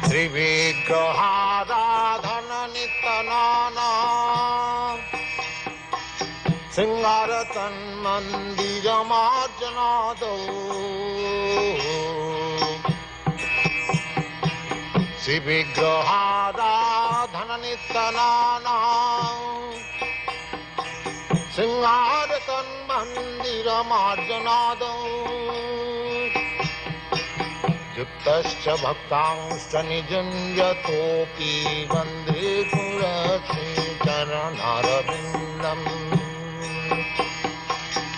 त्रिविग्रहाराधननितनाना सिंहारतन्मन्दिरमार्जनादौ Shri Vigraharadhana Nityanana Singharatan Mandira Marjanadam Yuktascha Bhaktangscha Nijanjatopi Vande Purasri Charanarabindam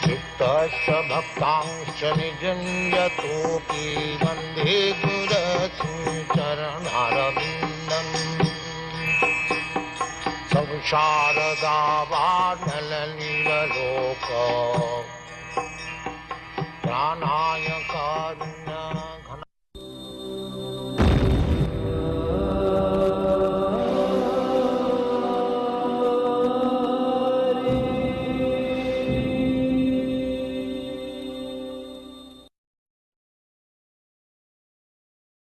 Yuktascha Bhaktangscha Nijanjatopi Vande Purasri Charanarabindam Samsharadavadanalilaloka Pranaya Karu